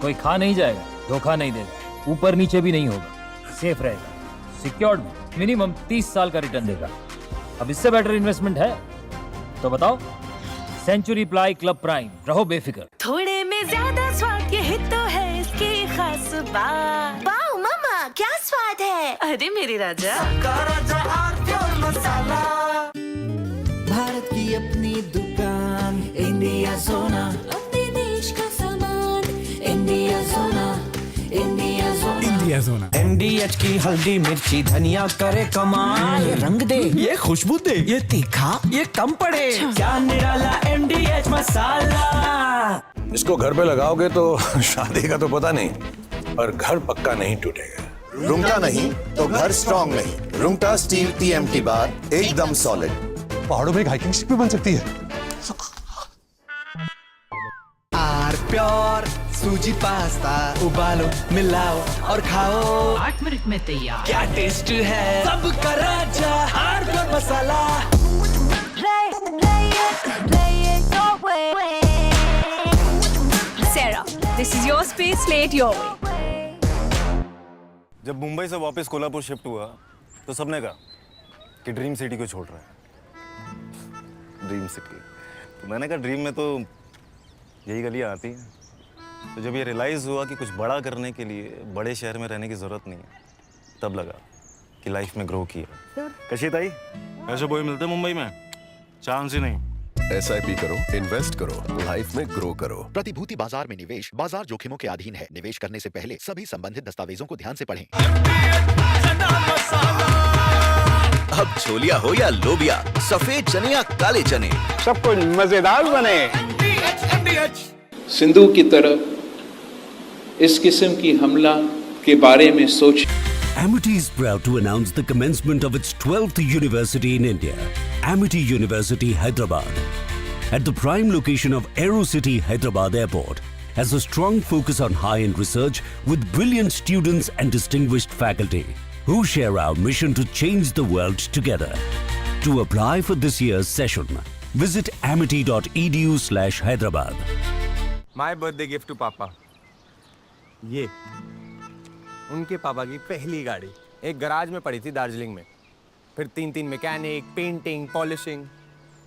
कोई खा नहीं जाएगा, धोखा नहीं देगा, ऊपर नीचे भी नहीं होगा, सेफ रहेगा, सिक्योर्ड मिनिमम 30 साल का रिटर्न देगा। अब इससे बेटर इन्वेस्टमेंट है तो बताओ। सेंचुरी प्लाई क्लब प्राइम, रहो बेफिक्र। थोड़े में ज्यादा स्वाद, यही तो है इसकी खास बात। वाओ मामा, क्या स्वाद है। अरे मेरे राजा, भारत की अपनी दुकान, इंडिया सोना, अपने देश का सामान, India Sona, India Sona, India सोना। NDH की हल्दी मिर्ची धनिया करे कमाल, ये रंग दे, ये खुशबू दे, ये तीखा, ये कम पड़े, क्या निराला NDH मसाला। इसको घर पे लगाओगे तो शादी का तो पता नहीं, पर घर पक्का नहीं टूटेगा। रुंगटा नहीं तो घर स्ट्रॉन्ग नहीं। रुंगटा स्टील TMT बार एकदम सॉलिड। पहाड़ों में एक हाइकिंग स्टिक भी बन सकती है। आर प्योर सूजी पास्ता, उबालो मिलाओ और खाओ, 8 मिनट में तैयार। क्या टेस्ट है, सबका राजा आर प्योर मसाला। Sarah, this is your space, play it your way. जब मुंबई से वापस कोल्हापुर शिफ्ट हुआ तो सबने कहा कि ड्रीम सिटी को छोड़ रहा है। ड्रीम सिटी, तो मैंने कहा ड्रीम में तो यही गलियाँ आती हैं। तो जब ये रियलाइज़ हुआ कि कुछ बड़ा करने के लिए बड़े शहर में रहने की ज़रूरत नहीं है, तब लगा कि लाइफ में ग्रो किया। कशित आई, ऐसे बॉय मिलते मुंबई में, चांस ही नहीं। SIP करो, इन्वेस्ट करो, लाइफ में ग्रो करो। प्रतिभूति बाजार में निवेश बाजार जोखिमों के अधीन है। निवेश करने से पहले सभी संबंधित दस्तावेजों को ध्यान से पढ़ें। अब छोलिया हो या लोबिया, सफेद चने या काले चने, सब कुछ मजेदार बने। सिंधु की तरफ इस किस्म की हमला के बारे में सोच। Amity is proud to announce the commencement of its 12th university in India, Amity University, Hyderabad. At the prime location of AeroCity Hyderabad Airport, has a strong focus on high-end research with brilliant students and distinguished faculty who share our mission to change the world together. To apply for this year's session, visit amity.edu/Hyderabad. My birthday gift to पापा, ये उनके पापा की पहली गाड़ी एक garage में पड़ी थी दार्जिलिंग में। फिर 3 मैकेनिक, पेंटिंग, पॉलिशिंग।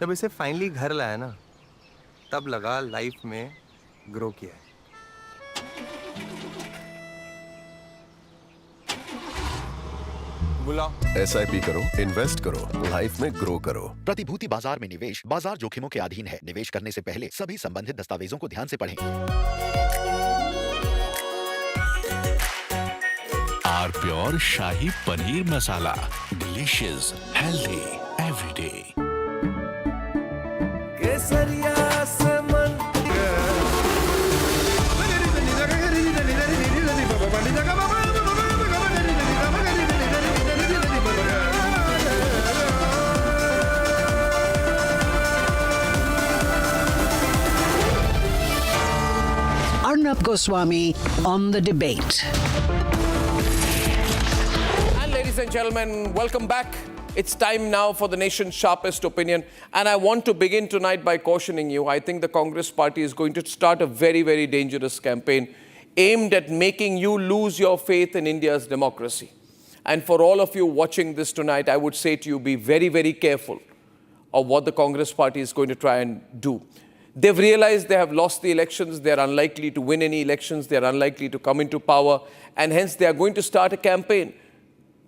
जब इसे फाइनली घर लाया ना, तब लगा लाइफ में ग्रो किया है। बुलाओ। SIP करो, इन्वेस्ट करो, लाइफ में ग्रो करो। प्रतिभूति बाजार में निवेश बाजार जोखिमों के अधीन है। निवेश करने से पहले सभी संबंधित दस्तावेजों को ध्यान से पढ़ें। R pure shahi paneer masala, delicious, healthy everyday. केसरिया से मन Arnab Goswami on the debate. And ladies and gentlemen, welcome back. It's time now for the nation's sharpest opinion. And I want to begin tonight by cautioning you. I think the Congress party is going to start a very, very dangerous campaign aimed at making you lose your faith in India's democracy. And for all of you watching this tonight, I would say to you, be very, very careful of what the Congress party is going to try and do. They've realized they have lost the elections. They're unlikely to win any elections. They're unlikely to come into power. And hence, they are going to start a campaign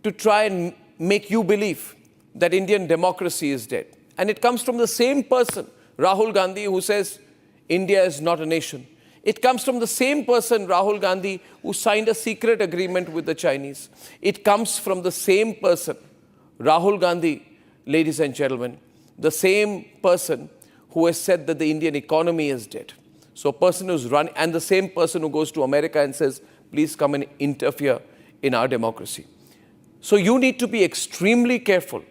to try and make you believe that Indian democracy is dead. And it comes from the same person, Rahul Gandhi, who says India is not a nation. It comes from the same person, Rahul Gandhi, who signed a secret agreement with the Chinese. It comes from the same person, Rahul Gandhi, ladies and gentlemen, the same person who has said that the Indian economy is dead. So a person who's run, and the same person who goes to America and says, please come and interfere in our democracy. So you need to be extremely careful.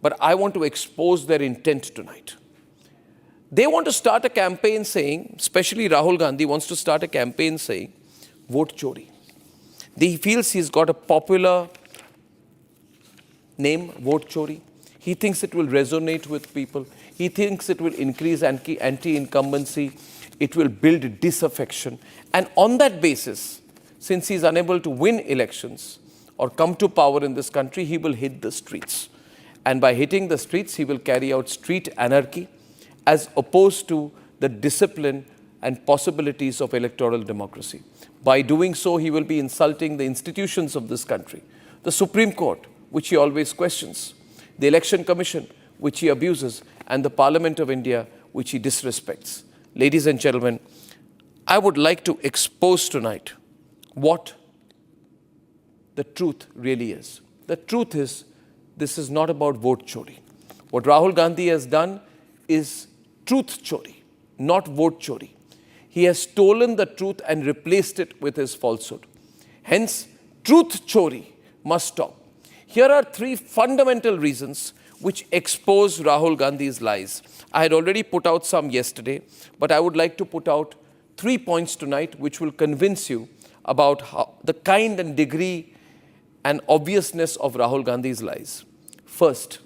But I want to expose their intent tonight. They want to start a campaign saying, especially Rahul Gandhi wants to start a campaign saying, vote Chori. He feels he's got a popular name, vote Chori. He thinks it will resonate with people. He thinks it will increase anti-incumbency. it will build disaffection. And on that basis, since he's unable to win elections or come to power in this country, he will hit the streets. And by hitting the streets, he will carry out street anarchy as opposed to the discipline and possibilities of electoral democracy. By doing so, he will be insulting the institutions of this country. The Supreme Court, which he always questions, the Election Commission, which he abuses, and the Parliament of India, which he disrespects. Ladies and gentlemen, I would like to expose tonight what the truth really is. The truth is, this is not about vote chori. What Rahul Gandhi has done is truth chori, not vote chori. He has stolen the truth and replaced it with his falsehood. Hence, truth chori must stop. Here are three fundamental reasons which expose Rahul Gandhi's lies. I had already put out some yesterday, but I would like to put out 3 points tonight which will convince you about the kind and degree and obviousness of Rahul Gandhi's lies. First,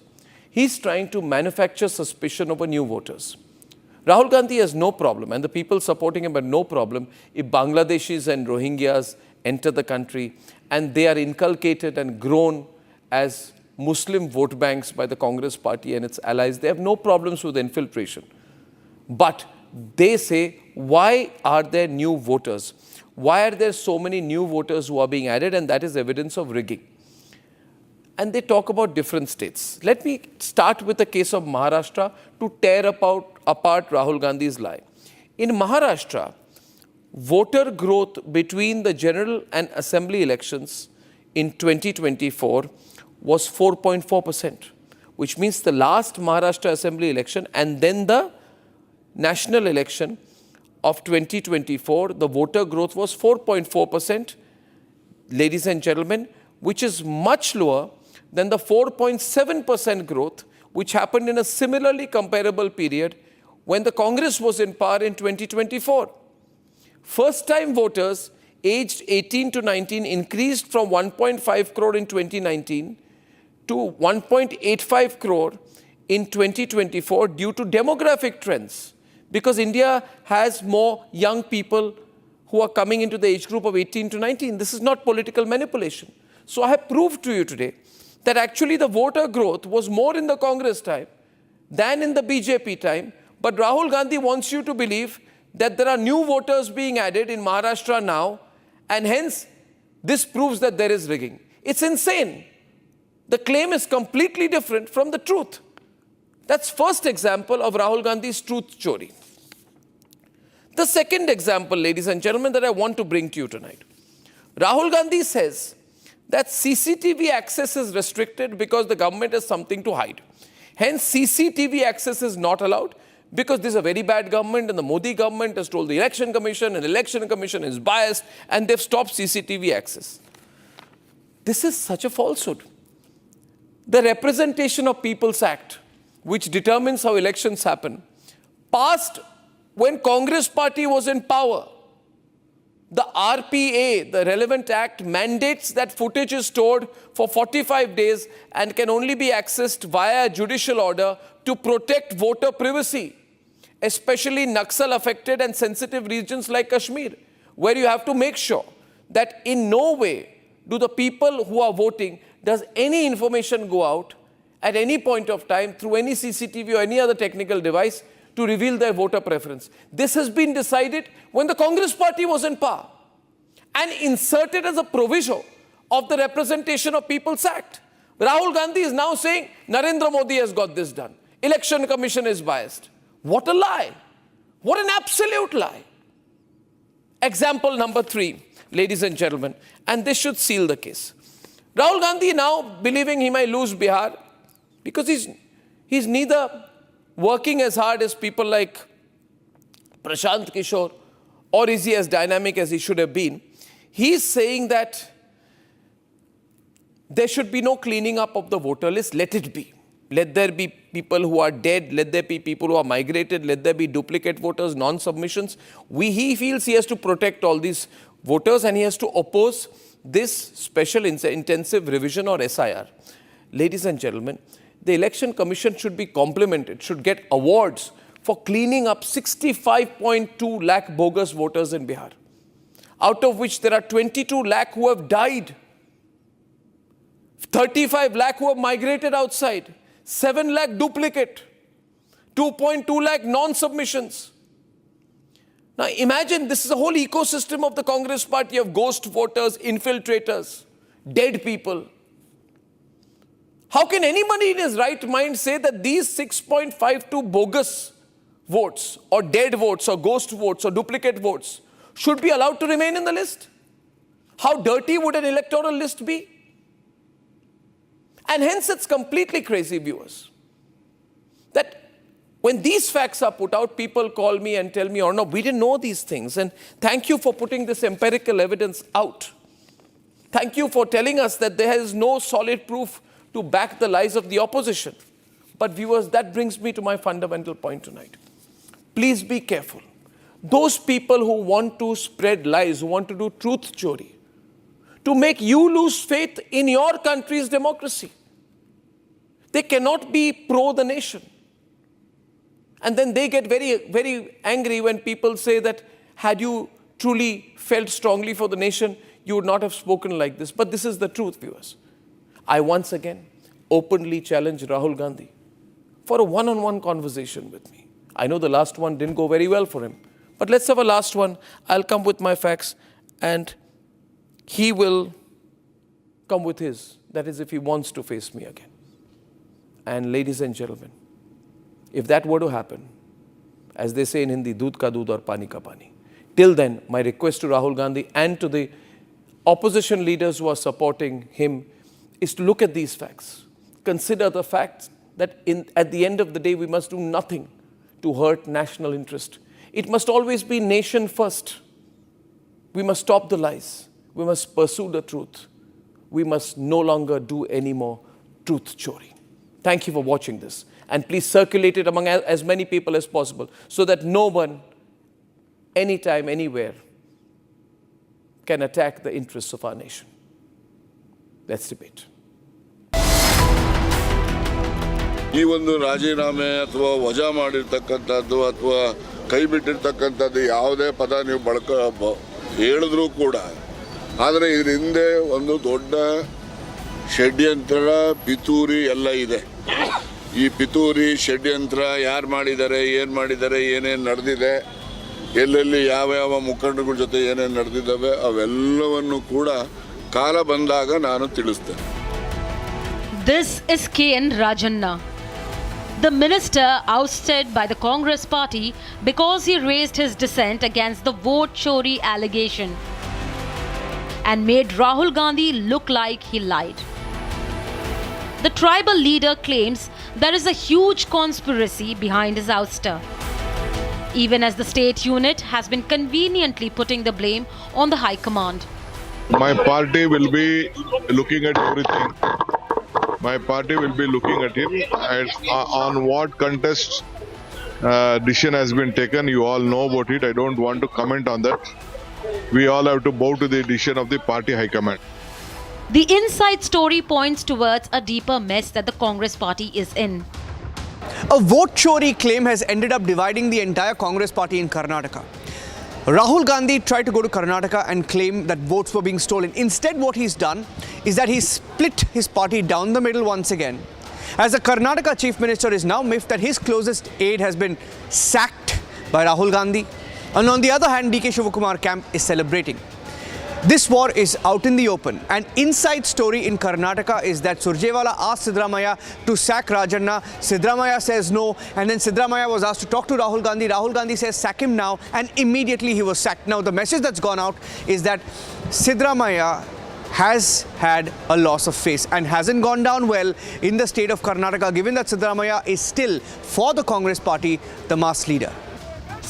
he's trying to manufacture suspicion over new voters. Rahul Gandhi has no problem, and the people supporting him have no problem if Bangladeshis and Rohingyas enter the country and they are inculcated and grown as Muslim vote banks by the Congress party and its allies. They have no problems with infiltration. But they say, why are there new voters? Why are there so many new voters who are being added? And that is evidence of rigging. And they talk about different states. Let me start with the case of Maharashtra to tear apart Rahul Gandhi's lie. In Maharashtra, voter growth between the general and assembly elections in 2024 was 4.4%, which means the last Maharashtra assembly election and then the national election of 2024, the voter growth was 4.4%, ladies and gentlemen, which is much lower than the 4.7% growth which happened in a similarly comparable period when the Congress was in power in 2024. First-time voters aged 18 to 19 increased from 1.5 crore in 2019 to 1.85 crore in 2024 due to demographic trends, because India has more young people who are coming into the age group of 18 to 19. This is not political manipulation. So I have proved to you today that actually the voter growth was more in the Congress time than in the BJP time. But Rahul Gandhi wants you to believe that there are new voters being added in Maharashtra now, and hence this proves that there is rigging. It's insane. The claim is completely different from the truth. That's first example of Rahul Gandhi's truth chori. The second example, ladies and gentlemen, that I want to bring to you tonight. Rahul Gandhi says that CCTV access is restricted because the government has something to hide. Hence, CCTV access is not allowed because this is a very bad government and the Modi government has told the Election Commission and the Election Commission is biased and they've stopped CCTV access. This is such a falsehood. The Representation of People's Act, which determines how elections happen, passed when Congress party was in power. The RPA, the relevant act, mandates that footage is stored for 45 days and can only be accessed via a judicial order to protect voter privacy, especially Naxal affected and sensitive regions like Kashmir, where you have to make sure that in no way do the people who are voting, does any information go out at any point of time through any CCTV or any other technical device to reveal their voter preference. This has been decided when the Congress party was in power and inserted as a proviso of the Representation of People's Act. Rahul Gandhi is now saying Narendra Modi has got this done. Election Commission is biased. What a lie. What an absolute lie. Example number 3, ladies and gentlemen, and this should seal the case. Rahul Gandhi now believing he might lose Bihar because he's neither working as hard as people like Prashant Kishore, or is he as dynamic as he should have been? He's saying that there should be no cleaning up of the voter list. Let it be. Let there be people who are dead. Let there be people who are migrated. Let there be duplicate voters, non-submissions. He feels he has to protect all these voters and he has to oppose this special intensive revision or SIR. Ladies and gentlemen, the Election Commission should be complimented, should get awards for cleaning up 65.2 lakh bogus voters in Bihar, out of which there are 22 lakh who have died, 35 lakh who have migrated outside, 7 lakh duplicate, 2.2 lakh non-submissions. Now imagine this is a whole ecosystem of the Congress party of ghost voters, infiltrators, dead people. How can anybody in his right mind say that these 6.52 bogus votes or dead votes or ghost votes or duplicate votes should be allowed to remain in the list? How dirty would an electoral list be? And hence it's completely crazy, viewers, that when these facts are put out, people call me and tell me, Arnab, we didn't know these things. And thank you for putting this empirical evidence out. Thank you for telling us that there is no solid proof to back the lies of the opposition. But viewers, that brings me to my fundamental point tonight. Please be careful. Those people who want to spread lies, who want to do truth chori, to make you lose faith in your country's democracy. They cannot be pro the nation. And then they get very, very angry when people say that had you truly felt strongly for the nation, you would not have spoken like this. But this is the truth, viewers. I once again openly challenge Rahul Gandhi for a one-on-one conversation with me. I know the last one didn't go very well for him. But let's have a last one. I'll come with my facts and he will come with his. That is, if he wants to face me again. And ladies and gentlemen, if that were to happen, as they say in Hindi, doodh ka doodh aur pani ka pani. Till then, my request to Rahul Gandhi and to the opposition leaders who are supporting him is to look at these facts. Consider the fact that at the end of the day, we must do nothing to hurt national interest. It must always be nation first. We must stop the lies. We must pursue the truth. We must no longer do any more truth chori. Thank you for watching this. And please circulate it among as many people as possible so that no one, anytime, anywhere, can attack the interests of our nation. Let's debate. ಈ ಒಂದು ರಾಜೀನಾಮೆ ಅಥವಾ ವಜಾ ಮಾಡಿರ್ತಕ್ಕಂಥದ್ದು ಅಥವಾ ಕೈ ಬಿಟ್ಟಿರ್ತಕ್ಕಂಥದ್ದು ಯಾವುದೇ ಪದ ನೀವು ಹೇಳಿದ್ರೂ ಕೂಡ ಆದರೆ ಇದರ ಹಿಂದೆ ಒಂದು ದೊಡ್ಡ ಷಡ್ಯಂತ್ರ ಪಿತೂರಿ ಎಲ್ಲ ಇದೆ. ಈ ಪಿತೂರಿ ಷಡ್ಯಂತ್ರ ಯಾರು ಮಾಡಿದ್ದಾರೆ, ಏನು ಮಾಡಿದ್ದಾರೆ, ಏನೇನು ನಡೆದಿದೆ, ಎಲ್ಲೆಲ್ಲಿ ಯಾವ ಮುಖಂಡಗಳ ಜೊತೆ ಏನೇನು ನಡೆದಿದ್ದಾವೆ ಅವೆಲ್ಲವನ್ನು ಕೂಡ ಕಾಲ ಬಂದಾಗ ನಾನು ತಿಳಿಸ್ತೇನೆ. This is K.N. Rajanna, the minister ousted by the Congress party because he raised his dissent against the vote chori allegation and made Rahul Gandhi look like he lied. The tribal leader claims there is a huge conspiracy behind his ouster, even as the state unit has been conveniently putting the blame on the High Command. My party will be looking at everything. My party will be looking at it and on what contest decision has been taken. You all know about it. I don't want to comment on that. We all have to bow to the decision of the party high command. The inside story points towards a deeper mess that the Congress party is in. A vote chori claim has ended up dividing the entire Congress party in Karnataka. Rahul Gandhi tried to go to Karnataka and claim that votes were being stolen. Instead, what he's done is that he's split his party down the middle once again. As the Karnataka chief minister is now miffed that his closest aide has been sacked by Rahul Gandhi. And on the other hand, DK Shivakumar camp is celebrating. This war is out in the open. An inside story in Karnataka is that Surjewala asked Siddaramaiah to sack Rajanna. Siddaramaiah says no, and then Siddaramaiah was asked to talk to Rahul Gandhi. Rahul Gandhi says sack him now, and immediately he was sacked. Now the message that's gone out is that Siddaramaiah has had a loss of face and hasn't gone down well in the state of Karnataka, given that Siddaramaiah is still, for the Congress party, the mass leader.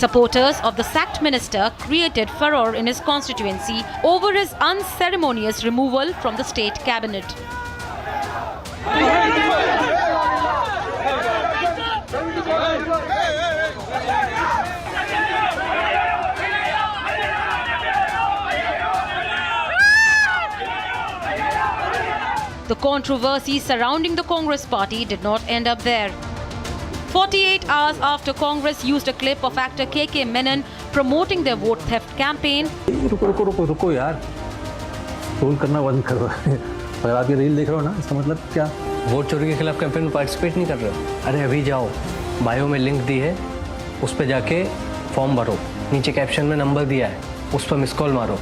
Supporters of the sacked minister created furore in his constituency over his unceremonious removal from the state cabinet. The controversy surrounding the Congress party did not end up there. 48 hours after Congress used a clip of actor KK Menon promoting their vote theft campaign. रुको यार, role करना बंद करो। अगर आप ये reel देख रहे हो ना, इसका मतलब क्या? वोट चोरी के खिलाफ कैंपेन में पार्टिसिपेट नहीं कर रहे हो? अरे अभी जाओ, बायो में लिंक दी है, उस पर जाके फॉर्म भरो, नीचे कैप्शन में नंबर दिया है, उस पर मिस कॉल मारो,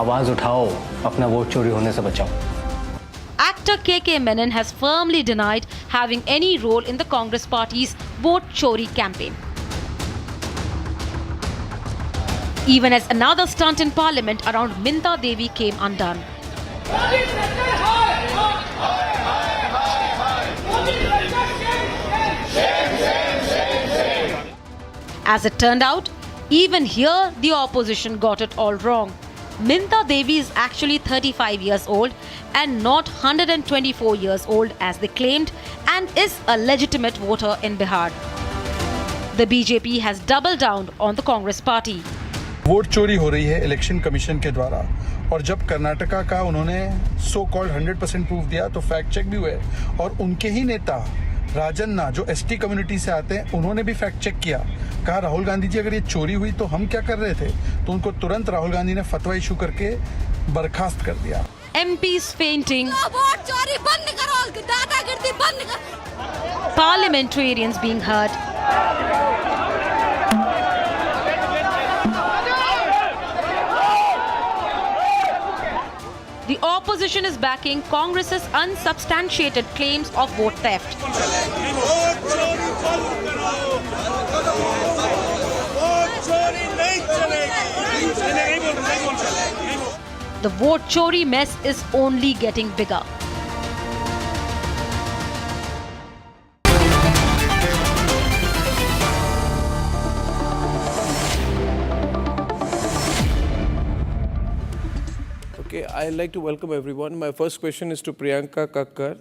आवाज उठाओ, अपना वोट चोरी होने से बचाओ। Actor KK Menon has firmly denied having any role in the Congress party's vote chori campaign. Even as another stunt in parliament around Minta Devi came undone. As it turned out, even here the opposition got it all wrong. Minta Devi is actually 35 years old and not 124 years old as they claimed, and is a legitimate voter in Bihar. The BJP has doubled down on the Congress party. Vote चोरी हो रही है election commission के द्वारा, और जब कर्नाटका का उन्होंने सो कॉल्ड 100% प्रूफ दिया तो फैक्ट चेक भी हुए, और उनके ही नेता राजन्ना जो एसटी कम्युनिटी से आते हैं, उन्होंने भी फैक्ट चेक किया। कहा राहुल गांधी जी अगर ये चोरी हुई तो हम क्या कर रहे थे, तो उनको तुरंत राहुल गांधी ने फतवा इशू करके बर्खास्त कर दिया। MPs fainting, वोट चोरी बंद करो, दादागिरी बंद करो, parliamentarians being hurt, the opposition is backing Congress's unsubstantiated claims of vote theft. The vote chori mess is only getting bigger. Okay, I'd like to welcome everyone. My first question is to Priyanka Kakkar.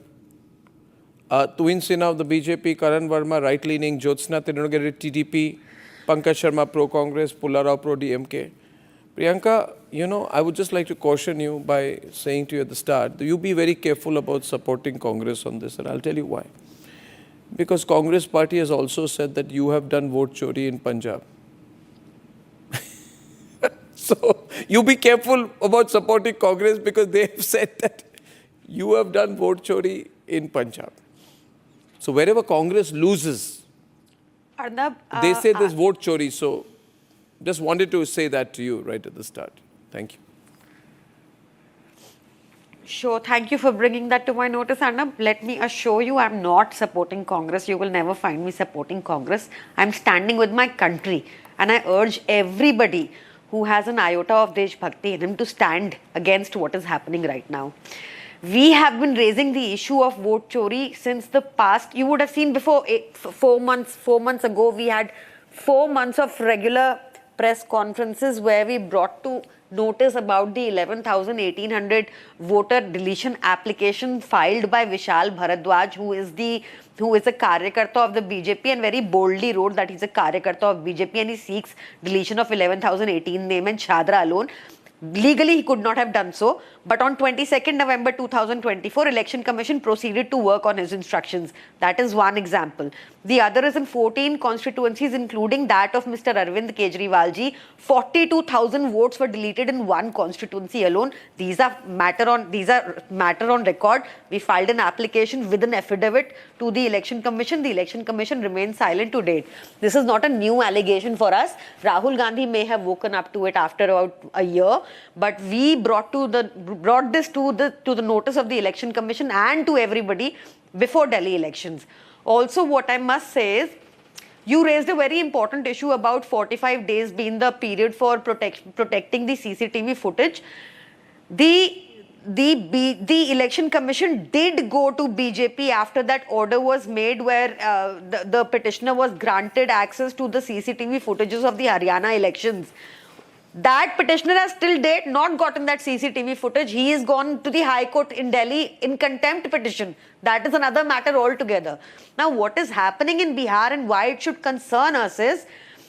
Twin Sena of the BJP, Karan Verma, right-leaning, Jyotsna Tinugare, TDP, Pankaj Sharma, pro-Congress, Pullarao, pro-DMK. Priyanka, you know, I would just like to caution you by saying to you at the start, you be very careful about supporting Congress on this, and I'll tell you why. Because Congress party has also said that you have done vote chori in Punjab. So, you be careful about supporting Congress because they have said that you have done vote chori in Punjab. So, wherever Congress loses, Arnab, they say there's vote chori. So, just wanted to say that to you right at the start. Thank you. Sure, thank you for bringing that to my notice, Arnab. Let me assure you, I'm not supporting Congress. You will never find me supporting Congress. I'm standing with my country, and I urge everybody who has an iota of Desh Bhakti in him to stand against what is happening right now. We have been raising the issue of vote chori since the past. You would have seen before 4 months ago, we had 4 months of regular press conferences where we brought to notice about the 11,1800 voter deletion application filed by Vishal Bharadwaj, who is a Karyakarta of the BJP, and very boldly wrote that he's a Karyakarta of BJP and he seeks deletion of 11,018 name and Chadra alone. Legally, he could not have done so, but on 22nd November 2024, Election Commission proceeded to work on his instructions. That is one example. The other is in 14 constituencies, including that of Mr. Arvind Kejriwal ji. 42,000 votes were deleted in one constituency alone. These are matter on record. We filed an application with an affidavit to the Election Commission. The Election Commission remains silent to date. This is not a new allegation for us. Rahul Gandhi may have woken up to it after about a year, but we brought this to the notice of the Election Commission and to everybody before Delhi elections. Also, what I must say is, you raised a very important issue about 45 days being the period for protecting the CCTV footage. The Election Commission did go to BJP after that order was made, where the petitioner was granted access to the CCTV footages of the Haryana elections. That petitioner has till date not gotten that CCTV footage. He is gone to the High Court in Delhi in contempt petition. That is another matter altogether. Now, what is happening in Bihar and why it should concern us is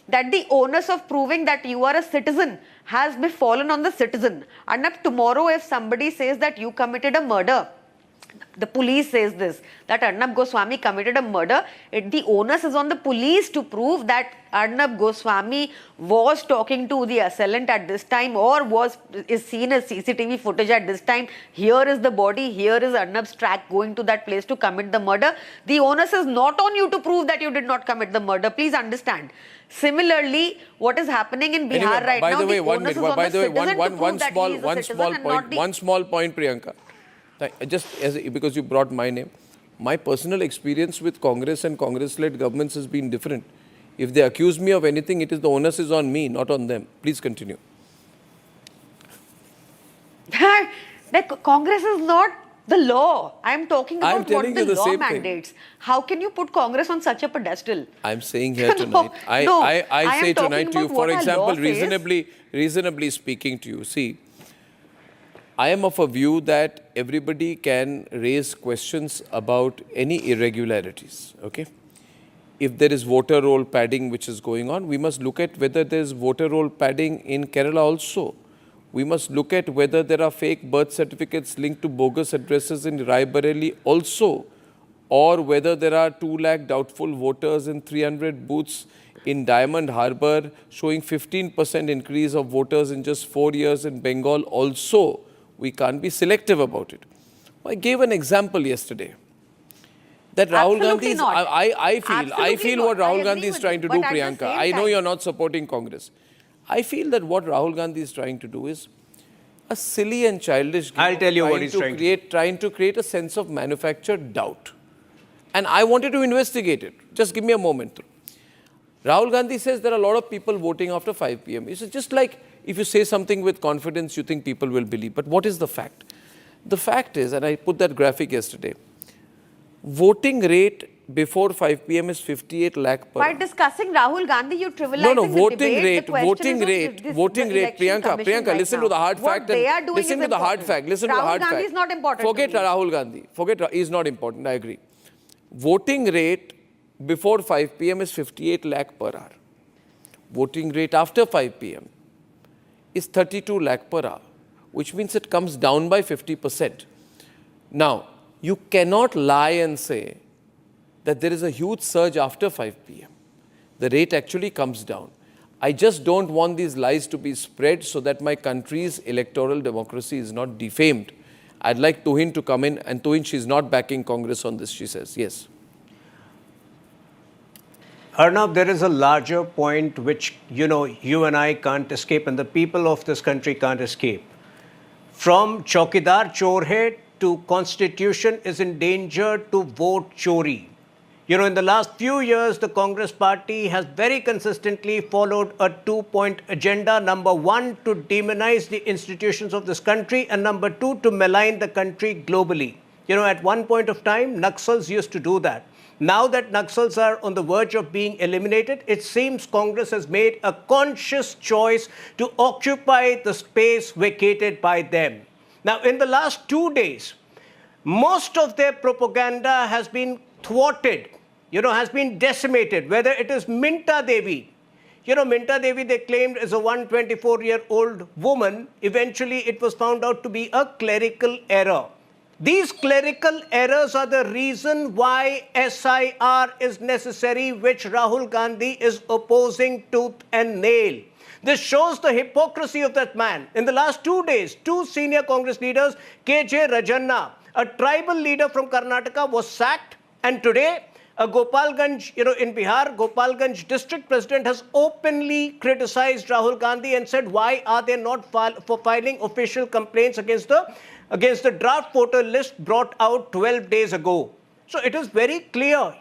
that the onus of proving that you are a citizen has fallen on the citizen. And tomorrow, if somebody says that you committed a murder the police says this, that Arnab Goswami committed a murder, the onus is on the police to prove that Arnab Goswami was talking to the assailant at this time or is seen as CCTV footage at this time. Here is the body, here is Arnab's track going to that place to commit the murder. The onus is not on you to prove that you did not commit the murder. Please understand. Similarly, what is happening in Bihar right now, the onus is on the citizen to prove that he is a citizen and not the... One small point, Priyanka. Because you brought my name, my personal experience with Congress and Congress-led governments has been different. If they accuse me of anything, it is the onus is on me, not on them. Please continue. Congress is not the law. I am talking about what the law mandates. Thing. How can you put Congress on such a pedestal? I'm saying here tonight. I say tonight to you, for example, reasonably speaking to you, see, I am of a view that everybody can raise questions about any irregularities, okay? If there is voter roll padding which is going on, we must look at whether there is voter roll padding in Kerala also. We must look at whether there are fake birth certificates linked to bogus addresses in Raebareli also, or whether there are 2 lakh doubtful voters in 300 booths in Diamond Harbour showing 15% increase of voters in just 4 years in Bengal also. We can't be selective about it. I gave an example yesterday. That Rahul Gandhi is, I feel what Rahul Gandhi is trying to do, Priyanka. I know you're not supporting Congress. I feel that what Rahul Gandhi is trying to do is a silly and childish game. I'll tell you what he's trying to create a sense of manufactured doubt. And I wanted to investigate it. Just give me a moment. Rahul Gandhi says there are a lot of people voting after 5 p.m. It's just like if you say something with confidence, you think people will believe. But what is the fact? The fact is, and I put that graphic yesterday, voting rate before 5 p.m. is 58 lakh per By discussing Rahul Gandhi, you trivializing No, the debate. voting rate. Priyanka, listen to the hard fact. Listen to the hard fact. Rahul Gandhi is not important. Forget Rahul Gandhi. He is not important. I agree. Voting rate before 5 p.m. is 58 lakh per hour. Voting rate after 5 p.m. is 32 lakh per hour, which means it comes down by 50%. Now, you cannot lie and say that there is a huge surge after 5 p.m. The rate actually comes down. I just don't want these lies to be spread so that my country's electoral democracy is not defamed. I'd like Tuhin to come in, and Tuhin, she's not backing Congress on this, she says. Yes. Arnab, there is a larger point which, you and I can't escape and the people of this country can't escape. From Chaukidar Chorhe to Constitution is in danger to vote Chori. In the last few years, the Congress party has very consistently followed a 2-point agenda. Number 1, to demonize the institutions of this country, and number 2, to malign the country globally. At one point of time, Naxals used to do that. Now that Naxals are on the verge of being eliminated, it seems Congress has made a conscious choice to occupy the space vacated by them. Now, in the last 2 days, most of their propaganda has been thwarted, has been decimated, whether it is Minta Devi. Minta Devi, they claimed, is a 124-year-old woman. Eventually, it was found out to be a clerical error. These clerical errors are the reason why SIR is necessary, which Rahul Gandhi is opposing tooth and nail. This shows the hypocrisy of that man. In the last 2 days, 2 senior Congress leaders, KJ Rajanna, a tribal leader from Karnataka, was sacked. And today, a Gopalganj, in Bihar, Gopalganj district president has openly criticized Rahul Gandhi and said, why are they not filing official complaints against the draft voter list brought out 12 days ago? So it is very clear.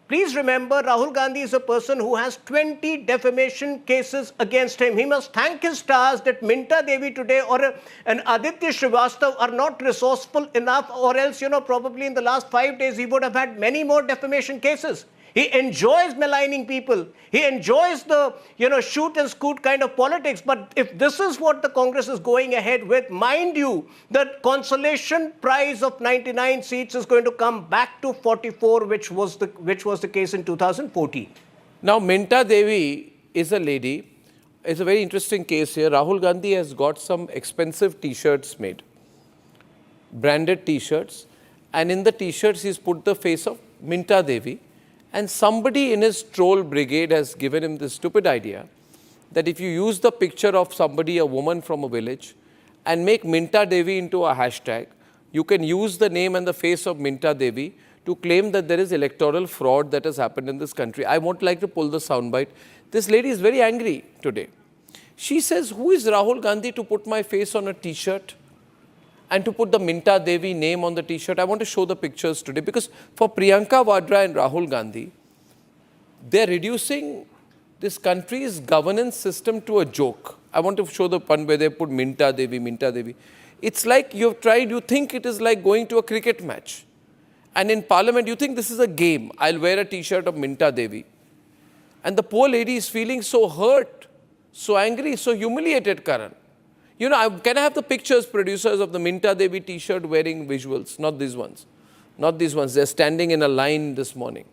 Please remember, Rahul Gandhi is a person who has 20 defamation cases against him. He must thank his stars that Minta Devi today or an Aditya Srivastav are not resourceful enough, or else, probably in the last 5 days, he would have had many more defamation cases. He enjoys maligning people. He enjoys the, shoot and scoot kind of politics. But if this is what the Congress is going ahead with, mind you, the consolation prize of 99 seats is going to come back to 44, which was the case in 2014. Now, Minta Devi is a lady. It's a very interesting case here. Rahul Gandhi has got some expensive T-shirts made, branded T-shirts, And in the t-shirts, he's put the face of Minta Devi. And somebody in his troll brigade has given him this stupid idea that if you use the picture of somebody, a woman from a village, and make Minta Devi into a hashtag, you can use the name and the face of Minta Devi to claim that there is electoral fraud that has happened in this country. I won't like to pull the soundbite. This lady is very angry today. She says, who is Rahul Gandhi to put my face on a t-shirt and to put the Minta Devi name on the t-shirt? I want to show the pictures today because for Priyanka Vadra and Rahul Gandhi, they're reducing this country's governance system to a joke. I want to show the one where they put Minta Devi, Minta Devi. It's like you think it is like going to a cricket match. And in parliament, you think this is a game. I'll wear a t-shirt of Minta Devi. And the poor lady is feeling so hurt, so angry, so humiliated, Karan. You know, can I have the pictures, producers, of the Minta Devi t-shirt wearing visuals? Not these ones. Not these ones. They're standing in a line this morning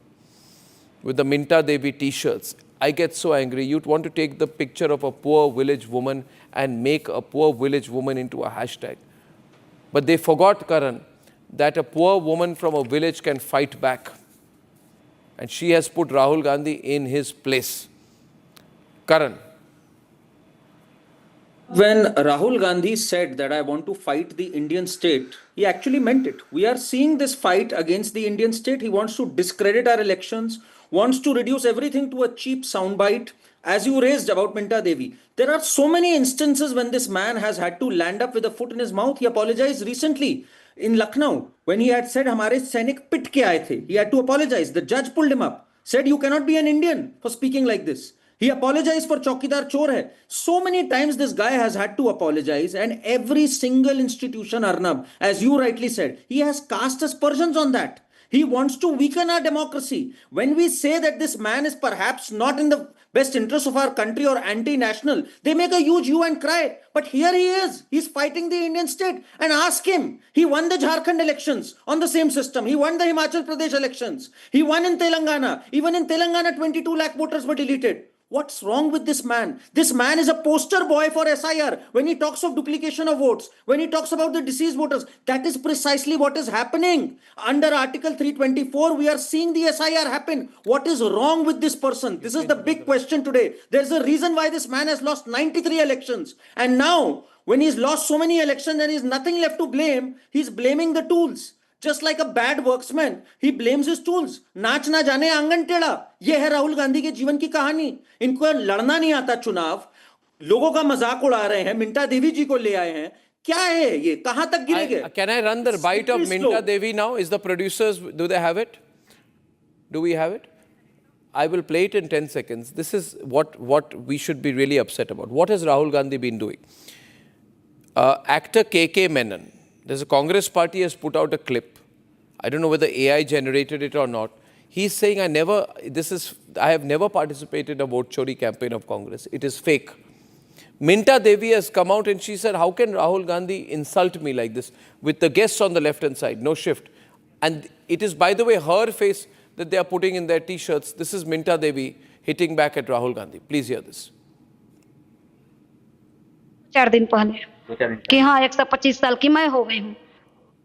with the Minta Devi t-shirts. I get so angry. You'd want to take the picture of a poor village woman and make a poor village woman into a hashtag. But they forgot, Karan, that a poor woman from a village can fight back. And she has put Rahul Gandhi in his place. Karan. When Rahul Gandhi said that I want to fight the Indian state, he actually meant it. We are seeing this fight against the Indian state. He wants to discredit our elections, wants to reduce everything to a cheap soundbite. As you raised about Minta Devi, there are so many instances when this man has had to land up with a foot in his mouth. He apologized recently in Lucknow when he had said, "Hamare sainik pit ke aaye the." He had to apologize. The judge pulled him up, said, "You cannot be an Indian for speaking like this." He apologized for Chaukidar Chor hai. So many times this guy has had to apologize, and every single institution, Arnab, as you rightly said, he has cast aspersions on that. He wants to weaken our democracy. When we say that this man is perhaps not in the best interest of our country or anti-national, they make a huge hue and cry. But here he is. He's fighting the Indian state. And ask him. He won the Jharkhand elections on the same system. He won the Himachal Pradesh elections. He won in Telangana. Even in Telangana, 22 lakh voters were deleted. What's wrong with this man? This man is a poster boy for SIR. When he talks of duplication of votes, when he talks about the deceased voters, that is precisely what is happening. Under Article 324, we are seeing the SIR happen. What is wrong with this person? This is the big question today. There's a reason why this man has lost 93 elections. And now, when he's lost so many elections and he's nothing left to blame, he's blaming the tools. Just like a bad worksman, he blames his tools. नाच ना जाने आंगन टेढ़ा. ये है राहुल गांधी के जीवन की कहानी. इनको लड़ना नहीं आता चुनाव. लोगों का मजाक उड़ा रहे हैं. मिंटा देवी जी को ले आए हैं. क्या है ये? कहां तक गिरेंगे? Can I run the bite of Minta Devi now? Is the producers, do they have it? Do we have it? I will play it in 10 seconds. This is what we should be really upset about. What has Rahul Gandhi been doing? Actor K.K. Menon. There's a Congress party has put out a clip. I don't know whether AI generated it or not. He's saying, I have never participated in a vote chori campaign of Congress. It is fake. Minta Devi has come out and she said, how can Rahul Gandhi insult me like this? With the guests on the left-hand side, no shift. And it is, by the way, her face that they are putting in their t-shirts. This is Minta Devi hitting back at Rahul Gandhi. Please hear this. 4 दिन पहले कि हाँ 125 साल की मैं हो गई हूँ,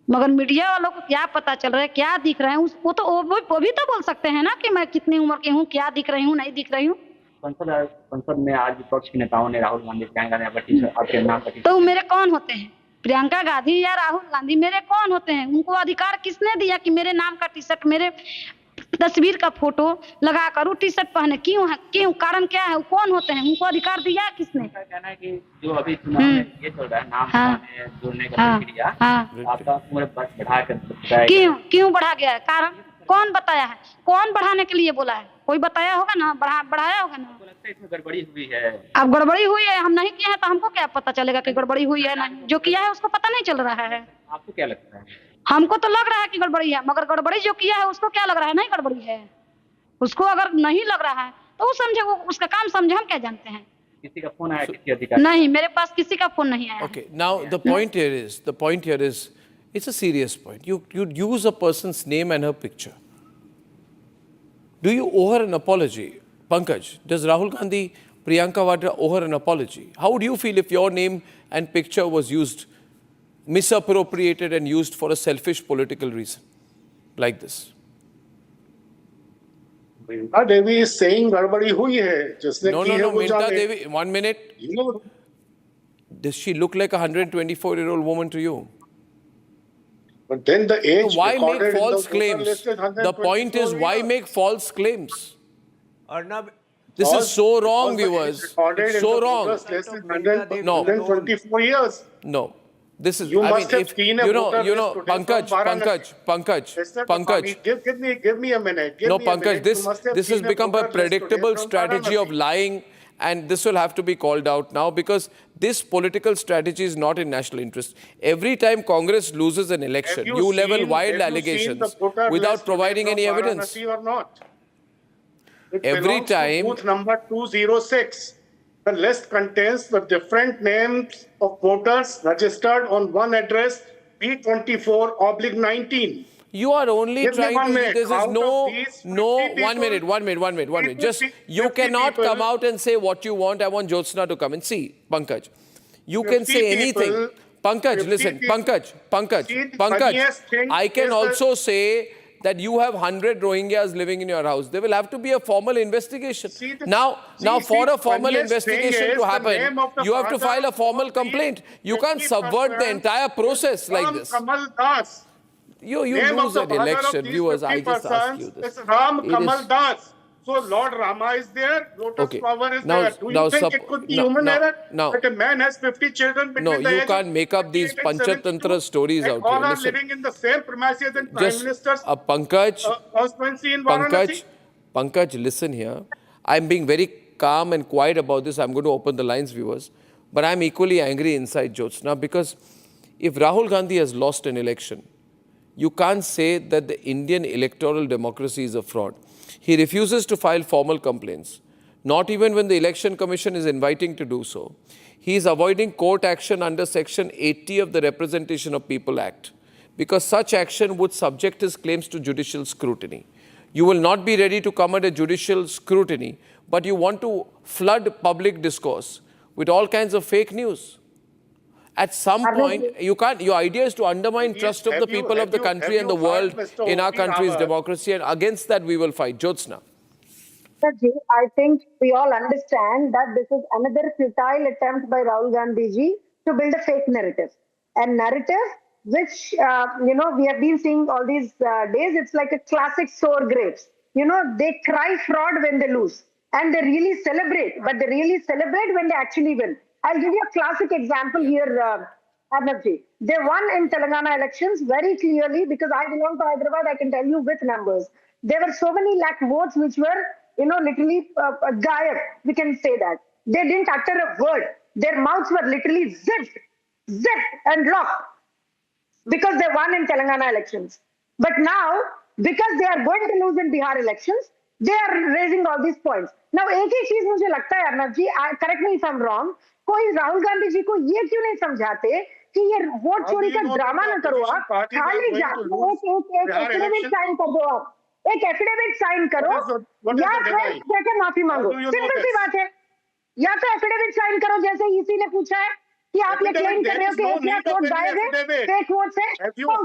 मगर मीडिया वालों को क्या पता चल रहा है, क्या दिख रहा है, वो भी तो बोल सकते हैं ना कि मैं कितनी उम्र की हूँ, क्या दिख रही हूँ, नहीं दिख रही हूँ. संसद में आज विपक्ष के नेताओं ने राहुल गांधी प्रियंका गांधी आपके नाम पर तो मेरे कौन होते हैं? प्रियंका गांधी या राहुल गांधी मेरे कौन होते हैं? उनको अधिकार किसने दिया कि मेरे नाम का टी शर्ट, मेरे तस्वीर का फोटो लगा कर टी शर्ट पहने? क्यों है? क्यों? कारण क्या है? कौन होते हैं? उनको अधिकार दिया किसने? कहना है कि जो अभी चुनाव में ये चल रहा है नाम जोड़ने का प्रक्रिया आपका उम्र बढ़ा कर क्यों बढ़ा गया है? कारण कौन बताया है? कौन बढ़ाने के लिए बोला है? कोई बताया होगा ना, बढ़ाया होगा ना. आपको लगता है इसमें गड़बड़ी हुई है? अब गड़बड़ी हुई है, हम नहीं किए हैं तो हमको क्या पता चलेगा कि गड़बड़ी हुई है? नहीं, जो किया है उसको पता नहीं चल रहा है. आपको क्या लगता है? हमको तो लग रहा है कि गड़बड़ी है, मगर गड़बड़ी जो किया है उसको क्या लग रहा है? नहीं गड़बड़ी है. उसको अगर नहीं लग रहा है तो वो समझे, वो उसका काम समझे, हम क्या जानते हैं? किसी का फोन आया किसी अधिकारी? नहीं, मेरे पास किसी का फोन नहीं आया. Okay, now the point here is, it's a serious point. You use a person's name and her picture. Do you owe her an apology? Pankaj, does Rahul Gandhi, Priyanka Vadra owe her an apology? How would you feel if your name and picture was used misappropriated and used for a selfish political reason like this. Minta Devi is saying गड़बड़ी हुई है जिसने No, की no, है no, वो Minta जाने। Devi, 1 minute. Does she look like a 124-year-old woman to you? But then the age So why recorded make in the false voter claims? list is The point is, 124 why years. make false claims? Arnab, This is so wrong, Because the age viewers. recorded It's in so the wrong. voters list is No. 124 years. No. This is, You I must mean, have if, seen a you know, voter you know, list today from Pankaj, Mr. Pankaj. Papani, give me a minute. No, Give me a Pankaj, minute. You must have this has seen become a voter list today predictable from strategy of Varanasi. lying, and this will have to be called out now because this political strategy is not in national interest. Every time Congress loses an election, Have you level seen- wild have you seen allegations the voter without list providing today any from evidence. Varanasi or not? It Every belongs to time- booth number 206. The list contains the different names of voters registered on one address, B24/19. You are only Give me trying 1 to. minute. This is Out no, of these 50 1 minute, people, 1 minute. Just 50 you cannot people- come out and say what you want. I want Jyotsna to come and see, Pankaj. You can 50 say anything. people- Pankaj, 50 listen, people- Pankaj. See, the funniest thing I can is that- also say that you have 100 Rohingyas living in your house. There will have to be a formal investigation. Now, for a formal funniest investigation thing to is the happen, name of the you have to father file a formal complaint. You can't subvert the entire process like Ram this. Kamal Das. You Name of lose the that father of election, these viewers. I 50 just ask you persons this. is Ram It Kamal is- Das. So Lord Rama is there, Lotus Okay. flower is Now- there. Do now you think sup- it could be now- human now- error now- that a man has 50 children between No, the you age can't of make up these 38 and Panchatantra 72, stories and out all here. are Listen, living in the same premises and Prime just Minister's Pankaj, constituency in Varanasi. Pankaj, listen here. I'm being very calm and quiet about this. I'm going to open the lines, viewers. But I'm equally angry inside Jyotsna because if Rahul Gandhi has lost an election, you can't say that the Indian electoral democracy is a fraud. He refuses to file formal complaints, not even when the Election Commission is inviting to do so. He is avoiding court action under Section 80 of the Representation of People Act because such action would subject his claims to judicial scrutiny. You will not be ready to come under judicial scrutiny, but you want to flood public discourse with all kinds of fake news. At some point, you can't. Your idea is to undermine trust of the people of the country and the world in our country's democracy, and against that we will fight. Jyotsna. I think we all understand that this is another futile attempt by Rahul Gandhi ji to build a fake narrative. A narrative which, we have been seeing all these days. It's like a classic sour grapes. They cry fraud when they lose. And they really celebrate, but they really celebrate when they actually win. I'll give you a classic example here, Arnab ji. They won in Telangana elections very clearly because I belong to Hyderabad. I can tell you with numbers. There were so many lakh votes which were, literally gayab. We can say that. They didn't utter a word. Their mouths were literally zipped and locked because they won in Telangana elections. But now, because they are going to lose in Bihar elections, they are raising all these points. Now, एक ही चीज मुझे लगता है अर्नब जी, correct me if I'm wrong, कोई राहुल गांधी जी को ये क्यों नहीं समझाते कि ये वोट चोरी का ड्रामा ना करो आप, खाली एक एफिडेविट साइन कर दो आप, एक एफिडेविट साइन करो या फिर जाके माफी मांगो, सिंपल सी बात है, या तो एफिडेविट साइन करो जैसे इसी ने पूछा है कि आप ये क्लेम कर रहे हो कि 1 लाख वोट गायब है, फेक वोट है, Have you heard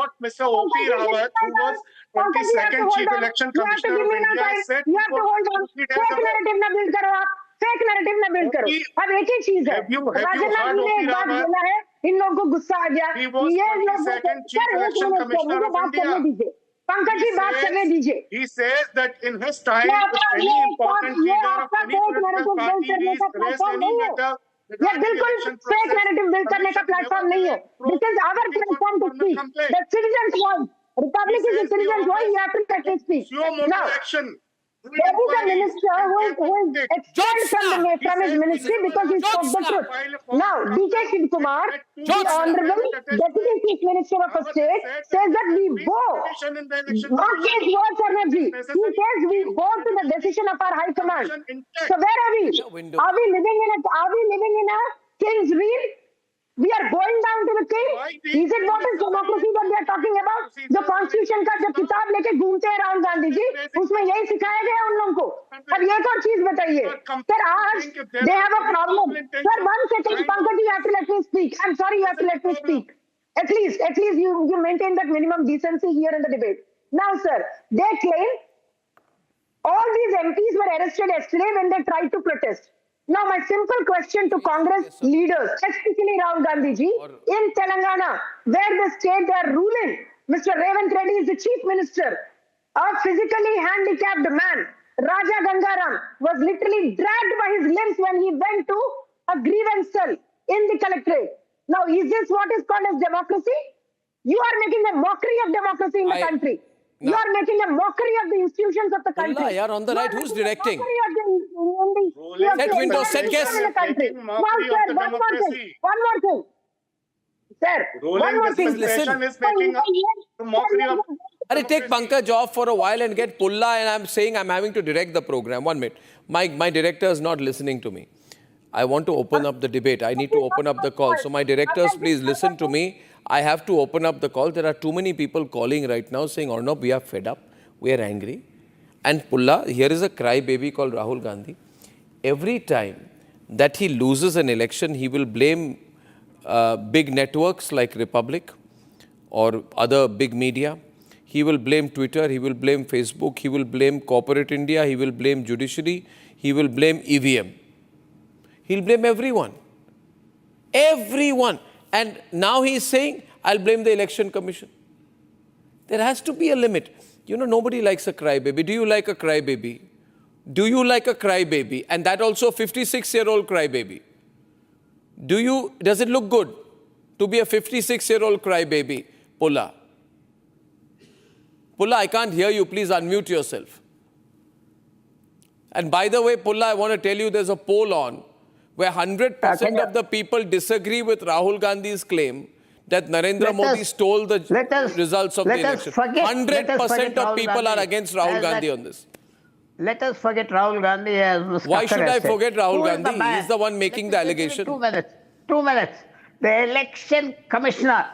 what Mr. O.P. Rawat, who was 22nd Chief Election Commissioner of India, said fake narrative ना बिल्ड करो आप, फेक नैरेटिव ना बिल्ड करो. अब एक ही चीज है, राजनाथ जी ने एक बात बोला है, इन लोगों को गुस्सा आ गया, ये लोग मुझे बात करने दीजिए, पंकज जी बात करने दीजिए. He says that in his time, any important leader of any political party is raised any matter. ये बिल्कुल फेक नैरेटिव बिल्ड करने का प्लेटफॉर्म नहीं है. This is our platform to speak. The citizens want. Republic is the citizens want. You have to let us speak. Now, there is a minister who is expelled from his ministry because he spoke the truth. Now, D.K. Shiv Kumar, the Honorable Deputy Chief Minister of a state, says that we bow. Not his words, Arnab ji. He says we bow to the decision of our High Command. So where are we? Are we living in a king's reel? We are going down to the saying? Is it what is democracy that they are talking about? The constitution का जो किताब लेके घूमते हैं राहुल गांधी जी, उसमें यही सिखाया गया उन लोगों को. अब ये तो चीज बताइए. Sir, आज they have a problem. Sir, 1 second, Pankaj, you have to let me speak. I'm sorry, you have to let me speak. At least you maintain that minimum decency here in the debate. Now, sir, they claim all these MPs were arrested yesterday when they tried to protest. Now, my simple question to Congress leaders, especially Rahul Gandhi ji, in Telangana, where the state they are ruling, Mr. Revanth Reddy is the chief minister, a physically handicapped man, Raja Gangaram, was literally dragged by his limbs when he went to a grievance cell in the collectorate. Now, is this what is called as democracy? You are making a mockery of democracy in the country. No. You are making a mockery of the institutions of the country. You're on the right. Who's directing? Set windows, set guests. Now, sir, one more thing. Sir, one more thing. Listen. Is making a mockery of... Take Pankaj off for a while and get Pulla, and I'm saying I'm having to direct the program. 1 minute. My director is not listening to me. I want to open up the debate. I need to open up the call. So my directors, please listen to me. I have to open up the call. There are too many people calling right now saying, Arnab, we are fed up. We are angry. And Pulla, here is a crybaby called Rahul Gandhi. Every time that he loses an election, he will blame big networks like Republic or other big media. He will blame Twitter. He will blame Facebook. He will blame corporate India. He will blame judiciary. He will blame EVM. He'll blame everyone. Everyone. And now he's saying, I'll blame the election commission. There has to be a limit. You know, nobody likes a crybaby. Do you like a crybaby? Do you like a crybaby? And that also a 56-year-old crybaby. Does it look good to be a 56-year-old crybaby? Pulla. Pulla, I can't hear you. Please unmute yourself. And by the way, Pulla, I want to tell you there's a poll on where 100% of the people disagree with Rahul Gandhi's claim that Narendra Modi stole the results of the election. 100% of people are against Rahul Gandhi on this. Let us forget Rahul Gandhi as Why should I forget Rahul Gandhi? He is the one making the allegation. 2 minutes. 2 minutes. The election commissioner,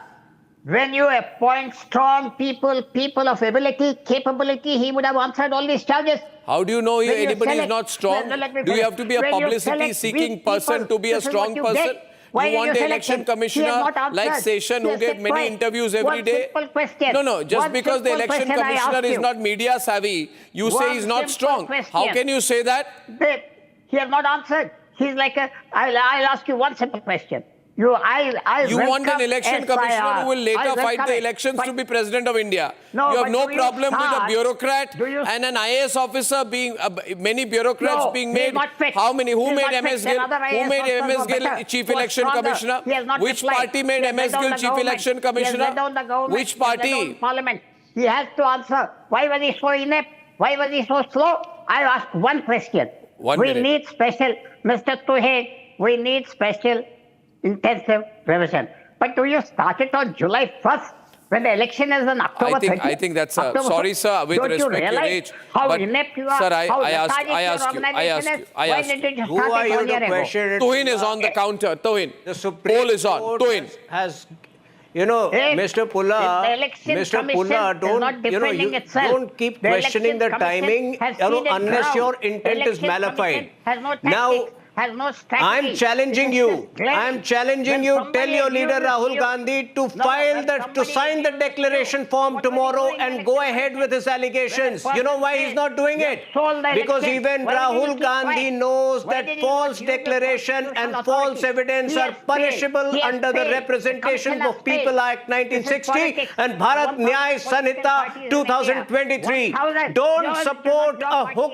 when you appoint strong people, people of ability, capability, he would have answered all these charges. How do you know anybody is not strong? Do you have to be a publicity-seeking person to be a strong person? You want the election commissioner like Session who gave many interviews every day? No. Just because the election commissioner is not media savvy, you say he's not strong. How can you say that? He has not answered. He's like I'll ask you one simple question. You want an election commissioner who will later fight the elections to be president of India. You have no problem with a bureaucrat and an IAS officer being, many bureaucrats being made. How many? Who made MS Gill? Who made MS Gill chief election commissioner? Which party made MS Gill chief election commissioner? Which party? Parliament. He has to answer. Why was he so inept? Why was he so slow? I ask one question. We need special, Mr. Tuhey, we need special intensive revision. But do you start it on July 1st when the election is on October 30th? I think that's sorry, sir, with respect to your age. How inept you are? Sir, I ask you. Who are you to question it? Tuhin is on the counter. Tuhin. The Supreme Court is on. Tuhin has, Mr. Pulla, don't keep questioning the timing unless your intent is malified. Now, I'm challenging you. I'm challenging you. Tell your leader Rahul Gandhi to sign the declaration form tomorrow and go ahead with his allegations. You know why he's not doing it? Because even Rahul Gandhi knows that false declaration and false evidence are punishable under the Representation of People Act 1960 and Bharat Nyaya Sanhita 2023. Don't support a hook.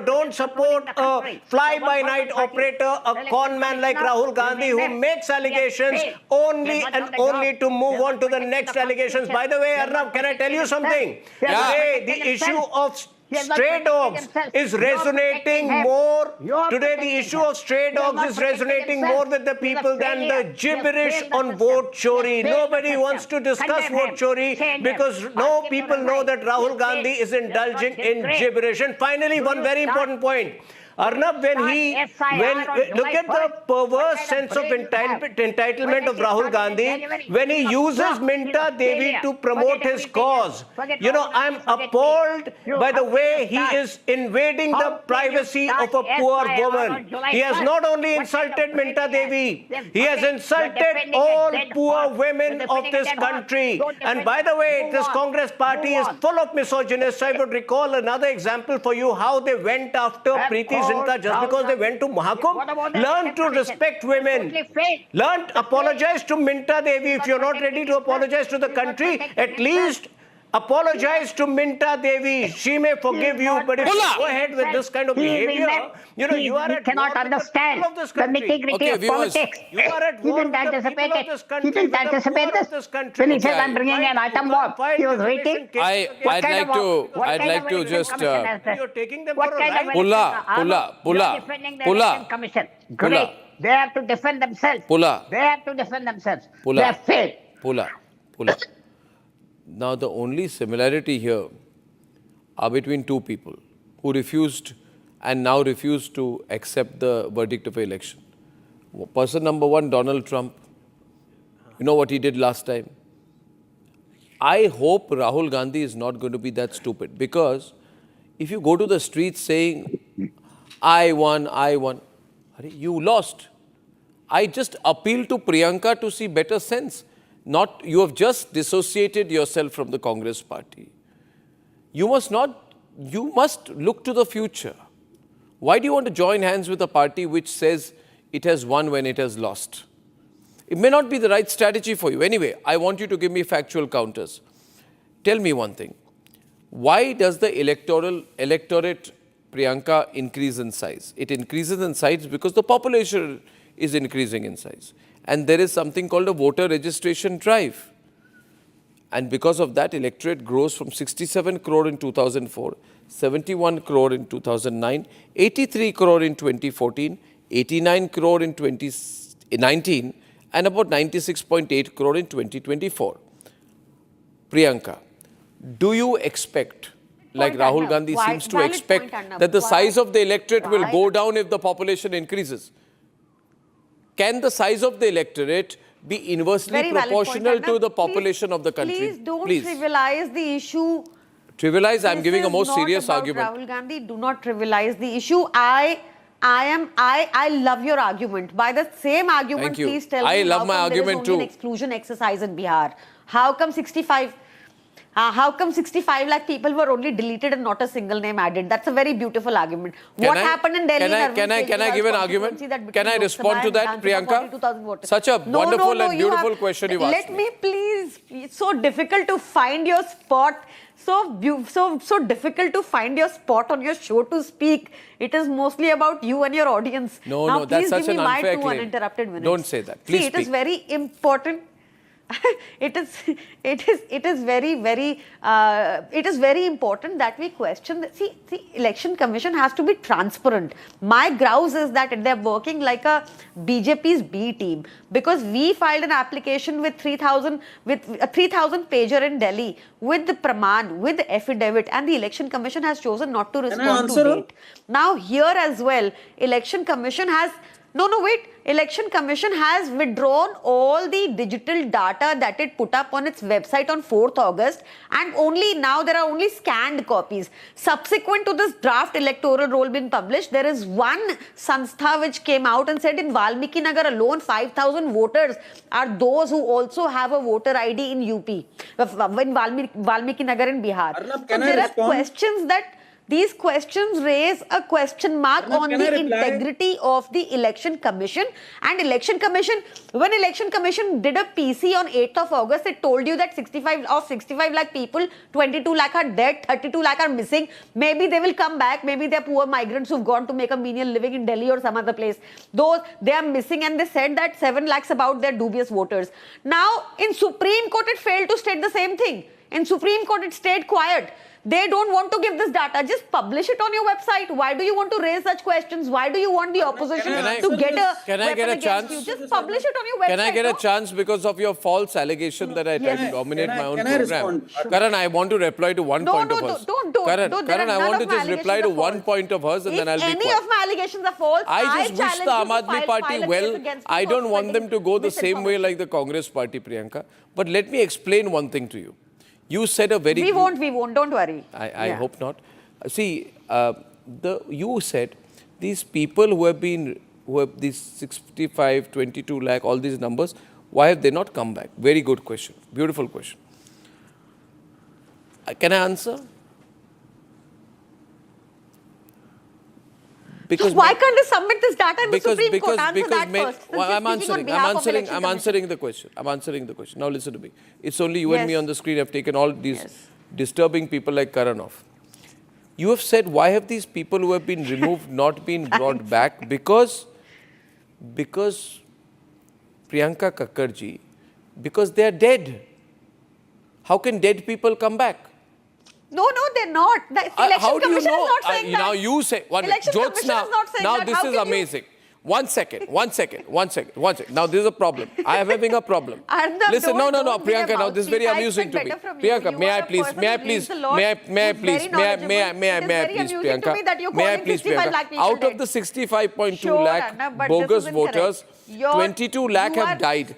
Don't support a fly-by-night operator, a con man like Rahul Gandhi who makes allegations only and only to move on to the next allegations. By the way, Arnab, can I tell you something? Today, the issue of stray dogs is resonating more. Today, the issue of stray dogs is resonating more with the people than the gibberish on vote Chori. Nobody wants to discuss vote Chori because people know that Rahul Gandhi is indulging in gibberish. And finally, one very important point. Arnab, look at the perverse sense of entitlement of Rahul Gandhi when he uses Minta Devi to promote his cause. You know, I'm appalled by the way he is invading the privacy of a poor woman. He has not only insulted Minta Devi, he has insulted all poor women of this country. And by the way, this Congress party is full of misogynists. I would recall another example for you how they went after Preeti Zinta just because they went to Mahakumbh. Learn to respect women. Apologize to Minta Devi. If you're not ready to apologize to the country, at least apologize to Minta Devi. She may forgive you, but if you go ahead with this kind of behavior, you know, you are at cannot understand the nitty-gritty of politics. You are at war with the people of this country. He didn't anticipate this. When he said, I'm bringing an atom bomb, he was waiting. I'd like to just... You're taking them for a ride. Pulla. Commission. Great. They have to defend themselves. They have to defend themselves. They have failed. Pulla. Now, the only similarity here are between two people who refused and now refuse to accept the verdict of an election. Person number one, Donald Trump. You know what he did last time? I hope Rahul Gandhi is not going to be that stupid, because if you go to the streets saying, I won, you lost. I just appeal to Priyanka to see better sense. You have just dissociated yourself from the Congress party. You must look to the future. Why do you want to join hands with a party which says it has won when it has lost? It may not be the right strategy for you. Anyway, I want you to give me factual counters. Tell me one thing. Why does the electorate, Priyanka, increase in size? It increases in size because the population is increasing in size. And there is something called a voter registration drive. And because of that, electorate grows from 67 crore in 2004, 71 crore in 2009, 83 crore in 2014, 89 crore in 2019, and about 96.8 crore in 2024. Priyanka, do you expect, like Rahul Gandhi seems to expect, that the size of the electorate will go down if the population increases? Can the size of the electorate be inversely proportional to the population of the country? Please don't trivialize the issue. Trivialize? I'm giving a more serious argument. Rahul Gandhi, do not trivialize the issue. I love your argument. By the same argument, please tell me I love my argument too. An exclusion exercise in Bihar. How come 65 lakh people were only deleted and not a single name added? That's a very beautiful argument. What happened in Delhi? Can I give an argument? Can I respond to that, Priyanka? Such a wonderful and beautiful question you've asked. Let me please. It's so difficult to find your spot. So difficult to find your spot on your show to speak. It is mostly about you and your audience. No, that's such an unfair claim. Please give me my 2 uninterrupted minutes. Don't say that. Please speak. It is very important. It is very important that we question that. See, the election commission has to be transparent. My grouse is that they're working like a BJP's B team, because we filed an application with 3,000 pager in Delhi with the praman, with the affidavit, and the election commission has chosen not to respond to date. Now here as well, election commission has Election Commission has withdrawn all the digital data that it put up on its website on 4th August, and only now there are only scanned copies. Subsequent to this draft electoral roll being published, there is one sanstha which came out and said in Valmiki Nagar alone 5,000 voters are those who also have a voter ID in UP, in Valmiki Nagar in Bihar. Arnab, so there are questions that these questions raise a question mark on the integrity of the election commission. And when election commission did a PC on 8th of August, it told you that 65 lakh people, 22 lakh are dead, 32 lakh are missing. Maybe they will come back. Maybe they're poor migrants who've gone to make a menial living in Delhi or some other place. Those, they are missing, and they said that 7 lakhs about their dubious voters. Now, in Supreme Court, it failed to state the same thing. In Supreme Court, it stayed quiet. They don't want to give this data. Just publish it on your website. Why do you want to raise such questions? Why do you want the opposition to get a Can I get a chance? you? Just publish it on your website. Can I get a chance because of your false allegation that I tried to dominate my own program? Karan, I want to reply to one point of hers. Karan, I want to just reply to one point of hers and then I'll be quiet. Any of my allegations are false. I just wish the Aam Aadmi Party well. I don't want them to go the same way like the Congress Party, Priyanka. But let me explain one thing to you. You said a very... We won't. Don't worry. I hope not. See, you said these people who have these 65, 22 lakh, all these numbers, why have they not come back? Very good question. Beautiful question. Can I answer? Because why can't they submit this data in the Supreme Court? Answer that first. I'm answering the question. Now listen to me. It's only you and me on the screen. I've taken all these disturbing people like Karan off. You have said, why have these people who have been removed not been brought back? Because Priyanka Kakkarji, because they are dead. How can dead people come back? No, they're not. The election commission is not saying that. Now you say, now this is amazing. One second. Now this is a problem. I am having a problem. Arnab, listen, no, Priyanka, now this is very amusing to me. Priyanka, may I please, Priyanka. Out of the 65.2 lakh bogus voters, 22 lakh have died.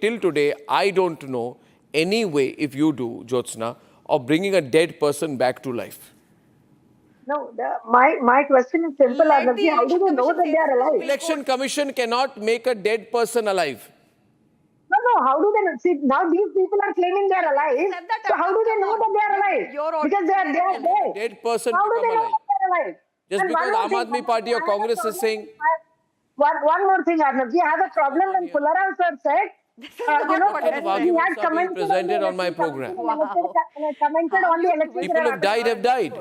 Till today, I don't know any way, if you do, Jyotsna, of bringing a dead person back to life. No, my question is simple. How do they know that they are alive? Election Commission cannot make a dead person alive. No, how do they know? See, now these people are claiming they are alive. So how do they know that they are alive? Because they are dead. Dead person how do they know alive? that they are alive? Just and because Aam Aadmi Party or Congress is saying... One more thing, Arnab. We have a problem when Pularam sir said, he had commented presented on my program. Commented on the election. People who died have died.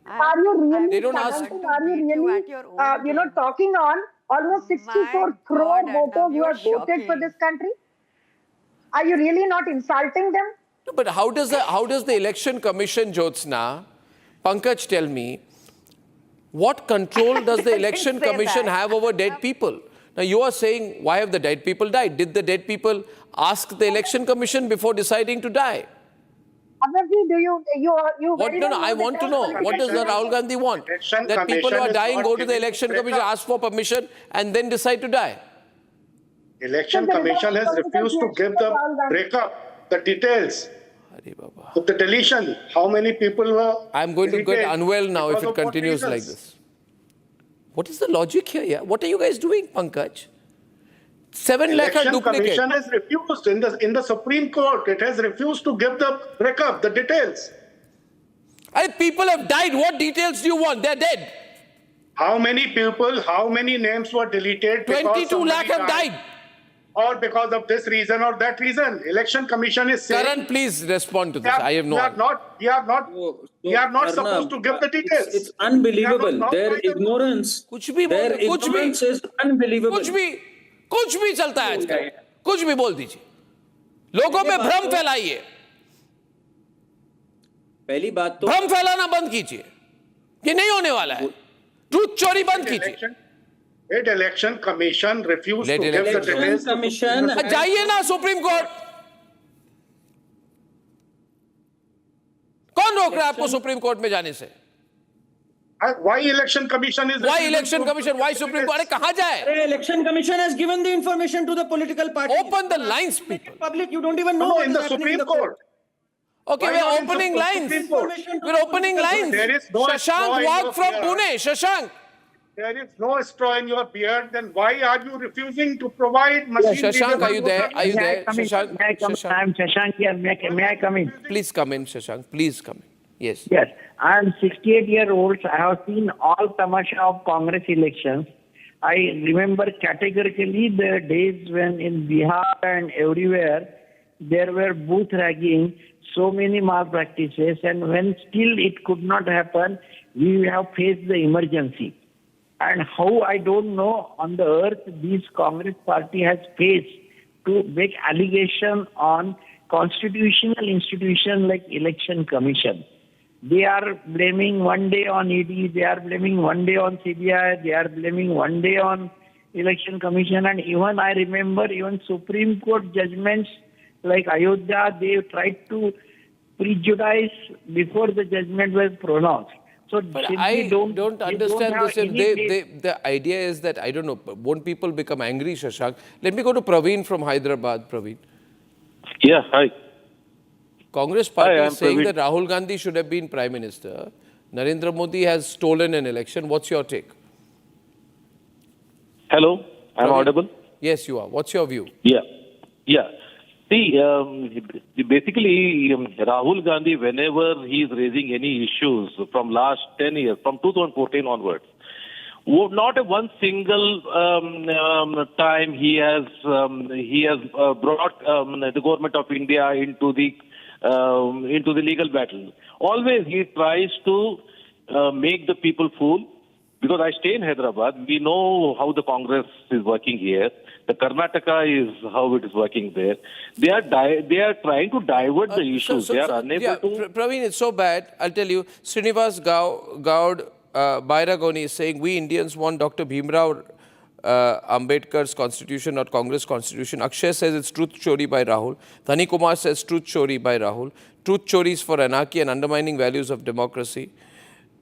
Are you really? They don't ask. Are you really, talking on almost 64 crore voters who have voted for this country? Are you really not insulting them? No, but how does the election commission, Jyotsna, Pankaj, tell me, what control does the election commission have over dead people? Now you are saying, why have the dead people died? Did the dead people ask the election commission before deciding to die? I want to know. What does the Rahul Gandhi want? That people who are dying go to the election commission, ask for permission and then decide to die. Election commission has refused to give the breakup, the details of the deletion. How many people were... I'm going to get unwell now if it continues like this. What is the logic here? Yeah? What are you guys doing, Pankaj? 7 lakh are duplicate. Election Commission has refused in the Supreme Court. It has refused to give the breakup, the details. And people have died. What details do you want? They're dead. How many people, how many names were deleted? 22 lakh have died. Or because of this reason or that reason. Election Commission is saying... Karan, please respond to this. I have no idea. You are not supposed to give the details. It's unbelievable. Their ignorance. Their ignorance is unbelievable. कुछ भी चलता है आजकल कुछ भी बोल दीजिए लोगों में भ्रम फैलाइए पहली बात तो भ्रम फैलाना बंद कीजिए ये नहीं होने वाला है ट्रूथ चोरी बंद कीजिए Let election commission refuse to give the details. जाइए ना सुप्रीम कोर्ट कौन रोक रहा है आपको सुप्रीम कोर्ट में जाने से Why election commission is... Why election commission? Why Supreme Court? कहाँ जाए? Election commission has given the information to the political parties. Open the lines, people. Public, you don't even know. No, in the Supreme Court. Okay, we're opening lines. We're opening lines. There is no Shashank walked from Pune. Shashank. There is no straw in your beard. Then why are you refusing to provide machine? Shashank, are you there? Are you there? Shashank. I'm Shashank here. May I come in? Please come in, Shashank. Please come in. Yes. Yes. I'm 68 years old. I have seen all tamasha of Congress elections. I remember categorically the days when in Bihar and everywhere there were booth ragging, so many malpractices, and when still it could not happen, we have faced the emergency. And how, I don't know, on the earth this Congress party has faced to make allegation on constitutional institution like Election Commission. They are blaming one day on ED, they are blaming one day on CBI, they are blaming one day on Election Commission, and even I remember even Supreme Court judgments like Ayodhya, they tried to prejudice before the judgment was pronounced. So but I don't understand this. The idea is that, I don't know, won't people become angry, Shashank? Let me go to Praveen from Hyderabad. Praveen. Yeah, hi. Congress party Hi, is saying Praveen. that Rahul Gandhi should have been Prime Minister. Narendra Modi has stolen an election. What's your take? Hello, I'm Praveen? audible? Yes, you are. What's your view? Yeah. See, basically, Rahul Gandhi, whenever he is raising any issues from last 10 years, from 2014 onwards, not a one single time he has brought the government of India into the legal battle. Always he tries to make the people fool. Because I stay in Hyderabad, we know how the Congress is working here. The Karnataka is how it is working there. They are trying to divert the issues. They are unable to. Praveen, it's so bad. I'll tell you. Srinivas Gaud Bairagoni is saying we Indians want Dr. Bhimrao Ambedkar's constitution, not Congress constitution. Akshay says it's truth chori by Rahul. Dhani Kumar says truth chori by Rahul. Truth chori is for anarchy and undermining values of democracy.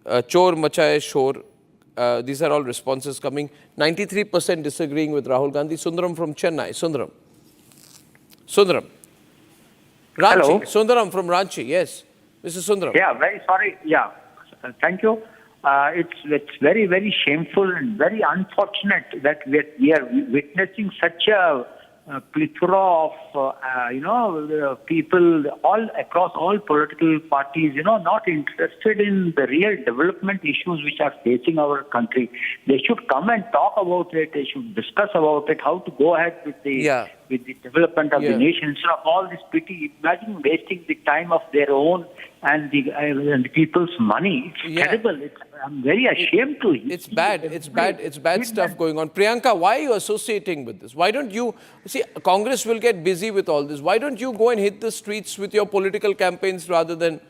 Chor machaye shor. These are all responses coming. 93% disagreeing with Rahul Gandhi. Sundaram from Chennai. Sundaram. Ranchi. Hello. Sundaram from Ranchi. Yes. Mr. Sundaram. Yeah, very sorry. Yeah. Thank you. It's very, very shameful and very unfortunate that we are witnessing such a plethora of people all across all political parties, not interested in the real development issues which are facing our country. They should come and talk about it. They should discuss about it, how to go ahead with the development of the nation instead of all this pity. Imagine wasting the time of their own and the people's money. It's terrible. I'm very ashamed to hear. It's bad. It's bad stuff going on. Priyanka, why are you associating with this? Why don't you see, Congress will get busy with all this. Why don't you go and hit the streets with your political campaigns rather than,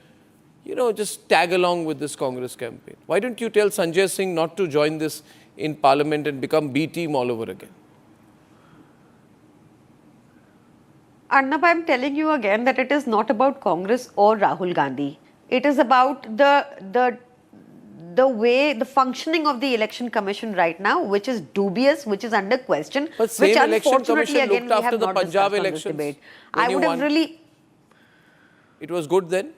just tag along with this Congress campaign? Why don't you tell Sanjay Singh not to join this in Parliament and become B team all over again? Arnab, I'm telling you again that it is not about Congress or Rahul Gandhi. It is about the functioning of the election commission right now, which is dubious, which is under question, But which same election unfortunately commission again looked we have after the not Punjab discussed on this elections debate. when I you would have won. really... It was good then?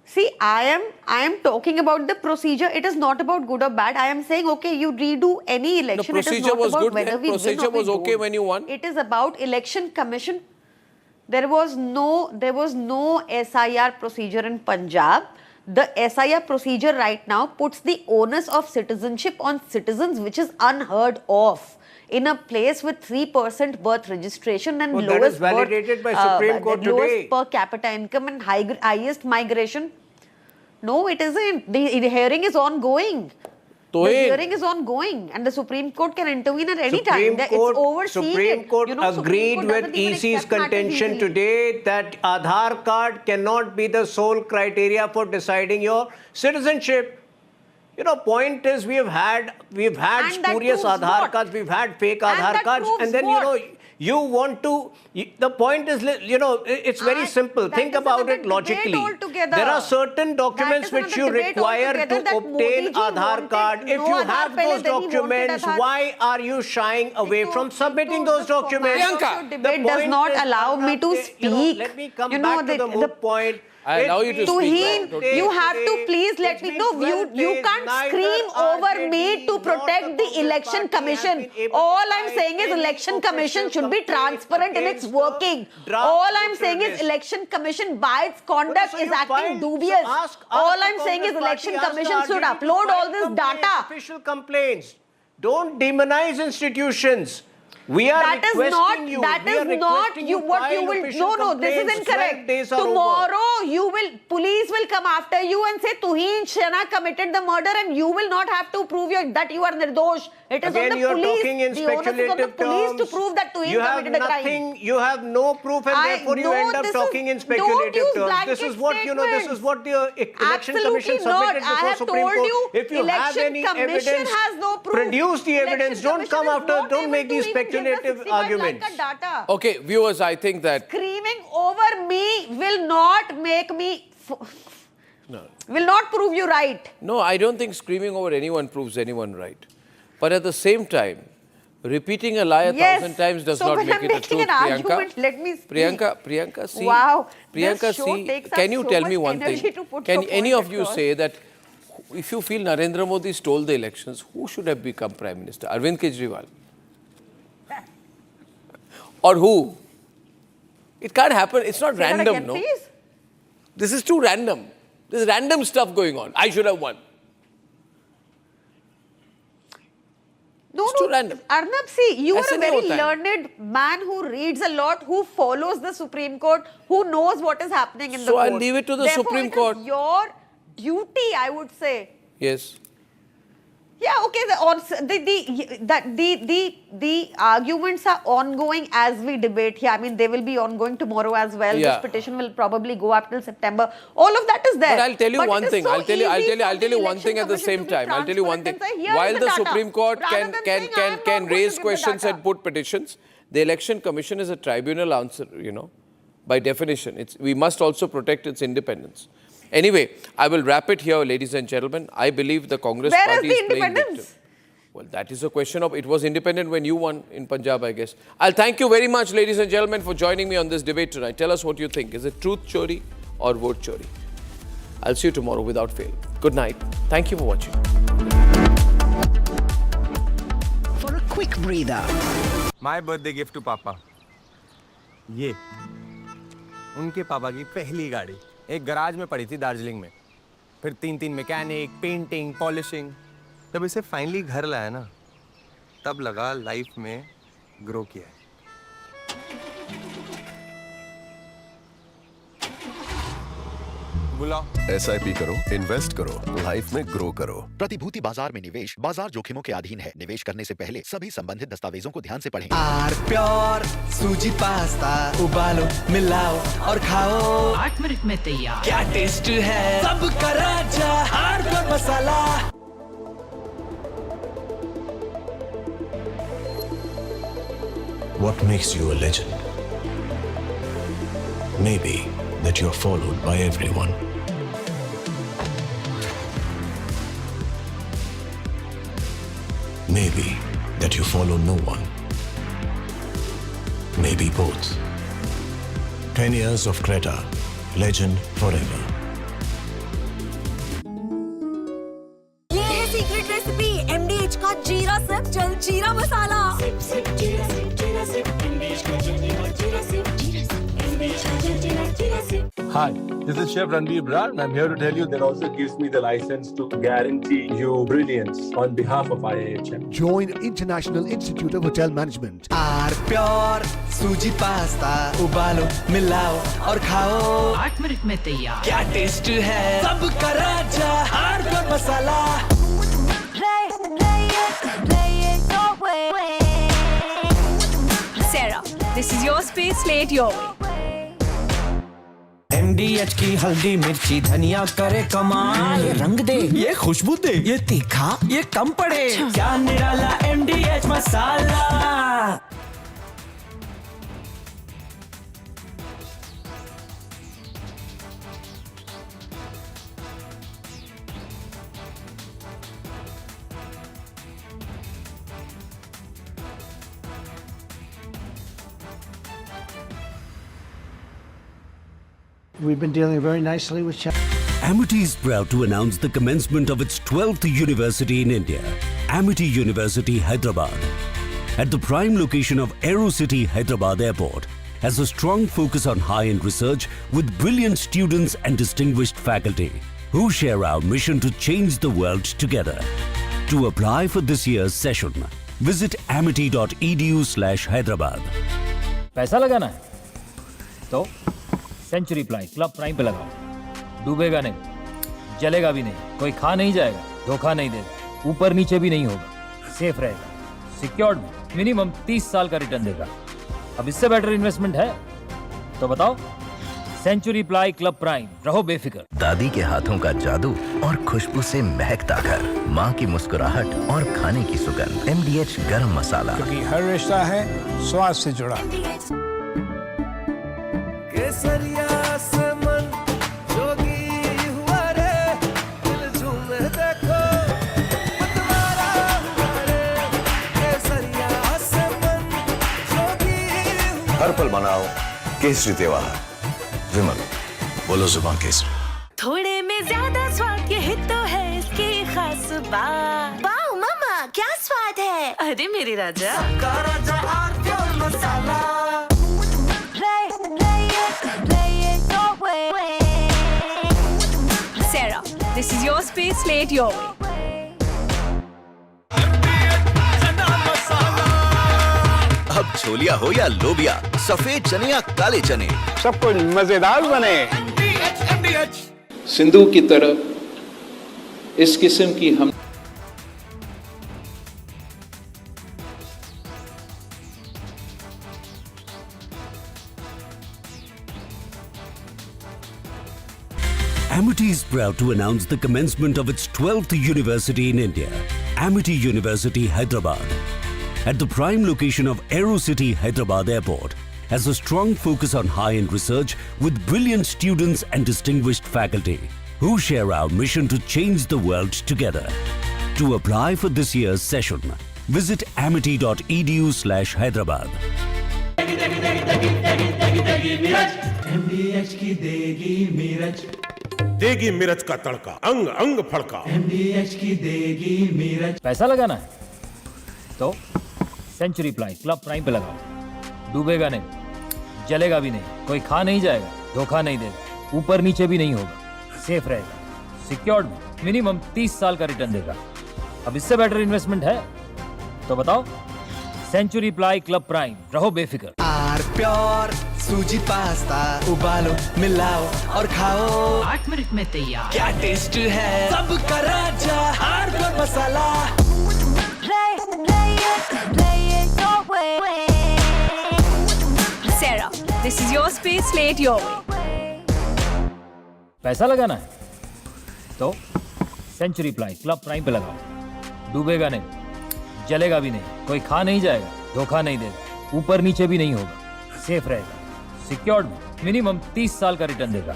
See, I am talking about the procedure. It is not about good or bad. I am saying, okay, you redo any election. The procedure it is not was about good whether then? we Procedure win or was we okay don't. when you won? It is about election commission. There was no SIR procedure in Punjab. The SIR procedure right now puts the onus of citizenship on citizens, which is unheard of. In a place with 3% birth registration and Well, that lowest is validated by Supreme Court lowest today. per capita income and highest migration. No, it isn't. The hearing is ongoing. The hearing is ongoing and the Supreme Court can intervene at any time. It's overseeing Supreme it. Court Supreme agreed Court with doesn't even EC's accept matters contention easily. today that Aadhaar card cannot be the sole criteria for deciding your citizenship. Point is we've had spurious Aadhaar cards, we've had fake Aadhaar cards, and then you want to. The point is, it's very simple. Think about it logically. There are certain documents which you require to obtain Aadhaar card. If you have those documents, why are you shying away from submitting those documents? Priyanka, debate does not allow me to speak. Let me come back to the moot point. I allow you to speak. You have to please let me know. You can't scream over me to protect the election commission. All I'm saying is election commission should be transparent in its working. All I'm saying is election commission by its conduct is acting dubious. All I'm saying is election commission should upload all this data. Official complaints. Don't demonize institutions. We are that is requesting not, you. that We is are not requesting you, what file you will, official no, this is complaints. 12 incorrect. days are over. Tomorrow, police will come after you and say, Tuhin Shana committed the murder, and you will not have to prove that you are nirdosh. It is Again, on you the are police. talking in The onus is on the speculative police terms. to prove that Tuhin You have committed the crime. nothing, you have no proof, and therefore you end up talking in speculative terms. This is what, this is what the Election Commission submitted before Supreme Court. If you have any evidence, produce the evidence. Don't come after, don't make these speculative arguments. Okay, viewers, I think that... Screaming over me will not make me... No. Will not prove you right. No, I don't think screaming over anyone proves anyone right. But at the same time, repeating a lie 1,000 times does not make it a truth, Priyanka. Let me speak. Priyanka, see. Wow. Priyanka, see. Can you tell me one thing? Can any of you say that if you feel Narendra Modi stole the elections, who should have become Prime Minister? Arvind Kejriwal? Or who? It can't happen. It's not random, again, no? Please? This is too random. There's random stuff going on. I should have won. No, it's too random. Arnab, see, you are a very time. learned man who reads a lot, who follows the Supreme Court, who knows what is happening in the court. So I'll leave it to the Therefore, Supreme Court. It is your duty, I would say. Yes. Yeah, okay. The arguments are ongoing as we debate here. I mean, they will be ongoing tomorrow as well. Yeah. This petition will probably go up till September. All of that is there. But I'll tell you one thing. So I'll tell you one thing at the same time. I'll tell you one thing. While the Supreme Court can raise questions and put petitions, the Election Commission is a tribunal answer, you know, by definition. We must also protect its independence. Anyway, I will wrap it here, ladies and gentlemen. I believe the Congress party is playing victim. Well, that is a question of, it was independent when you won in Punjab, I guess. I'll thank you very much, ladies and gentlemen, for joining me on this debate tonight. Tell us what you think. Is it truth chori or vote chori? I'll see you tomorrow without fail. Good night. Thank you for watching. For a quick breather. My birthday gift to Papa. ये उनके पापा की पहली गाड़ी एक garage में पड़ी थी दार्जिलिंग में, फिर 3 मैकेनिक, पेंटिंग, पॉलिशिंग। जब इसे फाइनली घर लाया ना, तब लगा लाइफ में ग्रो किया है। SIP करो, इन्वेस्ट करो, लाइफ में ग्रो करो। प्रतिभूति बाजार में निवेश बाजार जोखिमों के अधीन है। निवेश करने से पहले सभी संबंधित दस्तावेजों को ध्यान से पढ़ें। आर प्योर सूजी पास्ता उबालो, मिलाओ और खाओ। 8 मिनट में तैयार। क्या टेस्ट है सबका राजा आर प्योर मसाला। What makes you a legend? Maybe that you're followed by everyone. Maybe that you follow no one. Maybe both. 10 years of Creta, legend forever. ये है सीक्रेट रेसिपी MDH का जीरा सिप जल जीरा मसाला। सिप जीरा SIP MDH का जल जीरा सिप MDH का जल जीरा SIP. Hi, this is Chef Ranveer Brar and I'm here to tell you that also gives me the license to guarantee you brilliance on behalf of IIHM. Join International Institute of Hotel Management. Our pure सूजी pasta उबालो, मिलाओ और खाओ। 8 minute में तैयार। क्या taste है सबका राजा आर प्योर मसाला। Sarah, this is your space. Slay it your way. MDH की हल्दी मिर्ची धनिया करे कमाल। ये रंग दे, ये खुशबू दे, ये तीखा, ये कम पड़े। क्या निराला MDH masala. We've been dealing very nicely with China. Amity is proud to announce the commencement of its 12th university in India, Amity University, Hyderabad. At the prime location of AeroCity Hyderabad Airport, has a strong focus on high-end research with brilliant students and distinguished faculty who share our mission to change the world together. To apply for this year's session, Visit amity.edu/Hyderabad. पैसा लगाना है तो century ply club prime पे लगाओ। डूबेगा नहीं, जलेगा भी नहीं, कोई खा नहीं जाएगा, धोखा नहीं देगा, ऊपर नीचे भी नहीं होगा, सेफ रहेगा, सिक्योर्ड मिनिमम 30 साल का रिटर्न देगा। अब इससे बेटर इन्वेस्टमेंट है तो बताओ। सेंचुरी प्लाई क्लब प्राइम, रहो बेफिक्र। दादी के हाथों का जादू और खुशबू से महकता घर, माँ की मुस्कुराहट और खाने की सुगंध। MDH गरम मसाला, क्योंकि हर रिश्ता है स्वाद से जुड़ा। केसरिया से मन जोगी हुआ रे, दिल झूमे देखो मतवारा हुआ रे। केसरिया से मन जोगी हुआ। हर पल मनाओ केसरी त्योहार। विमल, बोलो जुबान केसरी। थोड़े में ज्यादा स्वाद, यही तो है इसकी खास बात। वाओ मामा, क्या स्वाद है। अरे मेरे राजा, राजा और मसाला। Sarah, this is your space, play it your way. अब छोलिया हो या लोबिया, सफेद चने या काले चने, सब कुछ मजेदार बने। सिंधु की तरफ इस किस्म की हम Amity is proud to announce the commencement of its 12th university in India, Amity University, Hyderabad. At the prime location of AeroCity, Hyderabad Airport, has a strong focus on high-end research with brilliant students and distinguished faculty who share our mission to change the world together. To apply for this year's session, visit amity.edu/Hyderabad. MDH की देगी मिर्च, देगी मिर्च का तड़का, अंग अंग फड़का। MDH की देगी मिर्च। पैसा लगाना है तो सेंचुरी प्लाई क्लब प्राइम पे लगाओ। डूबेगा नहीं, जलेगा भी नहीं, कोई खा नहीं जाएगा, धोखा नहीं देगा, ऊपर नीचे भी नहीं होगा, सेफ रहेगा, सिक्योर्ड मिनिमम 30 साल का रिटर्न देगा। अब इससे बेटर इन्वेस्टमेंट है तो बताओ। सेंचुरी प्लाई क्लब प्राइम, रहो बेफिक्र। आर प्योर सूजी पास्ता, उबालो मिलाओ और खाओ, 8 मिनट में तैयार। क्या टेस्ट है, सबका राजा आर प्योर मसाला। Sarah, this is your space, play it your way. पैसा लगाना है तो सेंचुरी प्लाई क्लब प्राइम पे लगाओ। डूबेगा नहीं, जलेगा भी नहीं, कोई खा नहीं जाएगा, धोखा नहीं देगा, ऊपर नीचे भी नहीं होगा, सेफ रहेगा, सिक्योर्ड मिनिमम 30 साल का रिटर्न देगा।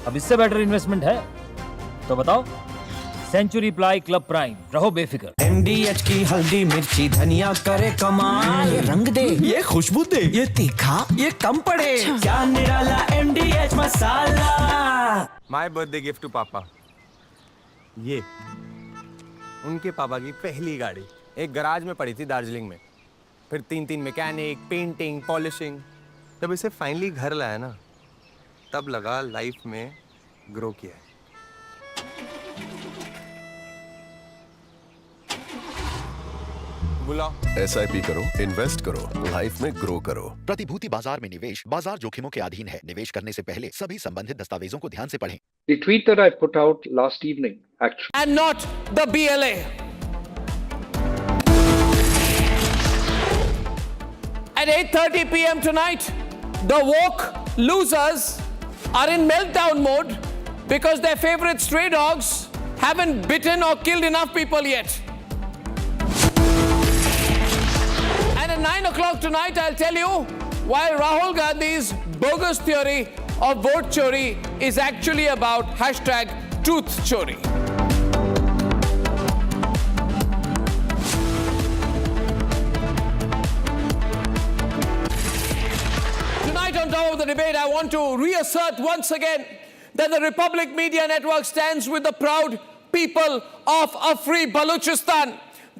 अब इससे बेटर इन्वेस्टमेंट है तो बताओ। सेंचुरी प्लाई क्लब प्राइम, रहो बेफिक्र। MDH की हल्दी मिर्ची धनिया करे कमाल, ये रंग दे, ये खुशबू दे, ये तीखा, ये कम पड़े, क्या निराला MDH masala. My birthday gift to पापा, ये उनके पापा की पहली गाड़ी एक गराज में पड़ी थी दार्जिलिंग में, फिर 3 मैकेनिक, पेंटिंग, पॉलिशिंग। जब इसे फाइनली घर लाया ना, तब लगा लाइफ में ग्रो किया है। SIP करो, इन्वेस्ट करो, लाइफ में ग्रो करो। प्रतिभूति बाजार में निवेश बाजार जोखिमों के अधीन है। निवेश करने से पहले सभी संबंधित दस्तावेजों को ध्यान से पढ़ें। The tweet that I put out last evening, actually, and not the BLA. At 8:30 p.m. tonight, the woke losers are in meltdown mode because their favorite stray dogs haven't bitten or killed enough people yet. And at 9 o'clock tonight, I'll tell you why Rahul Gandhi's bogus theory of vote chori is actually about #truthchori. Tonight, on top of the debate, I want to reassert once again that the Republic Media Network stands with the proud people of a free Balochistan.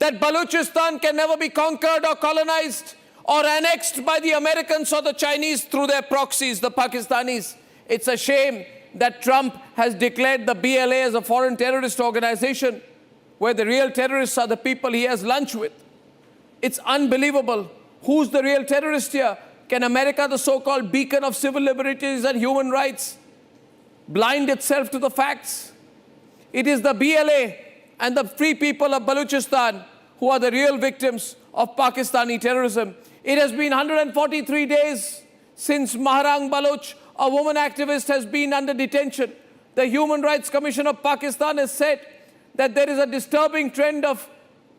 That Balochistan can never be conquered or colonized or annexed by the Americans or the Chinese through their proxies, the Pakistanis. It's a shame that Trump has declared the BLA as a foreign terrorist organization, where the real terrorists are the people he has lunch with. It's unbelievable. Who's the real terrorist here? Can America, the so-called beacon of civil liberties and human rights, blind itself to the facts? It is the BLA and the free people of Balochistan who are the real victims of Pakistani terrorism. It has been 143 days since Maharang Baloch, a woman activist, has been under detention. The Human Rights Commission of Pakistan has said that there is a disturbing trend of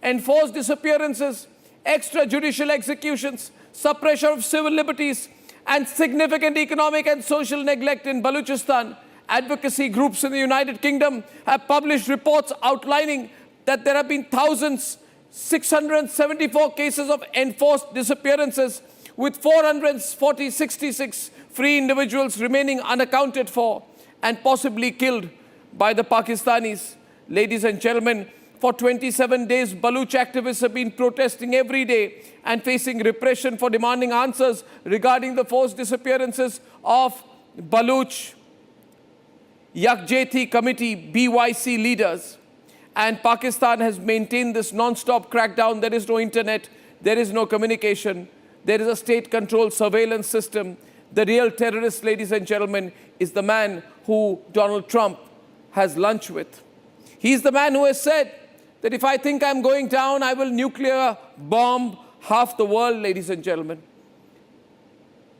enforced disappearances, extrajudicial executions, suppression of civil liberties, and significant economic and social neglect in Balochistan. Advocacy groups in the United Kingdom have published reports outlining that there have been 1,674 cases of enforced disappearances, with 466 free individuals remaining unaccounted for and possibly killed by the Pakistanis. Ladies and gentlemen, for 27 days, Baloch activists have been protesting every day and facing repression for demanding answers regarding the forced disappearances of Baloch Yakjehti Committee BYC leaders. And Pakistan has maintained this non-stop crackdown. There is no internet, there is no communication, there is a state-controlled surveillance system. The real terrorist, ladies and gentlemen, is the man who Donald Trump has lunch with. He's the man who has said that if I think I'm going down, I will nuclear bomb half the world, ladies and gentlemen.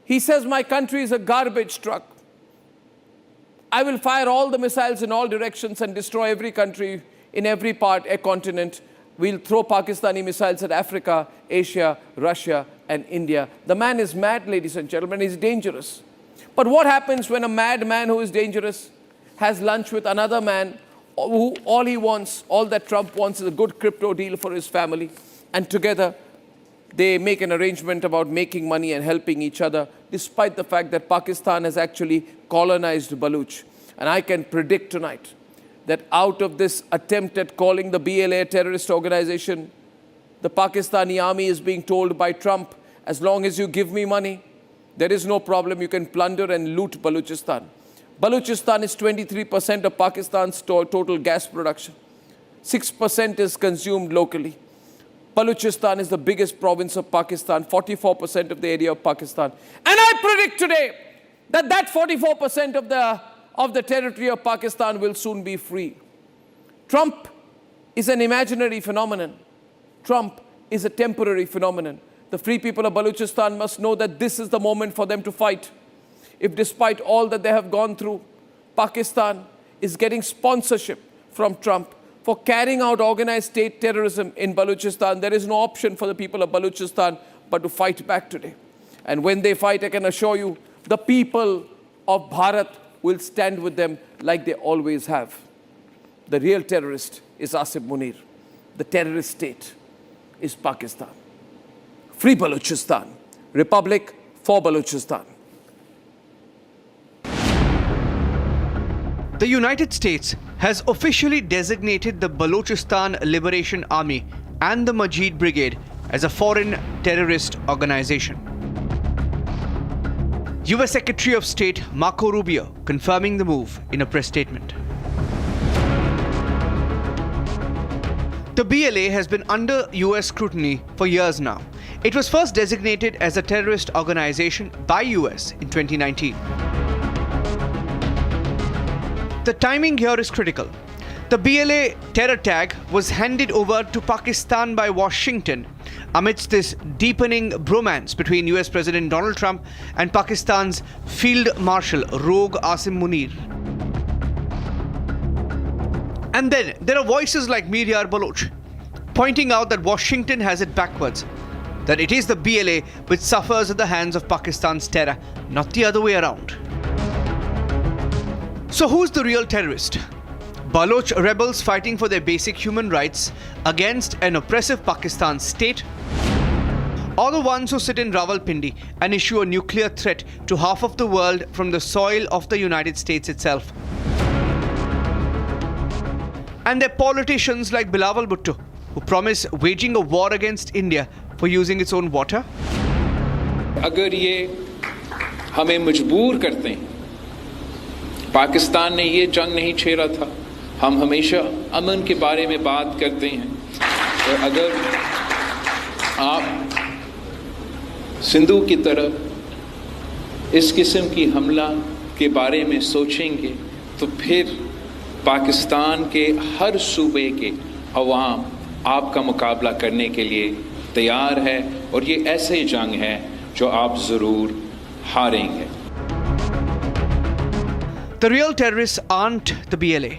He says my country is a garbage truck. I will fire all the missiles in all directions and destroy every country in every part, a continent. We'll throw Pakistani missiles at Africa, Asia, Russia, and India. The man is mad, ladies and gentlemen. He's dangerous. But what happens when a mad man who is dangerous has lunch with another man who all he wants, all that Trump wants, is a good crypto deal for his family, and together they make an arrangement about making money and helping each other, despite the fact that Pakistan has actually colonized Baloch. And I can predict tonight that out of this attempt at calling the BLA a terrorist organization, the Pakistani army is being told by Trump, as long as you give me money, there is no problem, you can plunder and loot Balochistan. Balochistan is 23% of Pakistan's total gas production. 6% is consumed locally. Balochistan is the biggest province of Pakistan, 44% of the area of Pakistan. And I predict today that that 44% of the territory of Pakistan will soon be free. Trump is an imaginary phenomenon. Trump is a temporary phenomenon. The free people of Balochistan must know that this is the moment for them to fight. If despite all that they have gone through, Pakistan is getting sponsorship from Trump for carrying out organized state terrorism in Balochistan, there is no option for the people of Balochistan but to fight back today. And when they fight, I can assure you, the people of Bharat will stand with them like they always have. The real terrorist is Asim Munir. The terrorist state is Pakistan. Free Balochistan. Republic for Balochistan. The United States has officially designated the Balochistan Liberation Army and the Majid Brigade as a foreign terrorist organization. US Secretary of State Marco Rubio confirming the move in a press statement. The BLA has been under US scrutiny for years now. It was first designated as a terrorist organization by US in 2019. The timing here is critical. The BLA terror tag was handed over to Pakistan by Washington amidst this deepening bromance between US President Donald Trump and Pakistan's Field Marshal Rogue Asim Munir. And then there are voices like Miryar Baloch pointing out that Washington has it backwards, that it is the BLA which suffers at the hands of Pakistan's terror, not the other way around. So who's the real terrorist? Baloch rebels fighting for their basic human rights against an oppressive Pakistan state? Or the ones who sit in Rawalpindi and issue a nuclear threat to half of the world from the soil of the United States itself? And they're politicians like Bilawal Bhutto, who promise waging a war against India for using its own water? अगर ये हमें मजबूर करते हैं, पाकिस्तान ने ये जंग नहीं छेड़ा था, हम हमेशा अमन के बारे में बात करते हैं, और अगर आप सिंधु की तरफ इस किस्म की हमला के बारे में सोचेंगे तो फिर पाकिस्तान के हर सूबे के अवाम आपका मुकाबला करने के लिए तैयार है और ये ऐसे जंग है जो आप ज़रूर हारेंगे. The real terrorists aren't the BLA.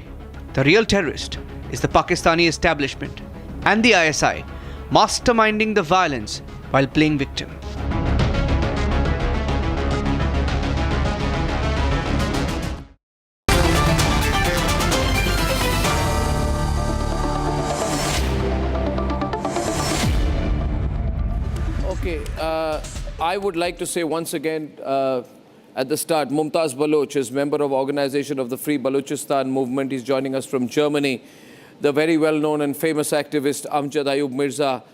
The real terrorist is the Pakistani establishment and the ISI masterminding the violence while playing victim. Okay, I would like to say once again at the start, Mumtaz Baloch is member of Organization of the Free Balochistan Movement. He's joining us from Germany. The very well-known and famous activist Amjad Ayub Mirza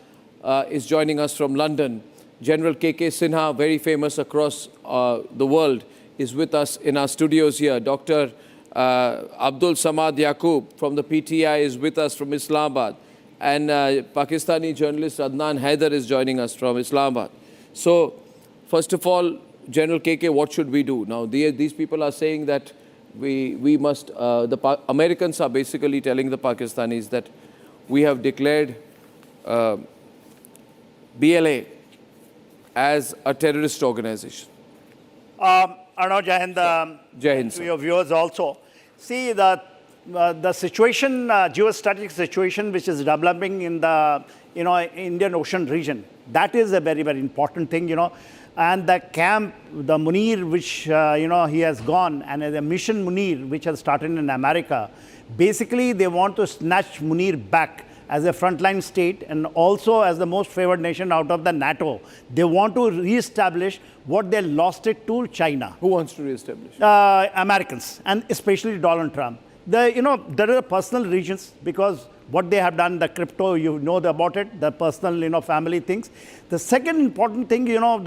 is joining us from London. General K.K. Sinha, very famous across the world, is with us in our studios here. Dr. Abdul Samad Yaqub from the PTI is with us from Islamabad. And Pakistani journalist Adnan Haider is joining us from Islamabad. So, first of all, General KK, what should we do? Now, these people are saying that we must, Americans are basically telling the Pakistanis that we have declared BLA as a terrorist organization. Arnab, Jai Hind, Jai Hind, to your viewers also. See, the situation, geostrategic situation which is developing in the Indian Ocean region, that is a very, very important thing, And the camp, the Munir, which, he has gone, and the mission Munir, which has started in America, basically they want to snatch Munir back as a frontline state and also as the most favored nation out of the NATO. They want to re-establish what they lost it to China. Who wants to re-establish? Americans, and especially Donald Trump. There are personal reasons because what they have done, the crypto, about it, the personal, family things. The second important thing,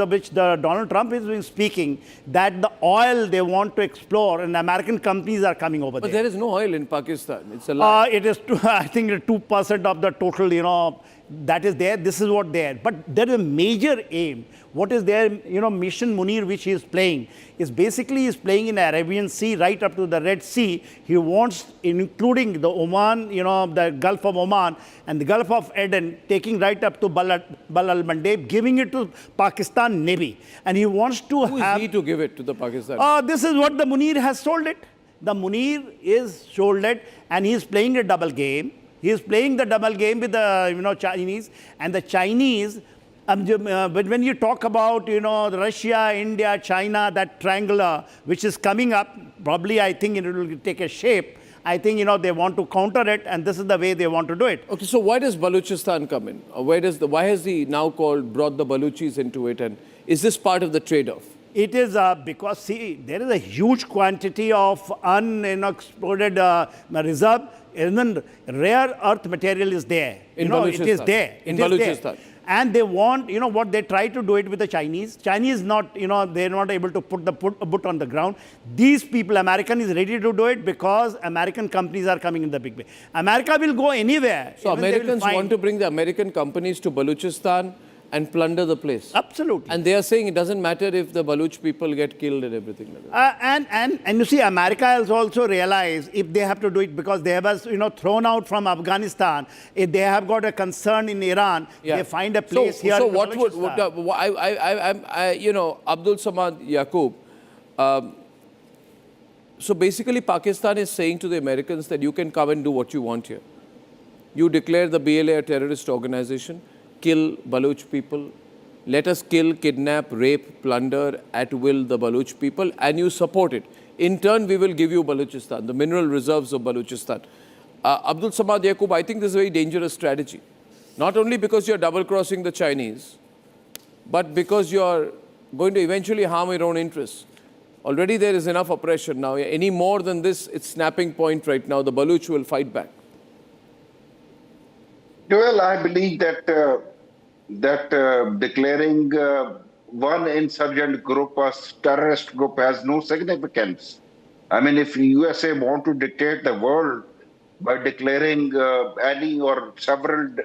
which Donald Trump is speaking, that the oil they want to explore and American companies are coming over there. But there is no oil in Pakistan. It's a lie. It is, I think, 2% of the total, that is there. This is what there. But there is a major aim. What is their, mission Munir, which he is playing, is basically is playing in the Arabian Sea right up to the Red Sea. He wants, including the Oman, the Gulf of Oman and the Gulf of Aden, taking right up to Bab al-Mandeb, giving it to Pakistan Navy. And he wants to Who is he to give it to the Pakistan? This is what the Munir has sold it. The Munir is sold it, and he is playing a double game. He is playing the double game with the, Chinese, and the Chinese. But when you talk about, Russia, India, China, that triangle which is coming up, probably I think it will take a shape. I think, they want to counter it, and this is the way they want to do it. Okay, so why does Balochistan come in? Why has he now brought the Balochis into it, and is this part of the trade-off? It is because, see, there is a huge quantity of unexploded reserve, even rare earth material is there. In Balochistan? It is there. In Balochistan? And they want, what they try to do it with the Chinese. Chinese not, they're not able to put the boot on the ground. These people, American is ready to do it because American companies are coming in the big way. America will go anywhere. So Americans want to bring the American companies to Balochistan and plunder the place. Absolutely. And they are saying it doesn't matter if the Baloch people get killed and everything like that. And you see, America has also realized if they have to do it because they have, thrown out from Afghanistan, if they have got a concern in Iran, they find a place here. So what would Abdul Samad Yaqub, so basically Pakistan is saying to the Americans that you can come and do what you want here. You declare the BLA a terrorist organization, kill Baloch people, let us kill, kidnap, rape, plunder at will the Baloch people, and you support it. In turn, we will give you Balochistan, the mineral reserves of Balochistan. Abdul Samad Yaqub, I think this is a very dangerous strategy. Not only because you're double-crossing the Chinese, but because you're going to eventually harm your own interests. Already there is enough oppression now. Any more than this, it's snapping point right now. The Baloch will fight back. Well, I believe that declaring one insurgent group as terrorist group has no significance. I mean, if USA want to dictate the world by declaring any or several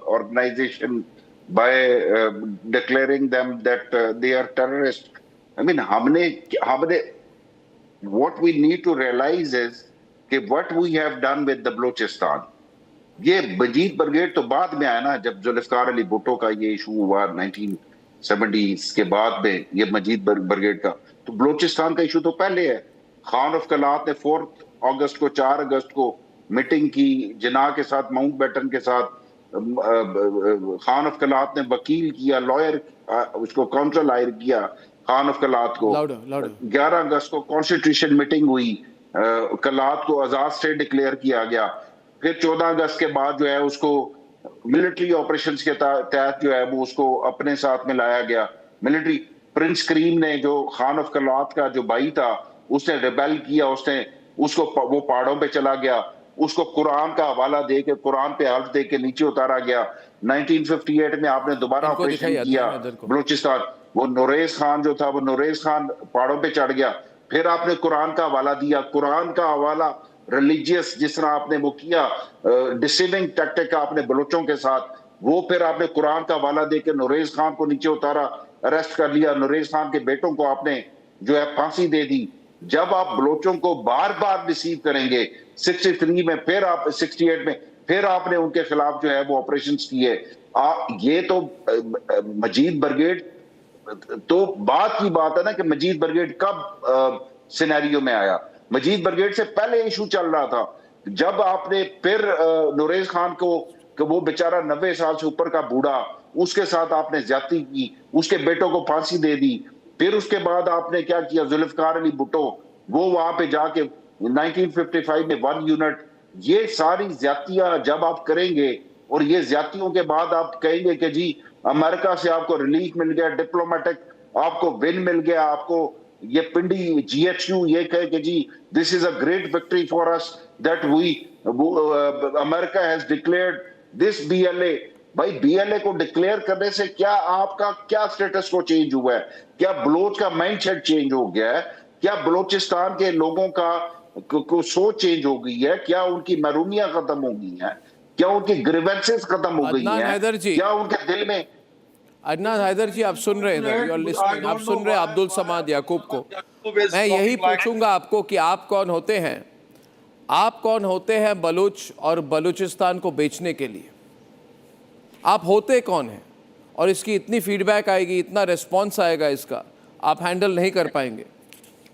organization by declaring them that they are terrorists. I mean, what we need to realize is that what we have done with the Balochistan. ये मजीद brigade तो बाद में आया ना, जब जुल्फकार अली भुट्टो का ये issue हुआ 1970s के बाद में, ये मजीद ब्रिगेड का, तो बलूचिस्तान का इशू तो पहले है। खान ऑफ कलात ने 4 अगस्त को 4 अगस्त को मीटिंग की जिना के साथ, माउंट बैटन के साथ। खान ऑफ कलात ने वकील किया, लॉयर, उसको काउंसिल हायर किया खान ऑफ कलात को। 11 अगस्त को कॉन्स्टिट्यूशन मीटिंग हुई, कलात को आजाद स्टेट डिक्लेयर किया गया। फिर 14 अगस्त के बाद जो है उसको मिलिट्री ऑपरेशंस के तहत जो है वो उसको अपने साथ में लाया गया। मिलिट्री प्रिंस करीम ने, जो खान ऑफ कलात का जो भाई था, उसने रिबेल किया, उसको वो पहाड़ों पे चला गया, उसको कुरान का हवाला दे के, कुरान पे हल्फ दे के नीचे उतारा गया। 1958 में आपने दोबारा ऑपरेशन किया बलूचिस्तान, वो नोरेज खान जो था, वो नोरेज खान पहाड़ों पे चढ़ गया। फिर आपने कुरान का हवाला दिया, कुरान का हवाला रिलीजियस जिस तरह आपने वो किया, डिसीविंग टैक्टिक आपने बलोचों के साथ, वो फिर आपने कुरान का हवाला देकर नोरेज खान को नीचे उतारा, अरेस्ट कर लिया। नोरेज खान के बेटों को आपने जो है फांसी दे दी। जब आप बलोचों को बार बार रिसीव करेंगे 63 में, फिर आप 68 में, फिर आपने उनके खिलाफ जो है वो ऑपरेशन किए। ये तो मजीद ब्रिगेड तो बात की बात है ना कि मजीद ब्रिगेड कब सिनेरियो में आया। मजीद ब्रिगेड से पहले इशू चल रहा था, जब आपने फिर नोरेज खान को, वो बेचारा 90 साल से ऊपर का बूढ़ा, उसके साथ आपने ज्यादती की, उसके बेटों को फांसी दे दी। फिर उसके बाद आपने क्या किया, जुल्फकार अली भुट्टो, वो वहां पे जाके 1955 में 1 यूनिट, ये सारी ज्यादतियां जब आप करेंगे और ये ज्यादतियों के बाद आप कहेंगे कि जी अमेरिका से आपको रिलीफ मिल गया, डिप्लोमेटिक आपको विन मिल गया, आपको ये पिंडी GHU ये कहे कि जी this is a great victory for us that we America has declared this BLA। भाई BLA को डिक्लेयर करने से क्या आपका क्या स्टेटस को चेंज हुआ है? क्या बलोच का माइंडसेट चेंज हो गया है? क्या बलोचिस्तान के लोगों को सोच चेंज हो गई है? क्या उनकी महरूमियां खत्म हो गई हैं? क्या उनकी ग्रीवेंसेस खत्म हो गई हैं? क्या उनके दिल में? अदनान हैदर जी, आप सुन रहे हैं, यू आर लिसनिंग, आप सुन रहे हैं अब्दुल समाद याकूब को। मैं यही पूछूंगा आपको कि आप कौन होते हैं, आप कौन होते हैं बलूच और बलूचिस्तान को बेचने के लिए? आप होते कौन हैं? और इसकी इतनी फीडबैक आएगी, इतना रिस्पॉन्स आएगा, इसका आप हैंडल नहीं कर पाएंगे।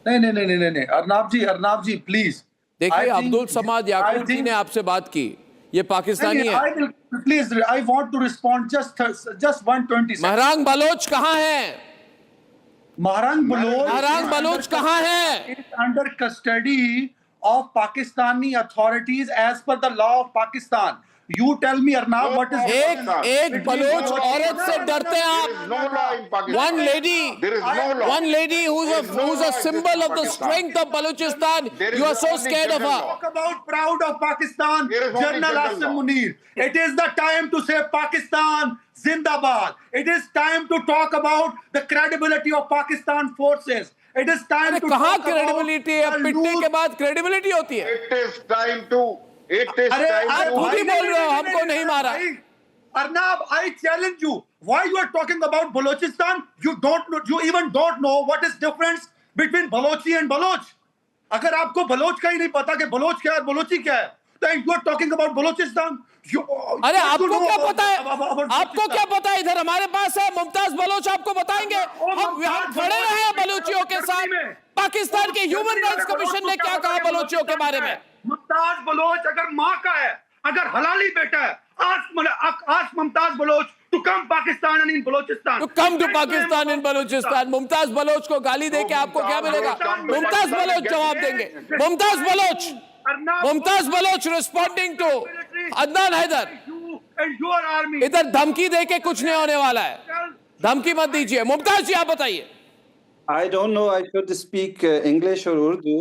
नहीं, अरनाब जी प्लीज देखिए, अब्दुल समाद याकूब जी ने आपसे बात की, ये पाकिस्तानी है। Please I want to respond just 120 Mahrang Baloch कहाँ है? महरांग बलोच कहाँ है? Under custody of Pakistani authorities as per the law of Pakistan. You tell me, Arnab, what is एक बलोच औरत से डरते हैं आप? One lady who's a symbol of the strength of Balochistan. You are so scared of her. Talk about proud of Pakistan, General Asim Munir. It is the time to say Pakistan Zindabad. It is time to talk about the credibility of Pakistan forces. It is time to कहाँ credibility है? पिटने के बाद credibility होती है? It is time to आप खुद ही बोल रहे हो, हमको नहीं मारा। Arnab, I challenge you. Why you are talking about Balochistan? You even don't know what is difference between Balochi and Baloch. अगर आपको बलोच का ही नहीं पता कि बलोच क्या है, बलोची क्या है, then you are talking about Balochistan. अरे आपको क्या पता है? आपको क्या पता है? इधर हमारे पास है मुमताज बलोच, आपको बताएंगे। हम यहाँ खड़े रहे हैं बलोचियों के साथ। पाकिस्तान के ह्यूमन राइट्स कमीशन ने क्या कहा बलोचियों के बारे में? मुमताज बलोच अगर माँ का है, अगर हलाली बेटा है, ask Mumtaz Baloch to come Pakistan and in Balochistan. To come to Pakistan and Balochistan. Mumtaz Baloch को गाली देके आपको क्या मिलेगा? मुमताज बलोच जवाब देंगे। Mumtaz Baloch responding to Adnan Haider. इधर धमकी देके कुछ नहीं होने वाला है, धमकी मत दीजिए। मुमताज जी, आप बताइए। I don't know I should speak English or Urdu.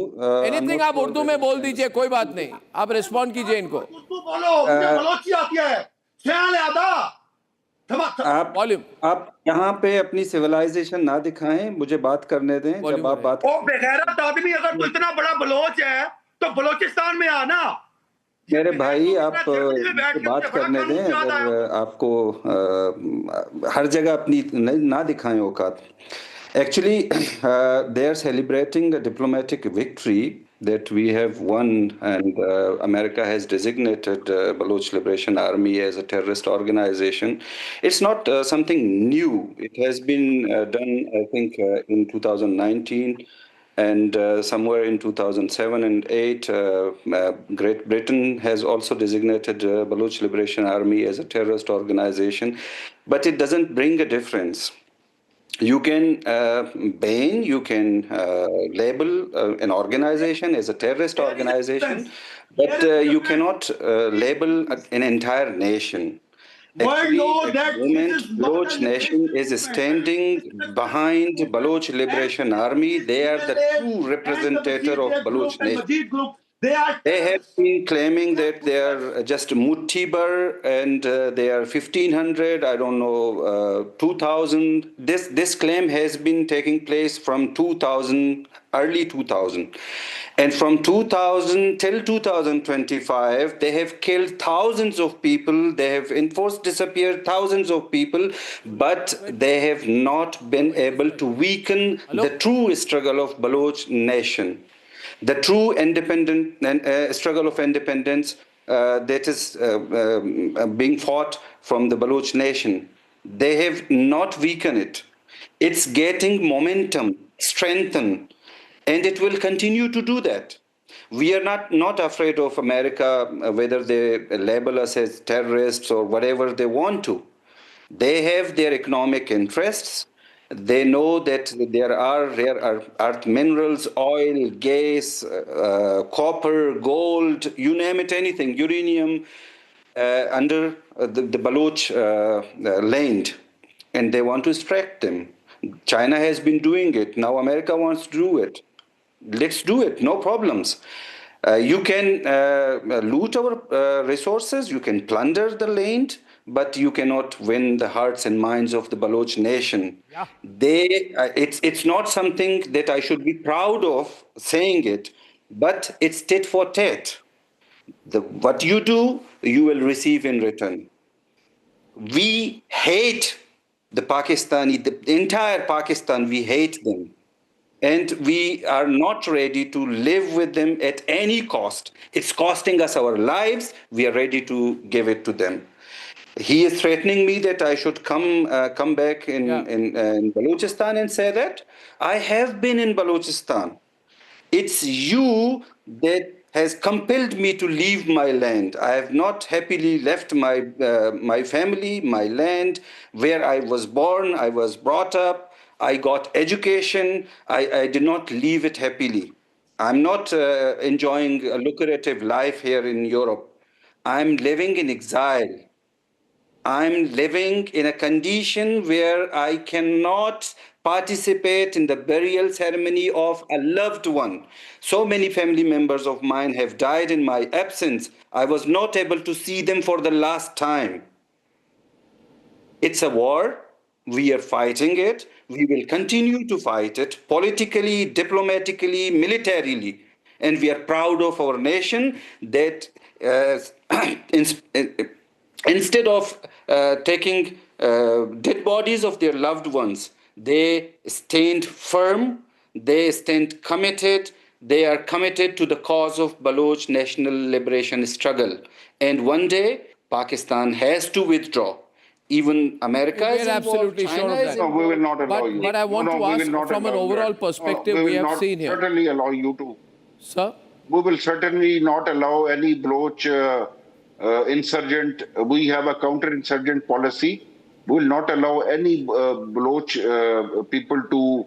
Anything आप उर्दू में बोल दीजिए, कोई बात नहीं, आप रिस्पॉन्ड कीजिए इनको। उर्दू बोलो, मुझे बलोची आती है। आप यहाँ पे अपनी सिविलाइजेशन ना दिखाएं, मुझे बात करने दें। जब आप बात बेगैरत आदमी, अगर तू इतना बड़ा बलोच है तो बलोचिस्तान में आना। मेरे भाई आप में बैठ के बात मुझे बड़ा करने दें, कानून याद आया। अगर आपको हर जगह अपनी ना दिखाएं औकात. Actually, they are celebrating a diplomatic victory that we have won, and America has designated Baloch Liberation Army as a terrorist organization. It's not something new. It has been done, I think, in 2019. And somewhere in 2007 and 8, Great Britain has also designated Baloch Liberation Army as a terrorist organization. But it doesn't bring a difference. You can ban, you can label an organization as a terrorist organization, but you cannot label an entire nation. Actually, at the moment, Baloch nation is standing behind Baloch Liberation Army. They are the true representative of Baloch nation. They have been claiming that they are just Muttibar and they are 1,500, I don't know, 2,000. This claim has been taking place from 2000, early 2000. And from 2000 till 2025, they have killed thousands of people. They have enforced disappeared thousands of people, but they have not been able to weaken the true struggle of Baloch nation. The true independent struggle of independence that is being fought from the Baloch nation. They have not weakened it. It's getting momentum, strengthened, and it will continue to do that. We are not afraid of America, whether they label us as terrorists or whatever they want to. They have their economic interests. They know that there are rare earth minerals, oil, gas, copper, gold, you name it, anything, uranium, under the Baloch land, and they want to extract them. China has been doing it. Now America wants to do it. Let's do it, no problems. You can loot our resources, you can plunder the land, but you cannot win the hearts and minds of the Baloch nation. Yeah. It's not something that I should be proud of saying it, but it's tit for tat. What you do, you will receive in return. We hate the entire Pakistan, we hate them. And we are not ready to live with them at any cost. It's costing us our lives. We are ready to give it to them. He is threatening me that I should come back in Balochistan and say that. I have been in Balochistan. It's you that has compelled me to leave my land. I have not happily left my family, my land, where I was born, I was brought up, I got education. I did not leave it happily. I'm not enjoying a lucrative life here in Europe. I'm living in exile. I'm living in a condition where I cannot participate in the burial ceremony of a loved one. So many family members of mine have died in my absence. I was not able to see them for the last time. It's a war. We are fighting it. We will continue to fight it politically, diplomatically, militarily. And we are proud of our nation that instead of taking dead bodies of their loved ones, they stand firm, they stand committed, they are committed to the cause of Baloch national liberation struggle. And one day, Pakistan has to withdraw. Even America is involved, absolutely China sure of that. No, we will not allow you. But I want to ask from an overall perspective we have seen here. Certainly allow you to. Sir? We will certainly not allow any Baloch insurgent. We have a counter-insurgent policy. We will not allow any Baloch people to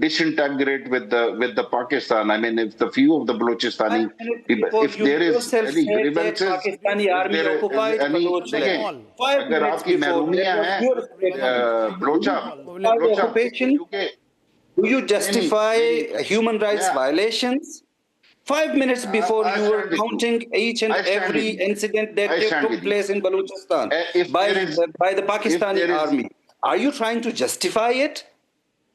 disintegrate with the Pakistan. I mean, if the few of the Balochistan people, if there is any grievances, Pakistani army occupied Baloch land. 5 minutes before occupation, do you justify human rights violations? 5 minutes before you were counting each and every incident that took place in Balochistan by the Pakistani army. Are you trying to justify it?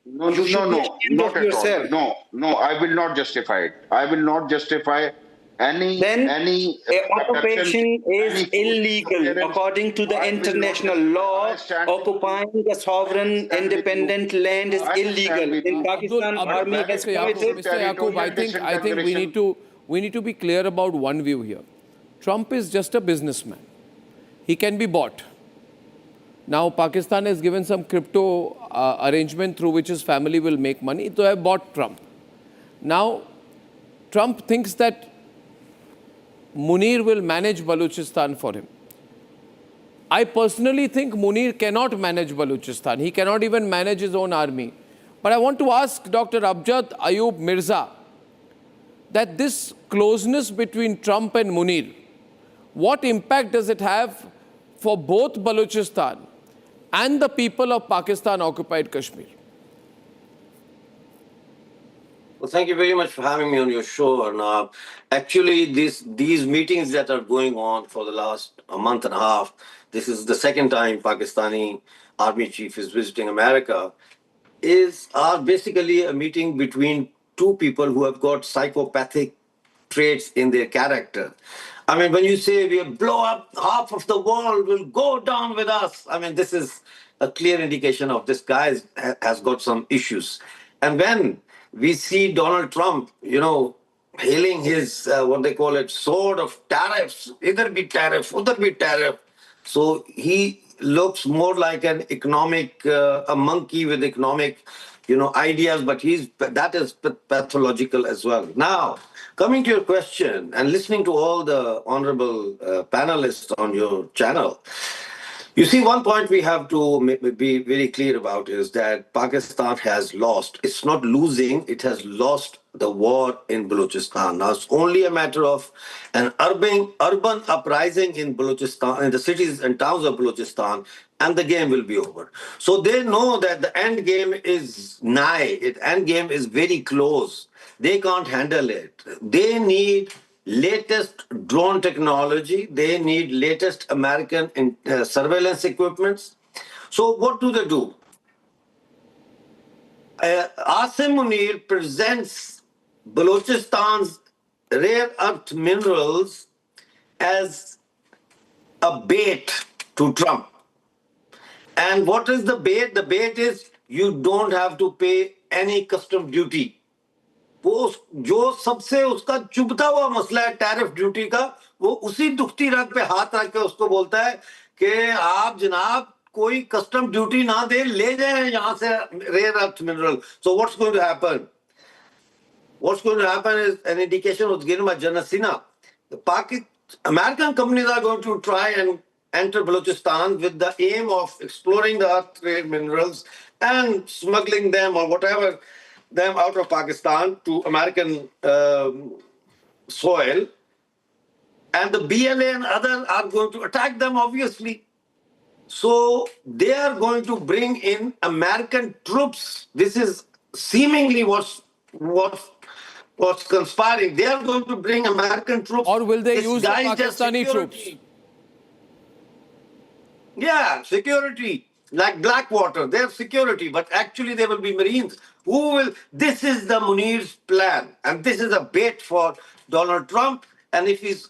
No, not at all. No, I will not justify it. I will not justify any occupation is illegal according to the international law. Occupying the sovereign independent land is illegal. In Pakistan, army has committed. Mr. Yaqub, I think we need to be clear about one view here. Trump is just a businessman. He can be bought. Now, Pakistan has given some crypto arrangement through which his family will make money. So, I bought Trump. Now, Trump thinks that Munir will manage Balochistan for him. I personally think Munir cannot manage Balochistan. He cannot even manage his own army. But I want to ask Dr. Abjad Ayub Mirza that this closeness between Trump and Munir, what impact does it have for both Balochistan and the people of Pakistan-occupied Kashmir? Well, thank you very much for having me on your show, Arnab. Actually, these meetings that are going on for the last month and a half, this is the second time Pakistani army chief is visiting America, are basically a meeting between two people who have got psychopathic traits in their character. I mean, when you say we'll blow up half of the world, will go down with us, I mean, this is a clear indication of this guy has got some issues. And when we see Donald Trump, hailing his, what they call it, sword of tariffs, either be tariff, other be tariff. So he looks more like an economic, a monkey with economic, ideas, but that is pathological as well. Now, coming to your question and listening to all the honorable panelists on your channel, you see, one point we have to be very clear about is that Pakistan has lost. It's not losing, it has lost the war in Balochistan. Now, it's only a matter of an urban uprising in Balochistan, in the cities and towns of Balochistan, and the game will be over. So they know that the end game is nigh. The end game is very close. They can't handle it. They need latest drone technology. They need latest American surveillance equipments. So what do they do? Asim Munir presents Balochistan's rare earth minerals as a bait to Trump. And what is the bait? The bait is you don't have to pay any custom duty. वो जो सबसे उसका चुभता हुआ मसला है tariff duty का, वो उसी दुखती रग पे हाथ रख के उसको बोलता है कि आप जनाब कोई कस्टम ड्यूटी ना दे, ले जाएं यहां से rare earth mineral. So what's going to happen? What's going to happen is an indication was given by General Sinha. The American companies are going to try and enter Balochistan with the aim of exploring the earth rare minerals and smuggling them or whatever them out of Pakistan to American soil. And the BLA and others are going to attack them, obviously. So they are going to bring in American troops. This is seemingly what's conspiring. They are going to bring American troops. Or will they use the Pakistani troops? Yeah, security. Like Blackwater, they're security, but actually they will be Marines. This is the Munir's plan. And this is a bait for Donald Trump. And if he's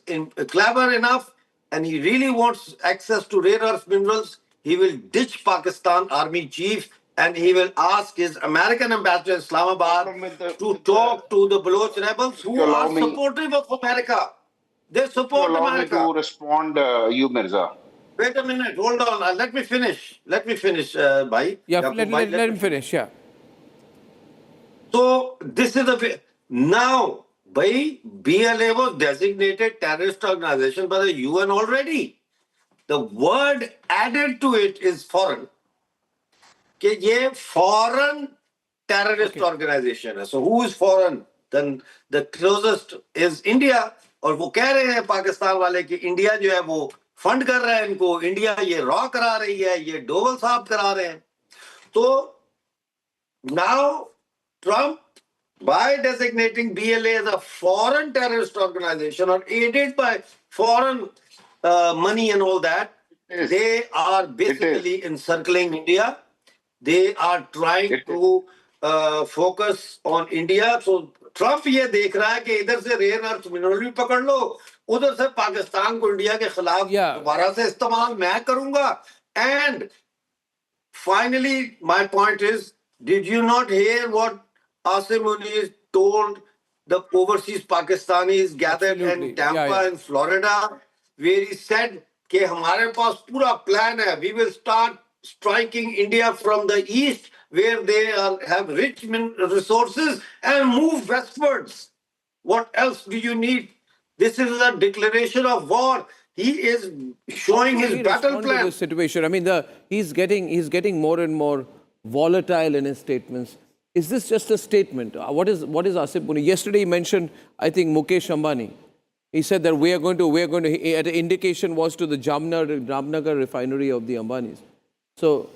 clever enough and he really wants access to rare earth minerals, he will ditch Pakistan army chief and he will ask his American ambassador in Islamabad to talk to the Baloch rebels who are supportive of America. They support America. Allow me to respond, you Mirza. Wait a minute, hold on. Let me finish, bhai. Yeah, let him finish, yeah. So, this is the way. Now, BLA was designated terrorist organization by the UN already. The word added to it is foreign. Okay, ye foreign terrorist organization. So, who is foreign? Then the closest is India. और वो कह रहे हैं पाकिस्तान वाले कि India जो है वो फंड कर रहा है इनको, इंडिया ये रॉ करा रही है, ये डोवल साहब करा रहे हैं. तो now Trump, by designating BLA as a foreign terrorist organization or aided by foreign money and all that, they are basically encircling India. They are trying to focus on India. So Trump ये देख रहा है कि इधर से rare earth mineral भी पकड़ लो, उधर से पाकिस्तान को इंडिया के खिलाफ दोबारा से इस्तेमाल मैं करूंगा. And finally, my point is, did you not hear what Asim Munir told the overseas Pakistanis gathered in Tampa in Florida, where he said कि हमारे पास पूरा plan है, we will start striking India from the east where they have rich resources and move westwards. What else do you need? This is a declaration of war. He is showing his battle plan. This situation. I mean, he's getting more and more volatile in his statements. Is this just a statement? What is Asim Munir? Yesterday he mentioned, I think, Mukesh Ambani. He said that we are going to. An indication was to the Jamnagar refinery of the Ambanis. So,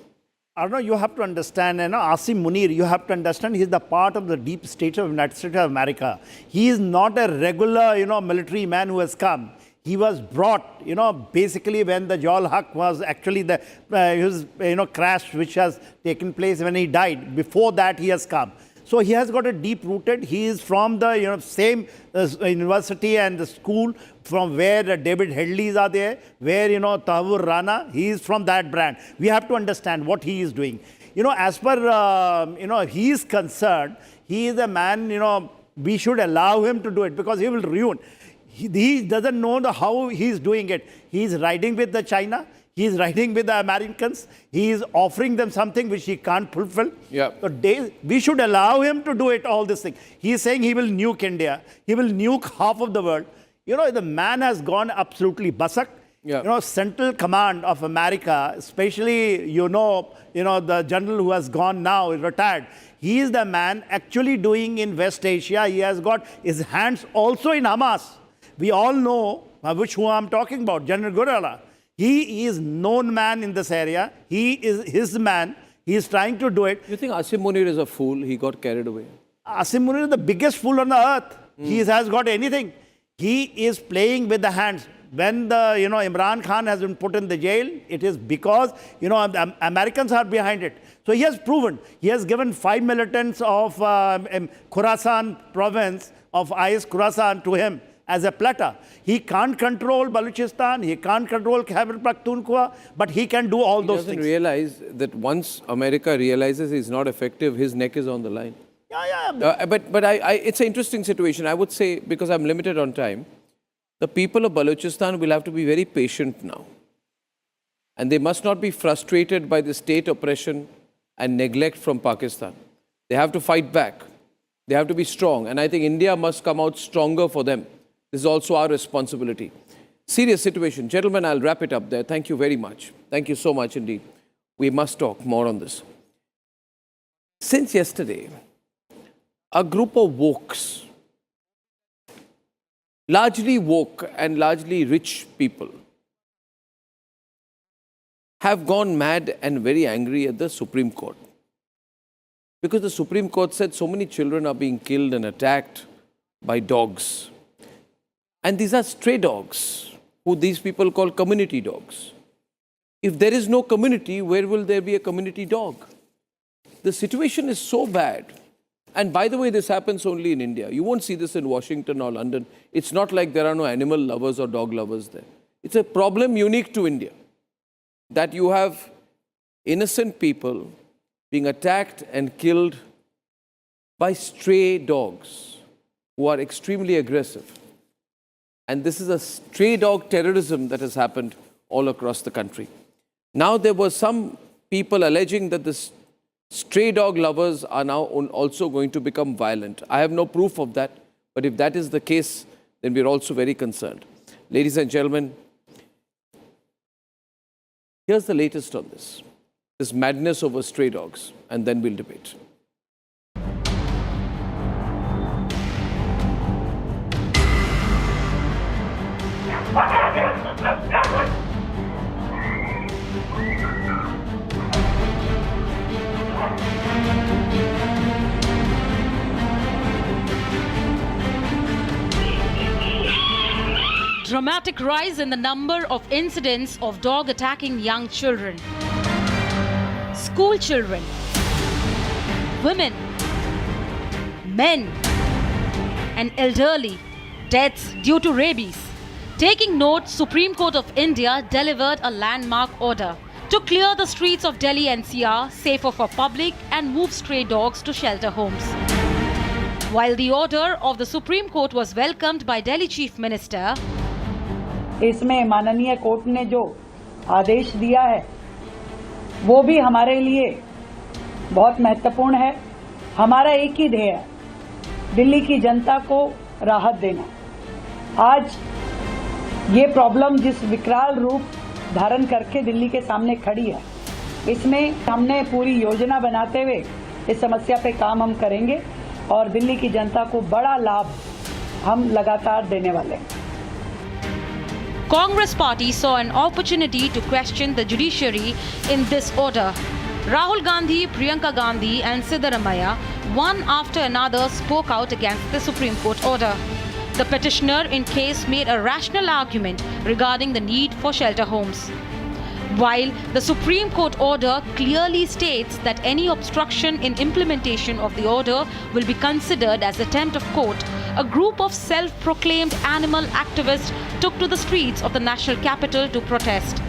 Arnab, you have to understand, Asim Munir, you have to understand, he is the part of the deep state of the United States of America. He is not a regular, military man who has come. He was brought, basically when the Jawal Haq was actually his crash which has taken place when he died. Before that, he has come. So he has got a deep rooted. He is from the same university and the school from where David Headleys are there, where Tahir Rana. He is from that brand. We have to understand what he is doing. As per he is concerned, he is a man. We should allow him to do it because he will ruin. He doesn't know how he is doing it. He is riding with the China. He is riding with the Americans. He is offering them something which he can't fulfill. Yeah. So we should allow him to do it, all this thing. He is saying he will nuke India. He will nuke half of the world. The man has gone absolutely basak. Yeah. Central Command of America, especially, the general who has gone now, is retired. He is the man actually doing in West Asia. He has got his hands also in Hamas. We all know who I'm talking about, General Gurala. He is known man in this area. He is his man. He is trying to do it. You think Asim Munir is a fool? He got carried away. Asim Munir is the biggest fool on the earth. He has got anything. He is playing with the hands. When Imran Khan has been put in the jail, it is because, the Americans are behind it. So he has proven. He has given 5 militants of Khorasan province of IS Khorasan to him as a platter. He can't control Balochistan, he can't control Khyber Pakhtunkhwa, but he can do all those things. He doesn't realize that once America realizes he's not effective, his neck is on the line. Yeah. But it's an interesting situation. I would say, because I'm limited on time, the people of Balochistan will have to be very patient now. And they must not be frustrated by the state oppression and neglect from Pakistan. They have to fight back. They have to be strong. And I think India must come out stronger for them. This is also our responsibility. Serious situation. Gentlemen, I'll wrap it up there. Thank you very much. Thank you so much indeed. We must talk more on this. Since yesterday, a group of wokes, largely woke and largely rich people, have gone mad and very angry at the Supreme Court. Because the Supreme Court said so many children are being killed and attacked by dogs. And these are stray dogs, who these people call community dogs. If there is no community, where will there be a community dog? The situation is so bad. And by the way, this happens only in India. You won't see this in Washington or London. It's not like there are no animal lovers or dog lovers there. It's a problem unique to India, that you have innocent people being attacked and killed by stray dogs who are extremely aggressive. And this is a stray dog terrorism that has happened all across the country. Now there were some people alleging that the stray dog lovers are now also going to become violent. I have no proof of that, but if that is the case, then we're also very concerned. Ladies and gentlemen, here's the latest on this madness over stray dogs, and then we'll debate. Dramatic rise in the number of incidents of dog attacking young children, school children, women, men and elderly, deaths due to rabies. Taking note, Supreme Court of India delivered a landmark order to clear the streets of Delhi NCR safer for public and move stray dogs to shelter homes. While the order of the Supreme Court was welcomed by Delhi Chief Minister, इसमें माननीय court ने जो आदेश दिया है वो भी हमारे लिए बहुत महत्वपूर्ण है। हमारा एक ही ध्येय है, दिल्ली की जनता को राहत देना। आज ये प्रॉब्लम जिस विकराल रूप धारण करके दिल्ली के सामने खड़ी है, इसमें हमने पूरी योजना बनाते हुए इस समस्या पे काम हम करेंगे और दिल्ली की जनता को बड़ा लाभ हम लगातार देने वाले हैं। Congress party saw an opportunity to question the judiciary in this order. Rahul Gandhi, Priyanka Gandhi and Siddaramaiah, one after another, spoke out against the Supreme Court order. The petitioner in case made a rational argument regarding the need for shelter homes. While the Supreme Court order clearly states that any obstruction in implementation of the order will be considered as attempt of court, a group of self-proclaimed animal activists took to the streets of the national capital to protest.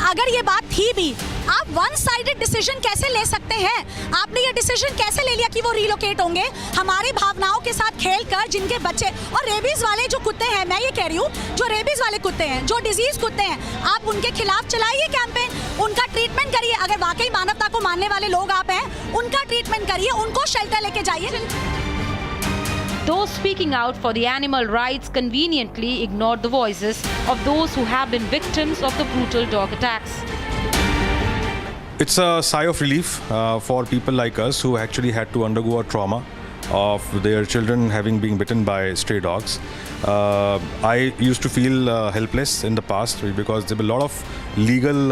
अगर ये बात थी भी, आप one sided decision कैसे ले सकते हैं? आपने ये डिसीजन कैसे ले लिया कि वो रिलोकेट होंगे? हमारी भावनाओं के साथ खेलकर जिनके बच्चे और रेबीज वाले जो कुत्ते हैं, मैं ये कह रही हूँ, जो रेबीज वाले कुत्ते हैं, जो डिजीज कुत्ते हैं, आप उनके खिलाफ चलाइए कैंपेन, उनका ट्रीटमेंट करिए। अगर वाकई मानवता को मानने वाले लोग आप हैं, उनका ट्रीटमेंट करिए, उनको शेल्टर लेके जाइए। Those speaking out for the animal rights conveniently ignored the voices of those who have been victims of the brutal dog attacks. It's a sigh of relief for people like us who actually had to undergo a trauma of their children having been bitten by stray dogs. I used to feel helpless in the past because there were a lot of legal,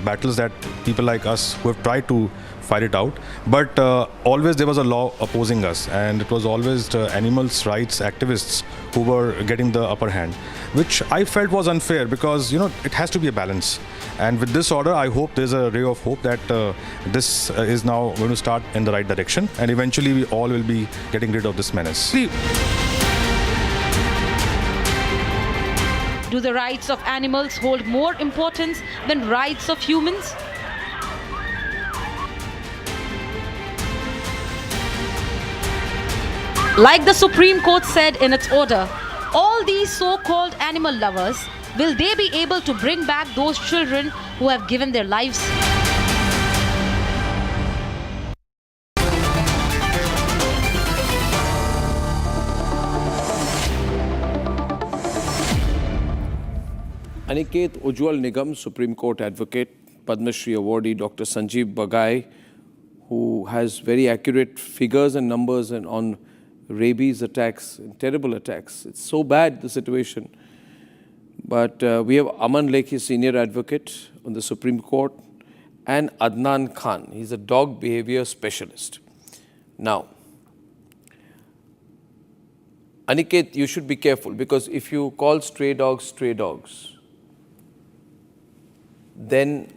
battles that people like us who have tried to fight it out, but always there was a law opposing us, and it was always the animals' rights activists who were getting the upper hand, which I felt was unfair because it has to be a balance. And with this order, I hope there's a ray of hope that this is now going to start in the right direction, and eventually we all will be getting rid of this menace. Do the rights of animals hold more importance than rights of humans? Like the Supreme Court said in its order, all these so-called animal lovers, will they be able to bring back those children who have given their lives? Aniket Ujjwal Nigam, Supreme Court advocate, Padma Shri awardee Dr. Sanjeev Bagai, who has very accurate figures and numbers on rabies attacks, terrible attacks. It's so bad, the situation. But we have Aman Lekhi, senior advocate on the Supreme Court, and Adnan Khan. He's a dog behavior specialist. Now, Aniket, you should be careful because if you call stray dogs, then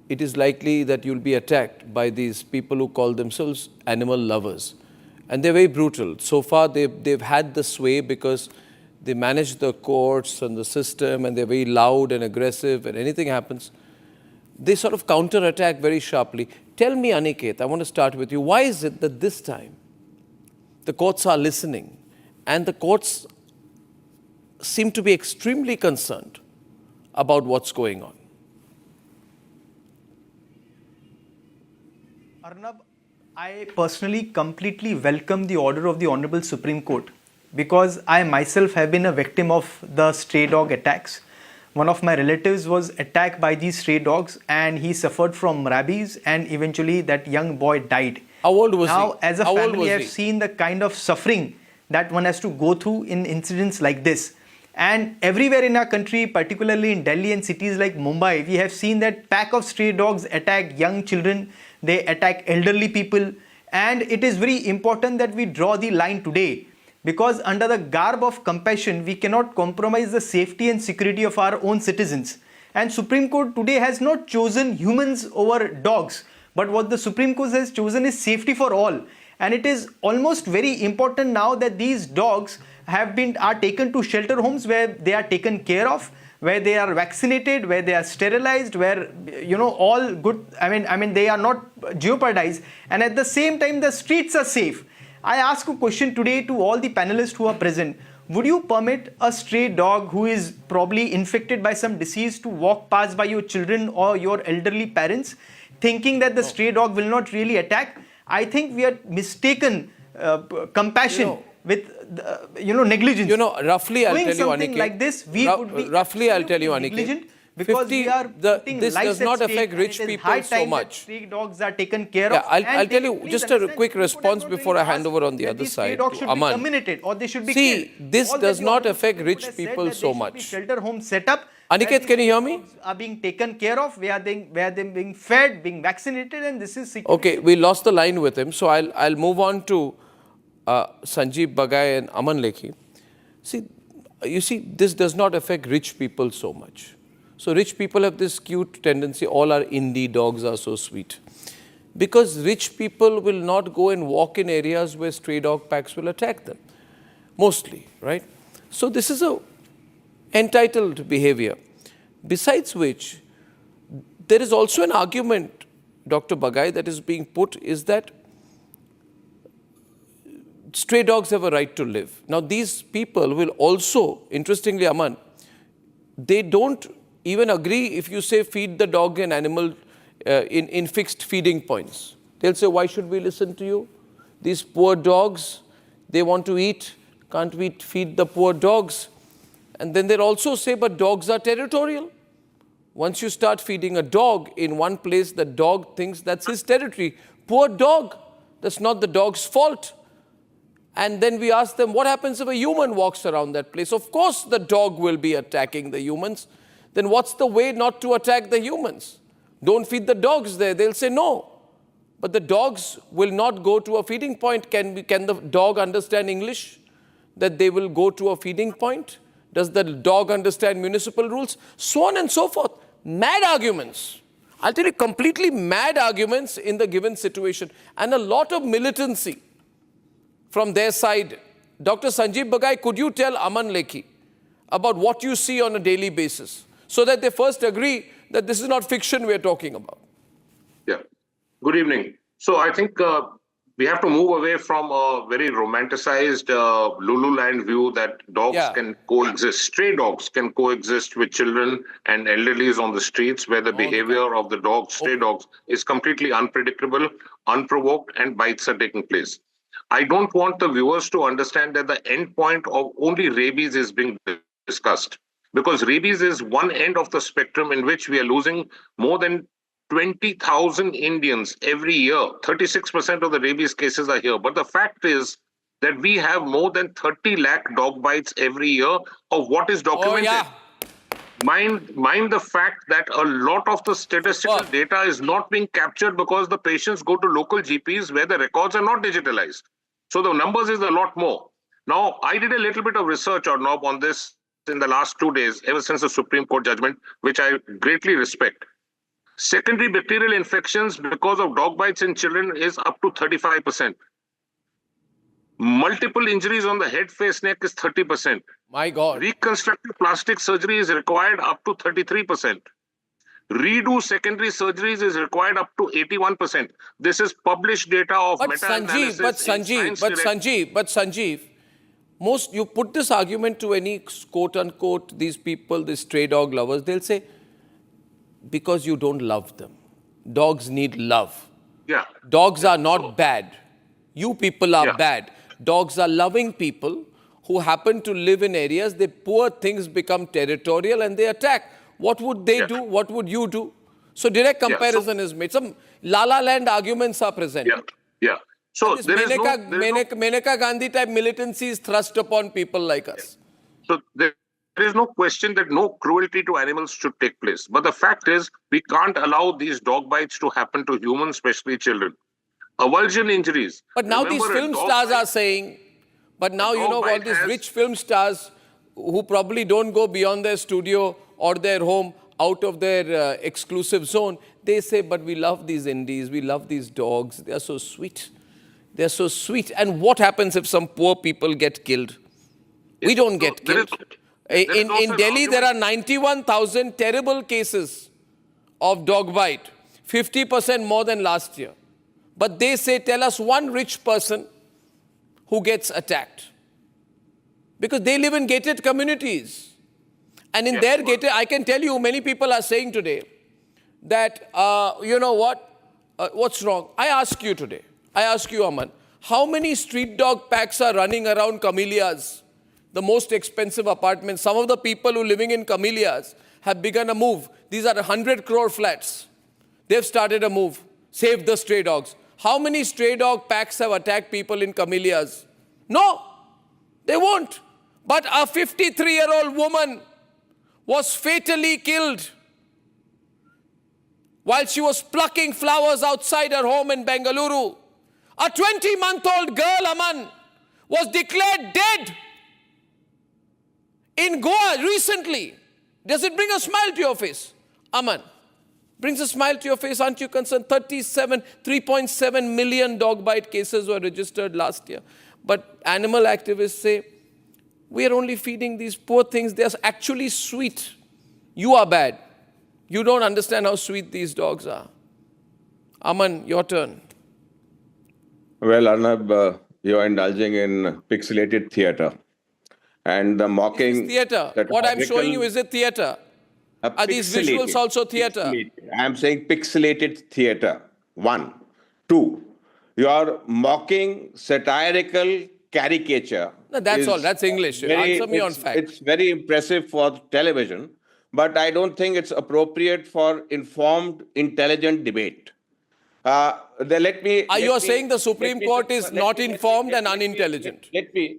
it is likely that you'll be attacked by these people who call themselves animal lovers. And they're very brutal. So far, they've had the sway because they manage the courts and the system, and they're very loud and aggressive, and anything happens, they sort of counter-attack very sharply. Tell me, Aniket, I want to start with you. Why is it that this time the courts are listening and the courts seem to be extremely concerned about what's going on? Arnab, I personally completely welcome the order of the Honorable Supreme Court because I myself have been a victim of the stray dog attacks. One of my relatives was attacked by these stray dogs and he suffered from rabies, and eventually that young boy died. How old was he? Now, as a family, I have seen the kind of suffering that one has to go through in incidents like this. And everywhere in our country, particularly in Delhi and cities like Mumbai, we have seen that pack of stray dogs attack young children, they attack elderly people. And it is very important that we draw the line today, because under the garb of compassion, we cannot compromise the safety and security of our own citizens. And Supreme Court today has not chosen humans over dogs, But what the Supreme Court has chosen is safety for all. And it is almost very important now that these dogs are taken to shelter homes where they are taken care of, where they are vaccinated, where they are sterilized, where, all good, I mean, they are not jeopardized. And at the same time, the streets are safe. I ask a question today to all the panelists who are present. Would you permit a stray dog who is probably infected by some disease to walk past by your children or your elderly parents, thinking that the stray dog will not really attack? I think we are mistaken compassion with negligence. Roughly I'll tell you, something Aniket, like this, we would be roughly I'll tell you, Aniket, because we are putting this lives does not at stake, affect rich and it is people high so time that much. stray dogs are taken care Yeah, of. I'll tell you just a quick response before I hand over on the other side to Dogs should be Aman. terminated or they should be See, killed. this All does that not the affect Supreme rich Court has said people that so there should much. be shelter homes set up. Aniket, can you hear me? Are being taken care of, where they being fed, being vaccinated, and this is security. Okay, we lost the line with him, so I'll move on to Sanjeev Bagai and Aman Lekhi. See, you see, this does not affect rich people so much. So rich people have this cute tendency, all our indie dogs are so sweet. Because rich people will not go and walk in areas where stray dog packs will attack them. Mostly, right? So this is a entitled behavior. Besides which, there is also an argument, Dr. Bagai, that is being put is that stray dogs have a right to live. Now these people will also, interestingly Aman, they don't even agree if you say feed the dog an animal in fixed feeding points. They'll say, why should we listen to you? These poor dogs, they want to eat, can't we feed the poor dogs? And then they'll also say, but dogs are territorial. Once you start feeding a dog in one place, the dog thinks that's his territory. Poor dog, that's not the dog's fault. And then we ask them, what happens if a human walks around that place? Of course the dog will be attacking the humans. Then what's the way not to attack the humans? Don't feed the dogs there. They'll say no. But the dogs will not go to a feeding point. Can the dog understand English? That they will go to a feeding point? Does the dog understand municipal rules? So on and so forth. Mad arguments. I'll tell you, completely mad arguments in the given situation. And a lot of militancy from their side. Dr. Sanjeev Bagai, could you tell Aman Lekhi about what you see on a daily basis, so that they first agree that this is not fiction we're talking about? Yeah. Good evening. So I think we have to move away from a very romanticized Lululand view that dogs can coexist. Stray dogs can coexist with children and elderlies on the streets, where the behavior of the dogs, stray dogs, is completely unpredictable, unprovoked, and bites are taking place. I don't want the viewers to understand that the end point of only rabies is being discussed, because rabies is one end of the spectrum in which we are losing more than 20,000 Indians every year. 36% of the rabies cases are here. But the fact is that we have more than 30 lakh dog bites every year of what is documented. Mind the fact that a lot of the statistical data is not being captured because the patients go to local GPs where the records are not digitalized. So the numbers is a lot more. Now, I did a little bit of research, Arnab, on this in the last 2 days, ever since the Supreme Court judgment, which I greatly respect. Secondary bacterial infections because of dog bites in children is up to 35%. Multiple injuries on the head, face, neck is 30%. My God. Reconstructive plastic surgery is required up to 33%. Redo secondary surgeries is required up to 81%. This is published data of meta-analysis. But Sanjeev, most you put this argument to any quote unquote these people, these stray dog lovers, they'll say, because you don't love them. Dogs need love. Yeah. Dogs are not bad. You people are bad. Dogs are loving people who happen to live in areas, the poor things become territorial and they attack. What would they do? What would you do? So direct comparison is made. Some La La Land arguments are present. So this Menaka Gandhi type militancy is thrust upon people like us. So there is no question that no cruelty to animals should take place. But the fact is, we can't allow these dog bites to happen to humans, especially children. Avulsion injuries. But now these film stars are saying, but now you know all these rich film stars who probably don't go beyond their studio or their home out of their exclusive zone, They say, but we love these Indies, we love these dogs, they are so sweet. They're so sweet. And what happens if some poor people get killed? We don't get killed. In Delhi, there are 91,000 terrible cases of dog bite, 50% more than last year. But they say, tell us one rich person who gets attacked. Because they live in gated communities. And in their gated, I can tell you, many people are saying today that, you know what, what's wrong? I ask you today, I ask you, Aman, how many street dog packs are running around Camellias, the most expensive apartments? Some of the people who are living in Camellias have begun a move. These are 100 crore flats. They've started a move. Save the stray dogs. How many stray dog packs have attacked people in Camellias? No, they won't. But a 53-year-old woman was fatally killed while she was plucking flowers outside her home in Bengaluru. A 20-month-old girl, Aman, was declared dead in Goa recently. Does it bring a smile to your face? Aman, brings a smile to your face, aren't you concerned? 3.7 million dog bite cases were registered last year. But animal activists say, we are only feeding these poor things. They are actually sweet. You are bad. You don't understand how sweet these dogs are. Aman, your turn. Well, Arnab, you are indulging in pixelated theatre. And the mocking... Theatre. What I'm showing you, is it theatre? Are these visuals also theatre? I'm saying pixelated theatre. 1. 2. You are mocking satirical caricature. No, that's all. That's English. Answer me on fact. It's very impressive for television, but I don't think it's appropriate for informed, intelligent debate. Let me. You are saying the Supreme Court is not informed and unintelligent? Let me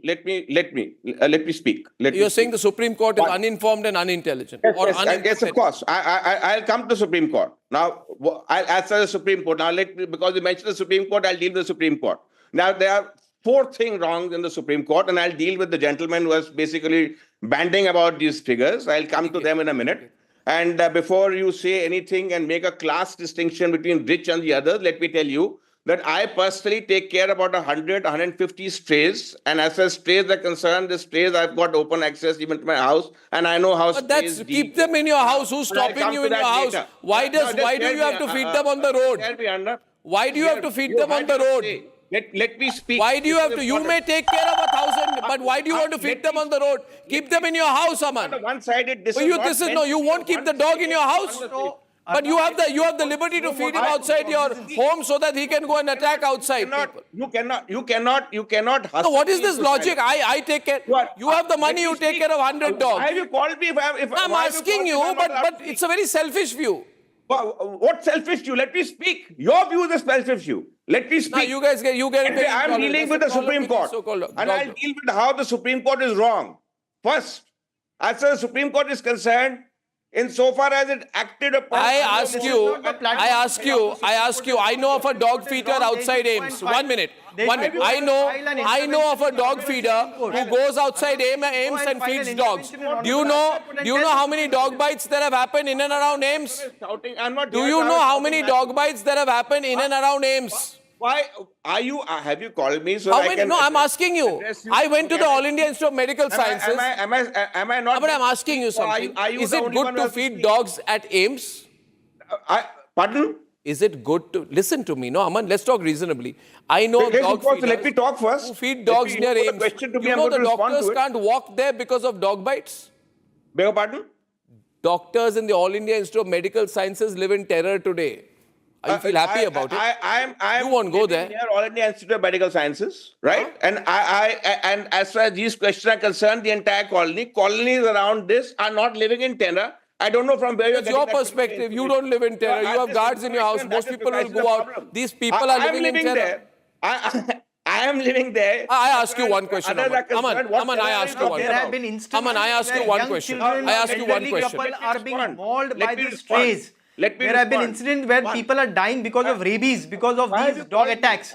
speak. You're saying the Supreme Court is uninformed and unintelligent? Yes, of course. I'll come to the Supreme Court. Now, I'll answer the Supreme Court. Now, because you mentioned the Supreme Court, I'll deal with the Supreme Court. Now, there are 4 things wrong in the Supreme Court, and I'll deal with the gentleman who was basically banding about these figures. I'll come to them in a minute. And before you say anything and make a class distinction between rich and the others, let me tell you that I personally take care about 100, 150 strays. And as far as strays are concerned, the strays, I've got open access even to my house. And I know how strays keep them in your house. Who's stopping you in your house? Why do you have to feed them on the road? Why do you have to feed them on the road? Let me speak. Why do you have to? You may take care of 1,000, but why do you want to feed them on the road? Keep them in your house, Aman. One-sided. You won't keep the dog in your house. But you have the liberty to feed him outside your home so that he can go and attack outside people. You cannot. So what is this logic? I take care. You have the money. You take care of 100 dogs. Why have you called me? I'm asking you, but it's a very selfish view. What selfish view? Let me speak. Your view is a selfish view. Let me speak. Now you get I'm dealing with the Supreme Court. And I'll deal with how the Supreme Court is wrong. First, as far as the Supreme Court is concerned, insofar as it acted upon... I ask you, I know of a dog feeder outside Ames. 1 minute. I know of a dog feeder who goes outside Ames and feeds dogs. Do you know how many dog bites that have happened in and around Ames? Do you know how many dog bites that have happened in and around Ames? Why are you? Have you called me so how I many? can? No, I'm asking you. I went to the All India Institute of Medical Sciences. Am I not? But I'm asking you something. Is it good to feed dogs at Ames? Pardon? Is it good to listen to me? No, Aman. Let's talk reasonably. I know dog feeders. Let me talk first. Who feed dogs near Ames. You know the doctors can't walk there because of dog bites. Beg your pardon? Doctors in the All India Institute of Medical Sciences live in terror today. You feel happy about it? You won't go there. Near All India Institute of Medical Sciences, right? And and as far as these questions are concerned, the entire colonies around this are not living in terror. I don't know from where you're getting your perspective. You don't live in terror. You have guards in your house. Most people will go out. These people are living in terror. I am living there. I ask you one question, Aman. I ask you one question. There have been instances Aman, I ask you one question. I ask you one question. People are being mauled by these strays. There have been incidents where people are dying because of rabies, because of these dog attacks.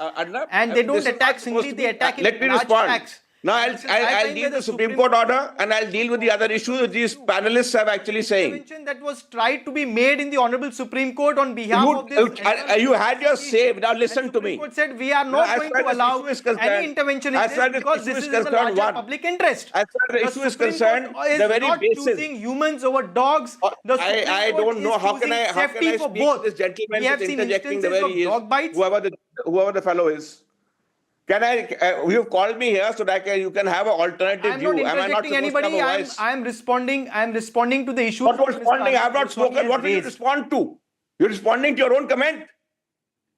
And they don't attack singly, they attack in large packs. Now I'll deal with the Supreme Court order and I'll deal with the other issues which these panelists have actually saying. Intervention that was tried to be made in the Honorable Supreme Court on behalf of this. You had your say. Now listen to me. Supreme Court said we are not going to allow any intervention in this because this is in the larger public interest. As far as the issue is concerned, the very not basis. choosing humans over dogs. The I don't know how can I speak to this gentleman we have is seen interjecting the instances way he is, dog bites. whoever the fellow is. Can you've called me here so that you can have an alternative view. I'm not interjecting anybody. I'm responding to the issue. What was responding? I have not spoken. What will you respond to? You're responding to your own comment.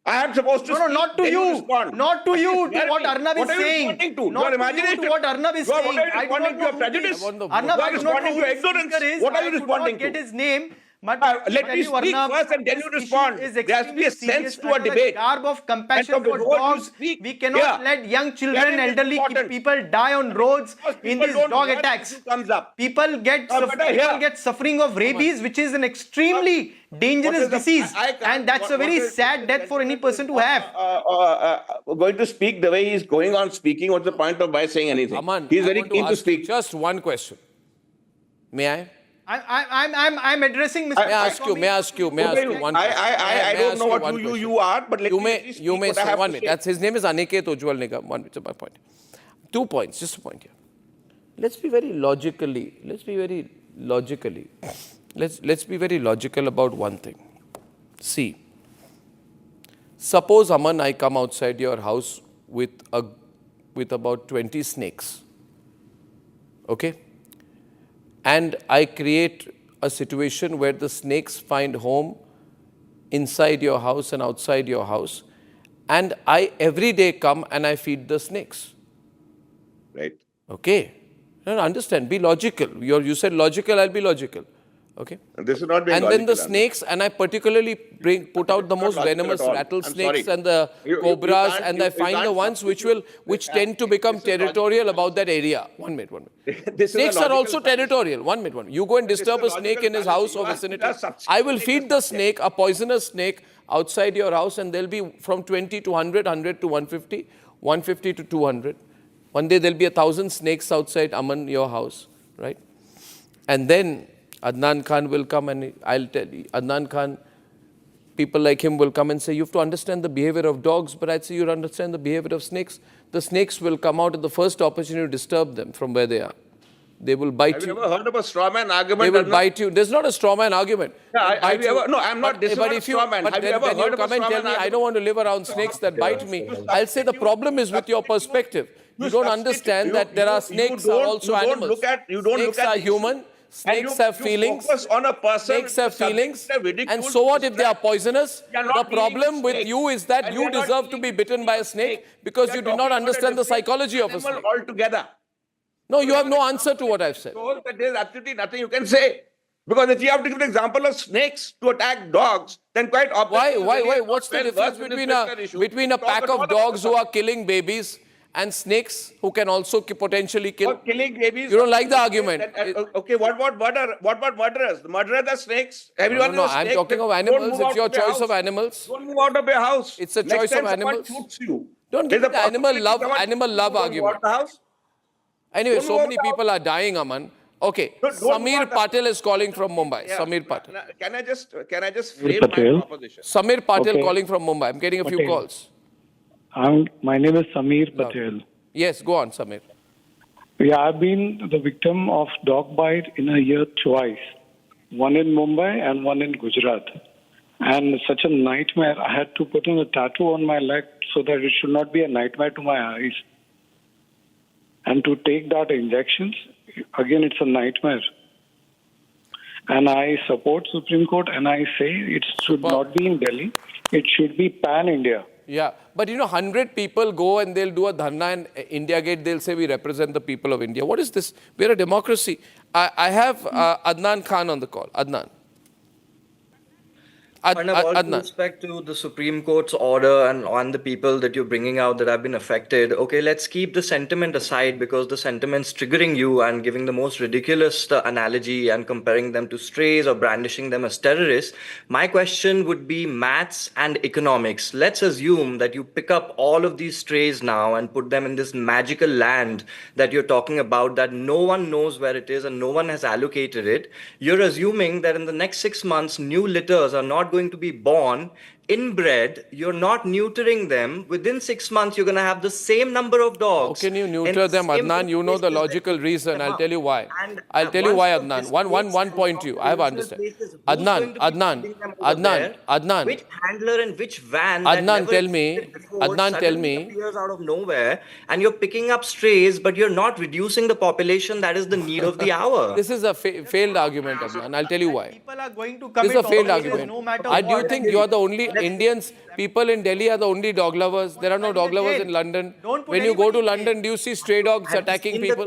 I am supposed to No, not to you. Not to you. To what Arnab is saying. What are you responding to? Not your imagination. To what Arnab is saying. What are you responding to? Your prejudice. Arnab, you are responding to ignorance. What are you responding to? Get his name. Let me speak first and then you respond. There has to be a sense to a debate. Garb of compassion for dogs. We cannot let young children, elderly people die on roads in these dog attacks. People get suffering of rabies, which is an extremely dangerous disease, and that's a very sad death for any person to have. Going to speak the way he's going on speaking. What's the point of by saying anything? Aman, he's very keen to speak. Just one question. May I? I'm addressing Mr. May I ask you one question? I don't know what you are, but you may say 1 minute. That's his name is Aniket Ujwal Nigam. 1 minute, my point. 2 points, just a point here. Let's be very logical about one thing. See, suppose Aman, I come outside your house with about 20 snakes. Okay? And I create a situation where the snakes find home inside your house and outside your house. And I every day come and I feed the snakes. Right. Okay. No, understand. Be logical. You said logical, I'll be logical. Okay. This is not being logical. And then the snakes, and I particularly put out the most venomous rattlesnakes and the cobras, and I find the ones which tend to become territorial about that area. 1 minute. Snakes are also territorial. 1 minute. You go and disturb a snake in his house or vicinity. I will feed the snake, a poisonous snake, outside your house, and there'll be from 20 to 100, 100 to 150, 150 to 200. One day there'll be 1,000 snakes outside Aman, your house, right? And then Adnan Khan will come and I'll tell you, Adnan Khan, people like him will come and say, you have to understand the behavior of dogs, but I'd say you understand the behavior of snakes. The snakes will come out at the first opportunity to disturb them from where they are. They will bite you. Have you ever heard of a straw man argument? They will bite you. There's not a straw man argument. No, I'm not. This is not a straw man. But then when you come and tell me, I don't want to live around snakes that bite me, I'll say the problem is with your perspective. You don't understand that there are snakes are also animals. Snakes are human. Snakes have feelings. Snakes have feelings. And so what if they are poisonous? The problem with you is that you deserve to be bitten by a snake because you do not understand the psychology of a snake. Altogether. No, you have no answer to what I've said. So there is absolutely nothing you can say. Because if you have to give an example of snakes to attack dogs, then quite obviously... Why? What's the difference between a pack of dogs who are killing babies and snakes who can also potentially kill? Killing babies. You don't like the argument. Okay, what about murder? What about murderers? The murderers are snakes. Everyone no, I'm talking of animals. It's your choice of animals. Don't move out of your house. It's a choice of animals. Don't give the animal love argument. Anyway, so many people are dying, Aman. Okay, Samir Patel is calling from Mumbai. Yeah. Samir Patel. Can I just frame my proposition? Samir Patel calling from Mumbai. I'm getting a few calls. My name is Samir Patel. Yes, go on, Samir. Yeah, I've been the victim of dog bite in a year twice. One in Mumbai and one in Gujarat. And such a nightmare. I had to put in a tattoo on my leg so that it should not be a nightmare to my eyes. And to take that injections, again, it's a nightmare. And I support Supreme Court and I say it should not be in Delhi. It should be pan-India. Yeah, but 100 people go and they'll do a dharna in India Gate. They'll say we represent the people of India. What is this? We're a democracy. I have Adnan Khan on the call. Adnan. Arnab, all due Adnan. respect to the Supreme Court's order and on the people that you're bringing out that have been affected, okay, let's keep the sentiment aside because the sentiment's triggering you and giving the most ridiculous analogy and comparing them to strays or brandishing them as terrorists. My question would be maths and economics. Let's assume that you pick up all of these strays now and put them in this magical land that you're talking about that no one knows where it is and no one has allocated it. You're assuming that in the next 6 months, new litters are not going to be born, inbred, you're not neutering them. Within 6 months, you're going to have the same number of dogs. How can you neuter them, Adnan? You know the logical reason. I'll tell you why. I'll tell you why, Adnan. One point to you. I have understood. Adnan. Which handler and which van? Adnan, tell me. Appears out of nowhere, and you're picking up strays, but you're not reducing the population. That is the need of the hour. This is a failed argument, Adnan. I'll tell you why. People are going to This commit is a failed offences argument. no matter Do you what. think you are the only Indians? People in Delhi are the only dog lovers. There are no dog lovers in London. When you go to London, do you see stray dogs attacking people?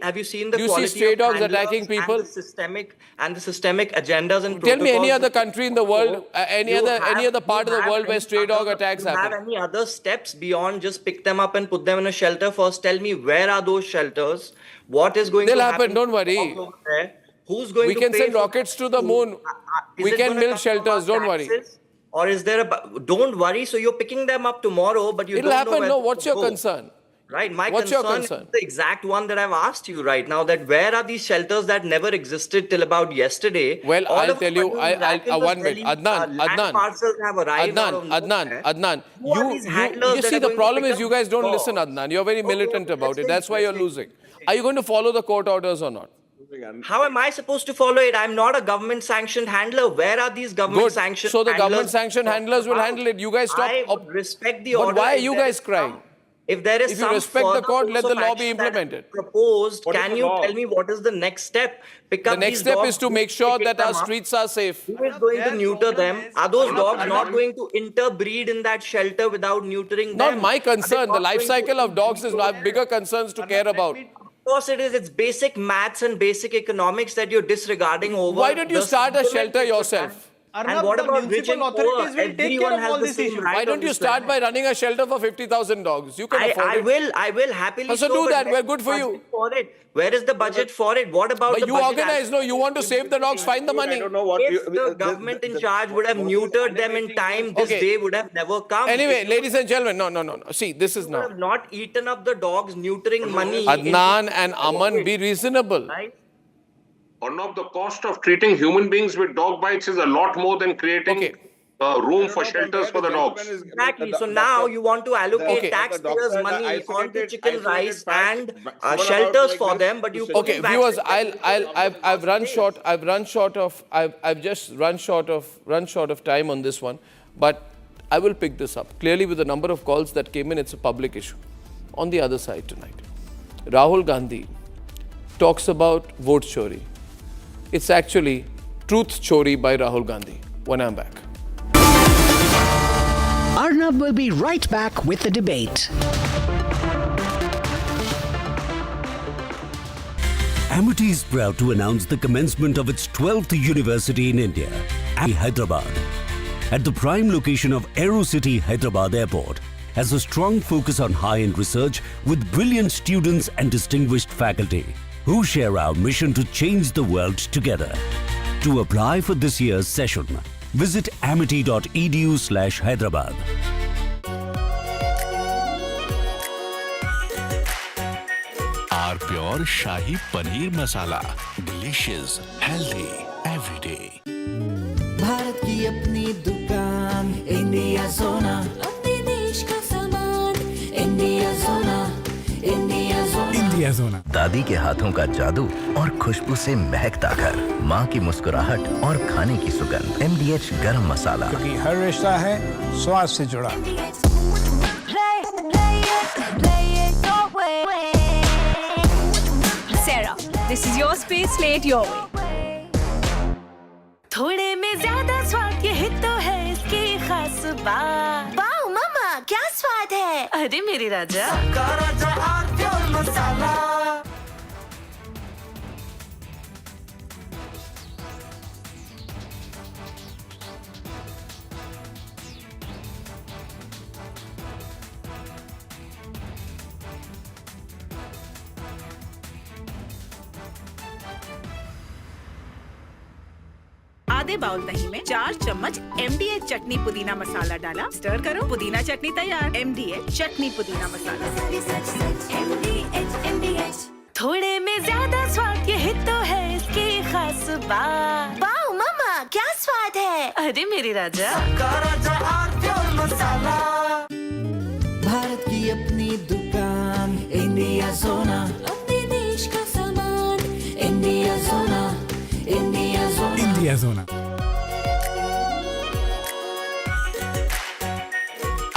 Have you seen the Do you quality see stray of dogs handlers attacking people? And the systemic agendas and Tell me any protocols other country in the world, any other part of the world where stray dog attacks have happen. any other steps beyond just pick them up and put them in a shelter? First, tell me where are those shelters? What is going They'll to happen, don't worry. over there? Who's going We to can pay send for rockets that? to the moon. Is We it can gonna build come from shelters, our don't worry. taxes? Or is there don't worry, so you're picking them up tomorrow, but you It'll don't happen. know where No, to what's your go. concern? Right, my What's your concern concern? is the exact one that I've asked you right now, that where are these shelters that never existed till about yesterday? Well, All I'll of a tell you, sudden, I'll 1 1 minute. million, Adnan, land parcels have arrived out of nowhere. Adnan. Who are these handlers You that see, are the going to problem pick is you up guys don't dogs? listen, Adnan. You're very militant about it. That's why you're let's losing. Are you going to follow the court orders or not? How am I supposed to follow it? I'm not a government-sanctioned handler. Where are these government-sanctioned So the handlers? government-sanctioned handlers will handle it. You guys stop. I would respect the But order. why are If you there guys is crying? If there is If you some respect the further court, let course the of law be action that is implemented. proposed, What is can the you law? tell me what is the next step? Pick The up next these step dogs, is to make sure pick that them our up. streets are safe. Who is going to neuter them? Are those dogs not going to interbreed in that shelter without neutering Not them? my Are they concern. not The life going cycle to of dogs is I have bigger concerns to care about. Of course it is. It's basic maths and basic economics that you're disregarding over. Why don't you the start a sentiment shelter that you're yourself? And what about rich and poor? Everyone has the same right. Why don't you start by running a shelter for 50,000 dogs? You can afford it. I will happily. So do but that. where's We're good the for you. budget for it? Where is the budget for it? What about But the you budget organize, no, you want to save the dogs, find the money. If the government in charge would have neutered them in time, this day would have never come. Anyway, ladies and gentlemen, no. See, this is Would now. have not eaten up the dogs, neutering money. Adnan and Aman, be reasonable. Arnab, the cost of treating human beings with dog bites is a lot more than creating room for shelters for the dogs. Exactly. So now you want to allocate taxpayers' money onto chicken rice and shelters for them, but you Okay, viewers, I've run short. I've just run short of time on this one, but I will pick this up. Clearly, with the number of calls that came in, it's a public issue. On the other side tonight, Rahul Gandhi talks about vote chori. It's actually truth chori by Rahul Gandhi. When I'm back. Arnab will be right back with the debate. Amity is proud to announce the commencement of its 12th university in India, INDI Hyderabad. At the prime location of AeroCity Hyderabad Airport, has a strong focus on high-end research with brilliant students and distinguished faculty who share our mission to change the world together. To apply for this year's session, visit amity.edu/Hyderabad. Our pure Shahi Paneer Masala. Delicious, healthy, every day. Bharat की अपनी दुकान India सोना अपने देश का सामान India Sona India सोना दादी के हाथों का जादू और खुशबू से महकता घर, माँ की मुस्कुराहट और खाने की सुगंध। MDH गरम मसाला, क्योंकि हर रिश्ता है स्वाद से जुड़ा। Sarah, this is your space, play it your way. थोड़े में ज्यादा स्वाद यही तो है इसकी खास बात। वाओ मामा, क्या स्वाद है? अरे मेरे राजा। मसाला। आधे बाउल दही में 4 चम्मच MDH चटनी पुदीना मसाला डाला, स्टर करो, पुदीना चटनी तैयार। MDH चटनी पुदीना मसाला। MDH थोड़े में ज्यादा स्वाद, यही तो है इसकी खास बात। वाओ मामा, क्या स्वाद है। अरे मेरे राजा, मसाला। भारत की अपनी दुकान, इंडिया सोना, अपने देश का सामान, India Sona, India Sona, India Sona.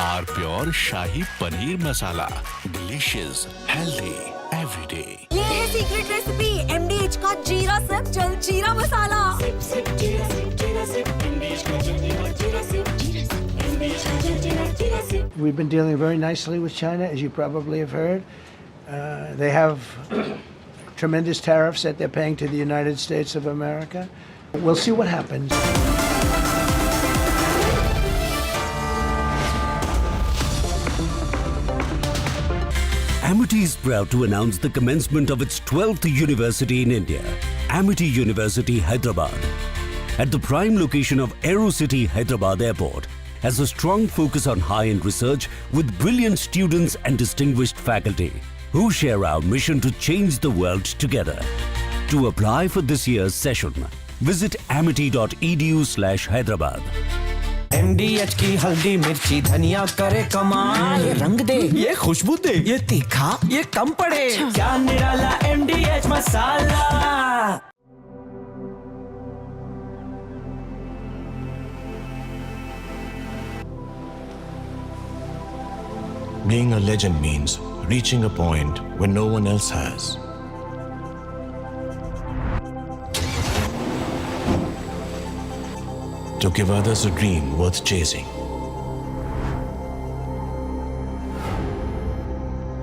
Our pure shahi paneer masala, delicious, healthy, everyday. ये है सीक्रेट रेसिपी MDH का जीरा सिप जल जीरा मसाला। We've been dealing very nicely with China, as you probably have heard. They have tremendous tariffs that they're paying to the United States of America. We'll see what happens. Amity is proud to announce the commencement of its 12th university in India, Amity University, Hyderabad. At the prime location of AeroCity Hyderabad Airport, has a strong focus on high-end research with brilliant students and distinguished faculty who share our mission to change the world together. To apply for this year's session, visit amity.edu/Hyderabad. MDH की हल्दी मिर्ची धनिया करे कमाल, ये रंग दे, ये खुशबू दे, ये तीखा, ये कम पड़े, क्या निराला MDH masala. Being a legend means reaching a point where no one else has. To give others a dream worth chasing.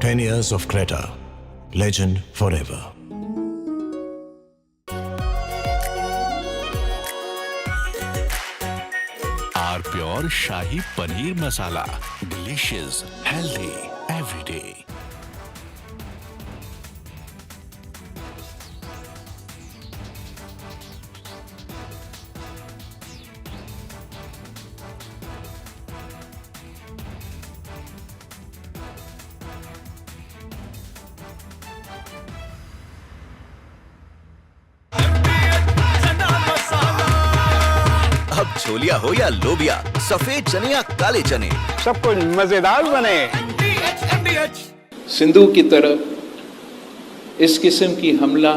10 years of Creta, legend forever. Our pure Shahi Paneer Masala, delicious, healthy, everyday. अब छोलिया हो या लोबिया, सफेद चने या काले चने, सब कुछ मजेदार बने। सिंधु की तरफ इस किस्म की हमला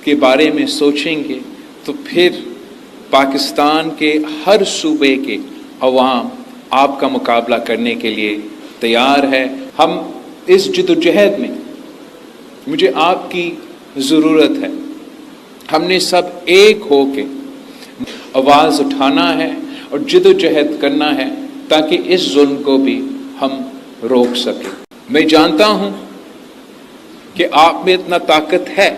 के बारे में सोचेंगे तो फिर पाकिस्तान के हर सूबे के अवाम आपका मुकाबला करने के लिए तैयार है। हम इस जद्दोजहद में मुझे आपकी ज़रूरत है। हमने सब एक होके आवाज़ उठाना है और जद्दोजहद करना है ताकि इस जुल्म को भी हम रोक सकें। मैं जानता हूं कि आप में इतना ताकत है,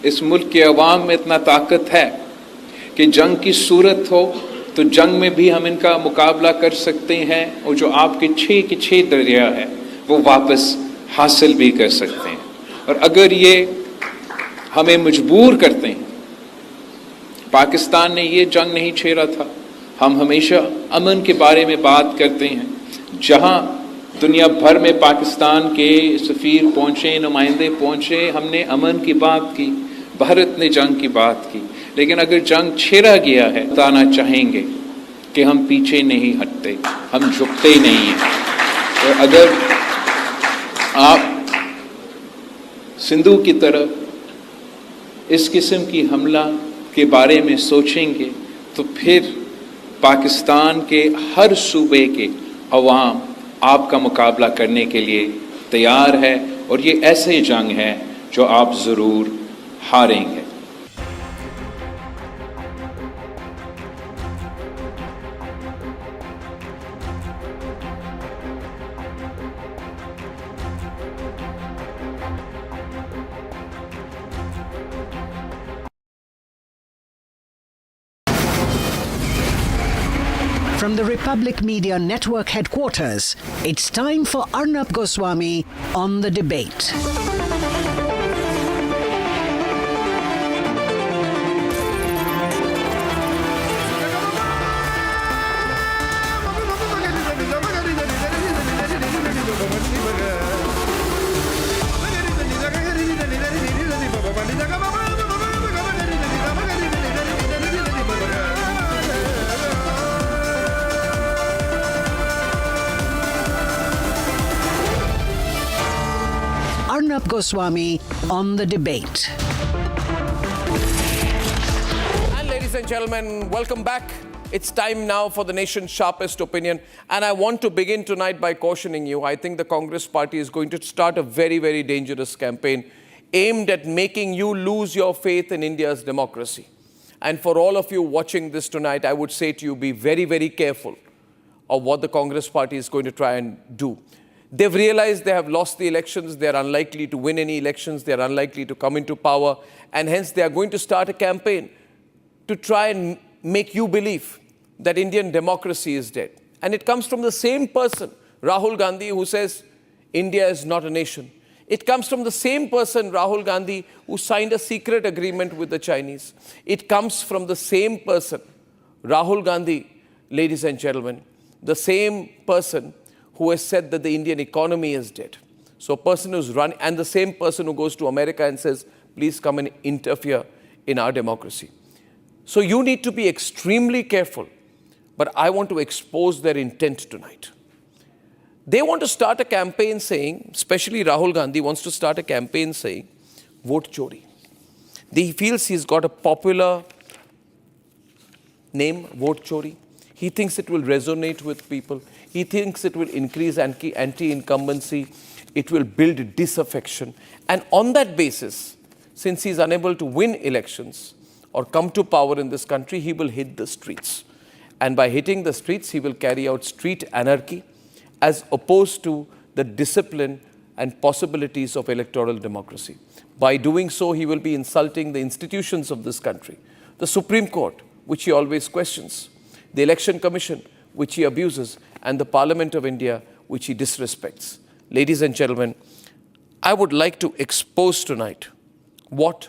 इस मुल्क के अवाम में इतना ताकत है कि जंग की सूरत हो तो जंग में भी हम इनका मुकाबला कर सकते हैं और जो आपके 6 के 6 दरिया है वो वापस हासिल भी कर सकते हैं। और अगर ये हमें मजबूर करते हैं, पाकिस्तान ने ये जंग नहीं छेड़ा था। हम हमेशा अमन के बारे में बात करते हैं। जहां दुनिया भर में पाकिस्तान के सफ़ीर पहुंचे, नुमाइंदे पहुंचे, हमने अमन की बात की, भारत ने जंग की बात की। लेकिन अगर जंग छेड़ा गया है, बताना चाहेंगे कि हम पीछे नहीं हटते, हम झुकते ही नहीं हैं। और अगर आप सिंधु की तरफ इस किस्म की हमला के बारे में सोचेंगे तो फिर पाकिस्तान के हर सूबे के अवाम आपका मुकाबला करने के लिए तैयार है और ये ऐसे जंग है जो आप ज़रूर हारेंगे। From the Republic Media Network headquarters, it's time for Arnab Goswami on the debate. Arnab Goswami on the debate. And ladies and gentlemen, welcome back. It's time now for the nation's sharpest opinion. And I want to begin tonight by cautioning you. I think the Congress party is going to start a very, very dangerous campaign aimed at making you lose your faith in India's democracy. And for all of you watching this tonight, I would say to you, be very, very careful of what the Congress party is going to try and do. They've realized they have lost the elections. They're unlikely to win any elections. They're unlikely to come into power. And hence, they are going to start a campaign to try and make you believe that Indian democracy is dead. And it comes from the same person, Rahul Gandhi, who says India is not a nation. It comes from the same person, Rahul Gandhi, who signed a secret agreement with the Chinese. It comes from the same person, Rahul Gandhi, ladies and gentlemen, the same person who has said that the Indian economy is dead. So a person who's run, and the same person who goes to America and says, please come and interfere in our democracy. So you need to be extremely careful, but I want to expose their intent tonight. They want to start a campaign saying, especially Rahul Gandhi wants to start a campaign saying, vote Chori. He feels he's got a popular name, vote Chori. He thinks it will resonate with people. He thinks it will increase anti-incumbency. It will build disaffection. And on that basis, since he's unable to win elections or come to power in this country, he will hit the streets. And by hitting the streets, he will carry out street anarchy, as opposed to the discipline and possibilities of electoral democracy. By doing so, he will be insulting the institutions of this country, the Supreme Court, which he always questions, the Election Commission, which he abuses, and the Parliament of India, which he disrespects. Ladies and gentlemen, I would like to expose tonight what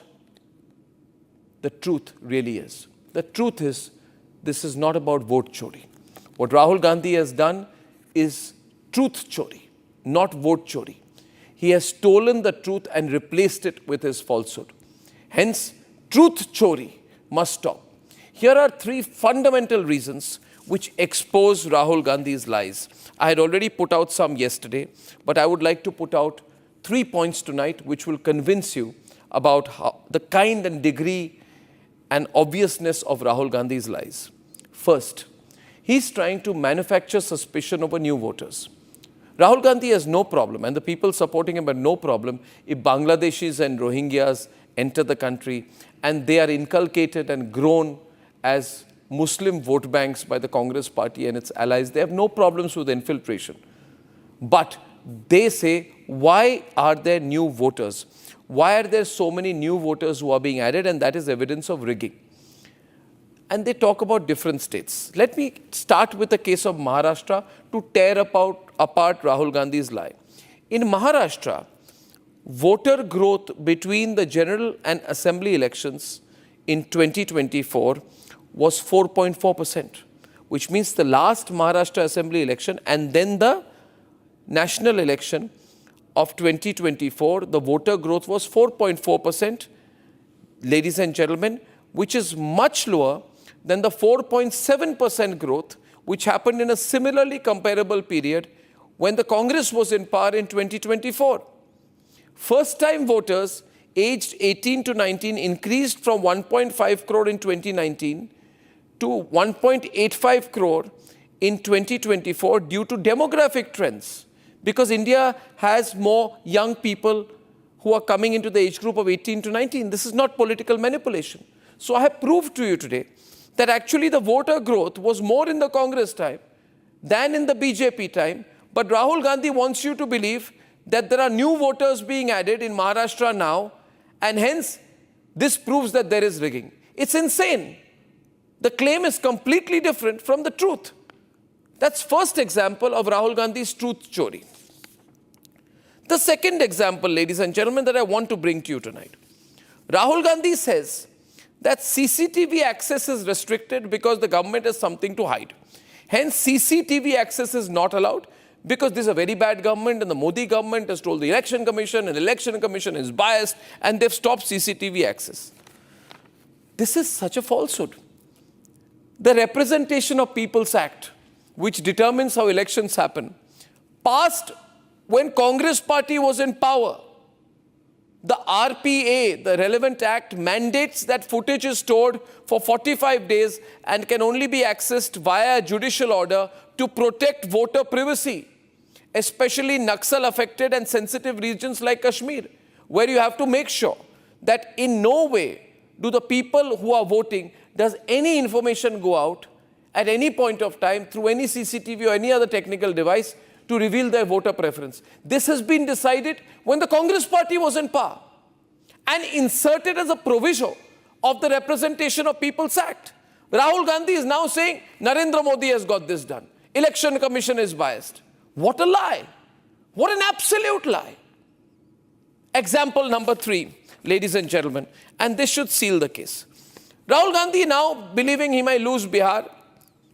the truth really is. The truth is, this is not about vote Chori. What Rahul Gandhi has done is truth Chori, not vote Chori. He has stolen the truth and replaced it with his falsehood. Hence, truth Chori must stop. Here are three fundamental reasons which expose Rahul Gandhi's lies. I had already put out some yesterday, but I would like to put out 3 points tonight which will convince you about how, the kind and degree and obviousness of Rahul Gandhi's lies. First, he's trying to manufacture suspicion over new voters. Rahul Gandhi has no problem, and the people supporting him have no problem if Bangladeshis and Rohingyas enter the country and they are inculcated and grown as Muslim vote banks by the Congress party and its allies. They have no problems with infiltration. But they say, why are there new voters? Why are there so many new voters who are being added? And that is evidence of rigging. And they talk about different states. Let me start with the case of Maharashtra to tear apart Rahul Gandhi's lie. In Maharashtra, voter growth between the general and assembly elections in 2024 was 4.4%, which means the last Maharashtra assembly election and then the national election of 2024, the voter growth was 4.4%, ladies and gentlemen, which is much lower than the 4.7% growth which happened in a similarly comparable period when the Congress was in power in 2024. First-time voters aged 18 to 19 increased from 1.5 crore in 2019 to 1.85 crore in 2024 due to demographic trends, because India has more young people who are coming into the age group of 18 to 19. This is not political manipulation. So I have proved to you today that actually the voter growth was more in the Congress time than in the BJP time. But Rahul Gandhi wants you to believe that there are new voters being added in Maharashtra now, and hence this proves that there is rigging. It's insane. The claim is completely different from the truth. That's first example of Rahul Gandhi's truth Chori. The second example, ladies and gentlemen, that I want to bring to you tonight. Rahul Gandhi says that CCTV access is restricted because the government has something to hide. Hence, CCTV access is not allowed because this is a very bad government and the Modi government has told the Election Commission and the Election Commission is biased and they've stopped CCTV access. This is such a falsehood. The Representation of People's Act, which determines how elections happen, passed when Congress party was in power. The RPA, the relevant act, mandates that footage is stored for 45 days and can only be accessed via a judicial order to protect voter privacy, especially Naxal-affected and sensitive regions like Kashmir, where you have to make sure that in no way do the people who are voting, does any information go out at any point of time through any CCTV or any other technical device to reveal their voter preference. This has been decided when the Congress party was in power and inserted as a proviso of the Representation of People's Act. Rahul Gandhi is now saying Narendra Modi has got this done. Election Commission is biased. What a lie. What an absolute lie. Example number 3, ladies and gentlemen, and this should seal the case. Rahul Gandhi now believing he might lose Bihar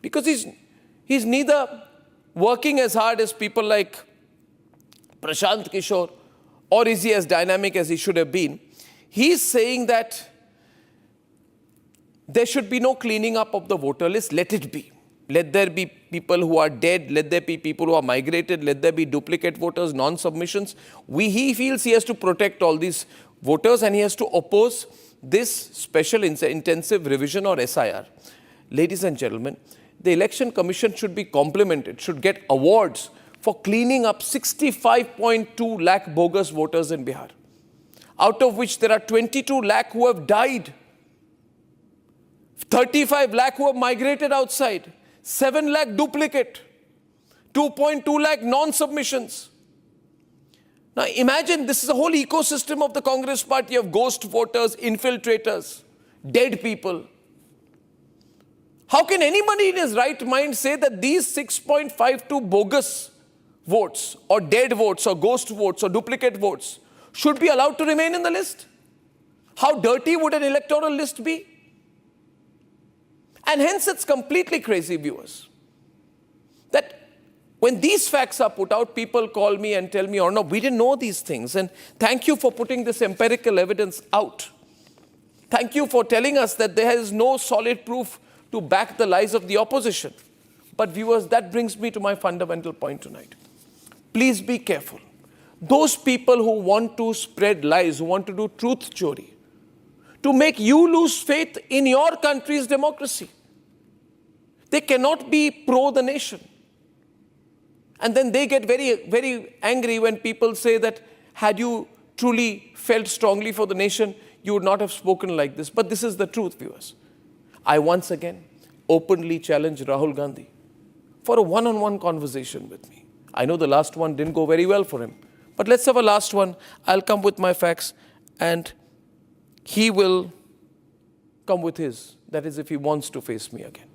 because he's neither working as hard as people like Prashant Kishore, or is he as dynamic as he should have been? He's saying that there should be no cleaning up of the voter list. Let it be. Let there be people who are dead. Let there be people who are migrated. Let there be duplicate voters, non-submissions. He feels he has to protect all these voters and he has to oppose this special intensive revision or SIR. Ladies and gentlemen, the Election Commission should be complimented, should get awards for cleaning up 65.2 lakh bogus voters in Bihar, out of which there are 22 lakh who have died, 35 lakh who have migrated outside, 7 lakh duplicate, 2.2 lakh non-submissions. Now imagine this is a whole ecosystem of the Congress party of ghost voters, infiltrators, dead people. How can anybody in his right mind say that these 6.52 bogus votes or dead votes or ghost votes or duplicate votes should be allowed to remain in the list? How dirty would an electoral list be? And hence it's completely crazy, viewers, that when these facts are put out, people call me and tell me, oh no, we didn't know these things. And thank you for putting this empirical evidence out. Thank you for telling us that there is no solid proof to back the lies of the opposition. But viewers, that brings me to my fundamental point tonight. Please be careful. Those people who want to spread lies, who want to do truth chori, to make you lose faith in your country's democracy. They cannot be pro the nation. And then they get very, very angry when people say that had you truly felt strongly for the nation, you would not have spoken like this. But this is the truth, viewers. I once again openly challenge Rahul Gandhi for a one-on-one conversation with me. I know the last one didn't go very well for him, but let's have a last one. I'll come with my facts and he will come with his. That is if he wants to face me again.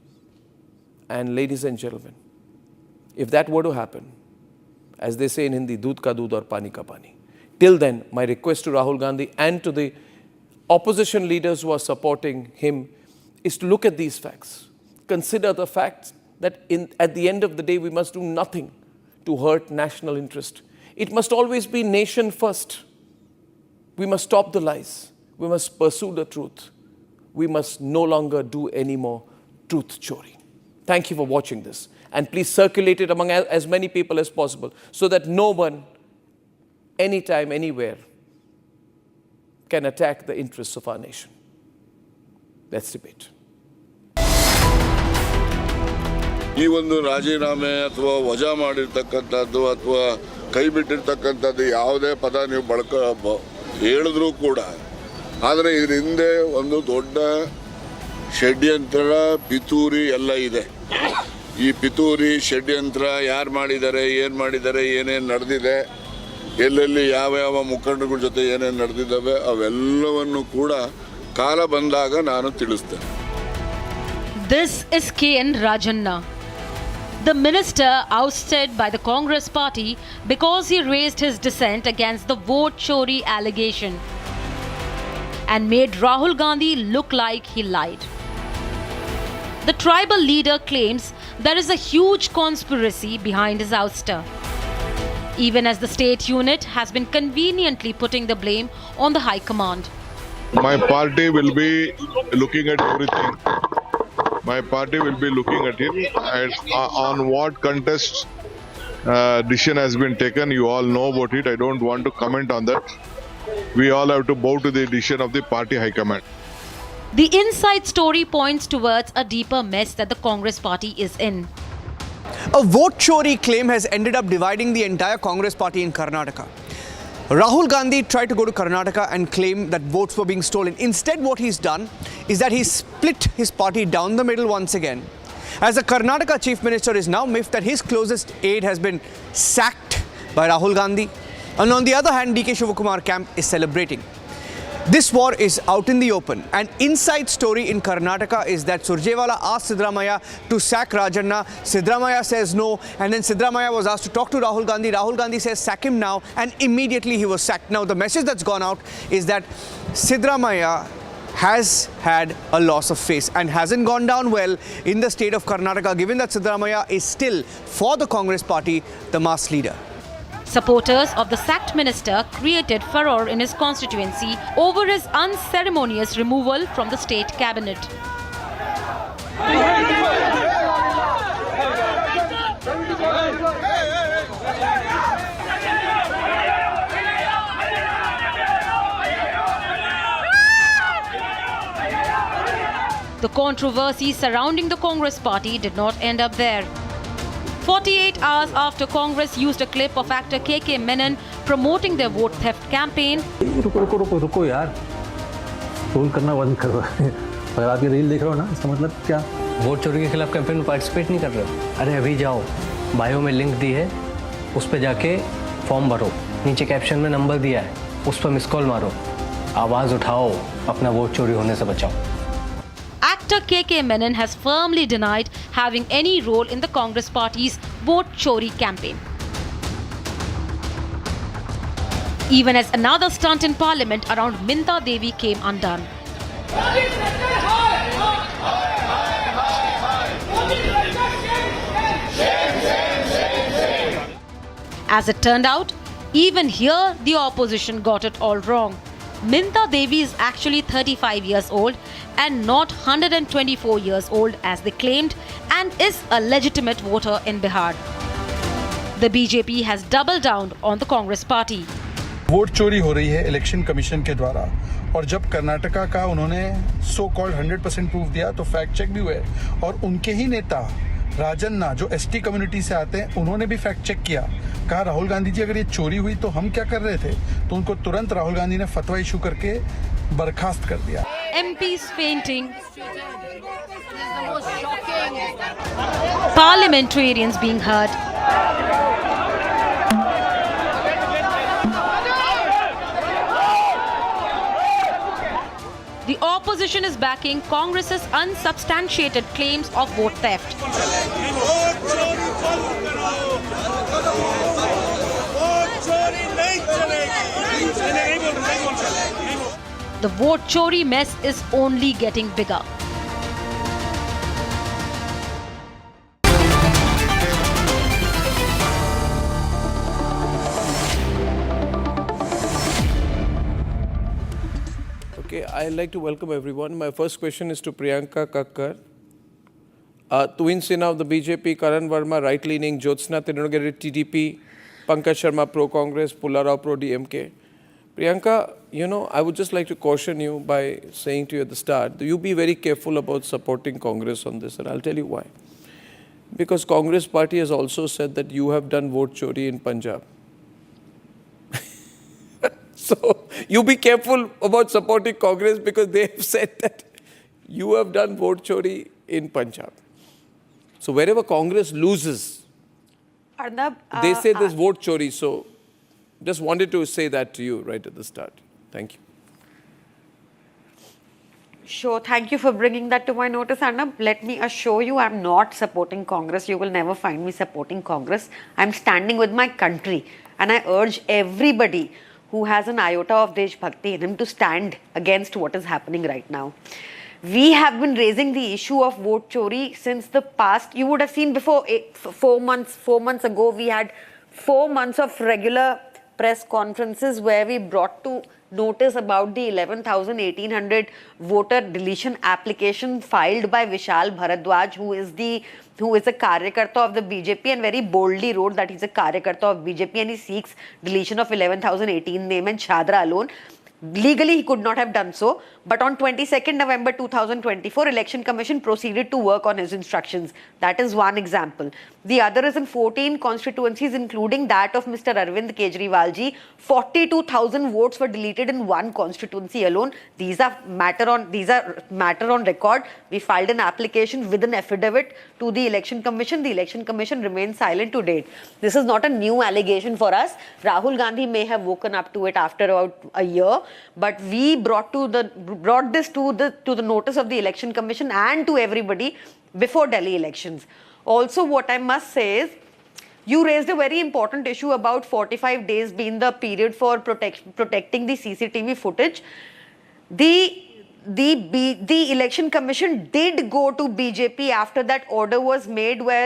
And ladies and gentlemen, if that were to happen, as they say in Hindi, doodh ka doodh aur pani ka pani. Till then, my request to Rahul Gandhi and to the opposition leaders who are supporting him is to look at these facts. Consider the fact that at the end of the day, we must do nothing to hurt national interest. It must always be nation first. We must stop the lies. We must pursue the truth. We must no longer do any more truth chori. Thank you for watching this. And please circulate it among as many people as possible so that no one, anytime, anywhere, can attack the interests of our nation. Let's debate. ಈ ಒಂದು ರಾಜೀನಾಮೆ ಅಥವಾ ವಜಾ ಮಾಡಿರ್ತಕ್ಕಂಥದ್ದು ಅಥವಾ ಕೈ ಬಿಟ್ಟಿರ್ತಕ್ಕಂಥದ್ದು ಯಾವುದೇ ಪದ ನೀವು ಹೇಳಿದ್ರೂ ಕೂಡ ಆದರೆ ಇದರ ಹಿಂದೆ ಒಂದು ದೊಡ್ಡ ಷಡ್ಯಂತ್ರ ಪಿತೂರಿ ಎಲ್ಲ ಇದೆ. ಈ ಪಿತೂರಿ ಷಡ್ಯಂತ್ರ ಯಾರು ಮಾಡಿದ್ದಾರೆ, ಏನು ಮಾಡಿದ್ದಾರೆ, ಏನೇನು ನಡೆದಿದೆ, ಎಲ್ಲೆಲ್ಲಿ ಯಾವ ಮುಖಂಡಗಳ ಜೊತೆ ಏನೇನು ನಡೆದಿದ್ದಾವೆ ಅವೆಲ್ಲವನ್ನು ಕೂಡ ಕಾಲ ಬಂದಾಗ ನಾನು ತಿಳಿಸ್ತೇನೆ. This is K.N. Rajanna, the minister ousted by the Congress party because he raised his dissent against the vote chori allegation and made Rahul Gandhi look like he lied. The tribal leader claims there is a huge conspiracy behind his ouster, even as the state unit has been conveniently putting the blame on the High Command. My party will be looking at everything. My party will be looking at it and on what contest decision has been taken. You all know about it. I don't want to comment on that. we all have to bow to the decision of the party high command. The inside story points towards a deeper mess that the Congress party is in. A vote chori claim has ended up dividing the entire Congress party in Karnataka. Rahul Gandhi tried to go to Karnataka and claim that votes were being stolen. Instead, what he's done is that he's split his party down the middle once again. As the Karnataka chief minister is now miffed that his closest aide has been sacked by Rahul Gandhi. And on the other hand, DK Shivakumar camp is celebrating. This war is out in the open. An inside story in Karnataka is that Surjewala asked Siddaramaiah to sack Rajanna. Siddaramaiah says no, and then Siddaramaiah was asked to talk to Rahul Gandhi. Rahul Gandhi says sack him now, and immediately he was sacked. Now the message that's gone out is that Siddaramaiah has had a loss of face and hasn't gone down well in the state of Karnataka, given that Siddaramaiah is still, for the Congress party, the mass leader. Supporters of the sacked minister created furor in his constituency over his unceremonious removal from the state cabinet. The controversy surrounding the Congress party did not end up there. 48 hours after Congress used a clip of actor KK Menon promoting their vote theft campaign, रुको यार, role करना बंद करो। अगर आप ये reel देख रहे हो ना, इसका मतलब क्या? वोट चोरी के खिलाफ कैंपेन में पार्टिसिपेट नहीं कर रहे हो? अरे अभी जाओ, बायो में लिंक दी है, उस पर जाके फॉर्म भरो, नीचे कैप्शन में नंबर दिया है, उस पर मिस कॉल मारो, आवाज उठाओ, अपना वोट चोरी होने से बचाओ। Actor KK Menon has firmly denied having any role in the Congress party's vote chori campaign. Even as another stunt in parliament around Minta Devi came undone. As it turned out, even here the opposition got it all wrong. Minta Devi is actually 35 years old and not 124 years old as they claimed, and is a legitimate voter in Bihar. The BJP has doubled down on the Congress party. Vote चोरी हो रही है election commission के द्वारा, और जब कर्नाटका का उन्होंने सो कॉल्ड 100% प्रूफ दिया तो फैक्ट चेक भी हुए, और उनके ही नेता राजन्ना जो एसटी कम्युनिटी से आते हैं उन्होंने भी फैक्ट चेक किया, कहा राहुल गांधी जी अगर ये चोरी हुई तो हम क्या कर रहे थे, तो उनको तुरंत राहुल गांधी ने फतवा इशू करके बर्खास्त कर दिया। MPs fainting, parliamentarians being hurt, the opposition is backing Congress's unsubstantiated claims of vote theft. The vote chori mess is only getting bigger. Okay, I'd like to welcome everyone. My first question is to Priyanka Kakkar. Twin Sena of the BJP, Karan Verma, right-leaning, Jyotsna Tinugare, TDP, Pankaj Sharma, pro-Congress, Pullarao, pro-DMK. Priyanka, you know, I would just like to caution you by saying to you at the start, you be very careful about supporting Congress on this, and I'll tell you why. Because Congress party has also said that you have done vote chori in Punjab. So you be careful about supporting Congress because they have said that you have done vote chori in Punjab. So wherever Congress loses, Arnab, they say there's vote chori. So just wanted to say that to you right at the start. Thank you. Sure, thank you for bringing that to my notice, Arnab. Let me assure you, I'm not supporting Congress. You will never find me supporting Congress. I'm standing with my country, and I urge everybody who has an iota of Desh Bhakti in him to stand against what is happening right now. We have been raising the issue of vote chori since the past. You would have seen before 4 months ago, we had 4 months of regular press conferences where we brought to notice about the 11,1800 voter deletion application filed by Vishal Bharadwaj, who is a Karyakarta of the BJP, and very boldly wrote that he's a Karyakarta of BJP and he seeks deletion of 11,018 name and Chadra alone. Legally, he could not have done so. But on 22nd November 2024, Election Commission proceeded to work on his instructions. That is one example. The other is in 14 constituencies, including that of Mr. Arvind Kejriwal ji. 42,000 votes were deleted in one constituency alone. These are matter on record. We filed an application with an affidavit to the Election Commission. The Election Commission remains silent to date. This is not a new allegation for us. Rahul Gandhi may have woken up to it after about a year. But we brought this to the notice of the Election Commission and to everybody before Delhi elections. Also, what I must say is, you raised a very important issue about 45 days being the period for protecting the CCTV footage. The Election Commission did go to BJP after that order was made, where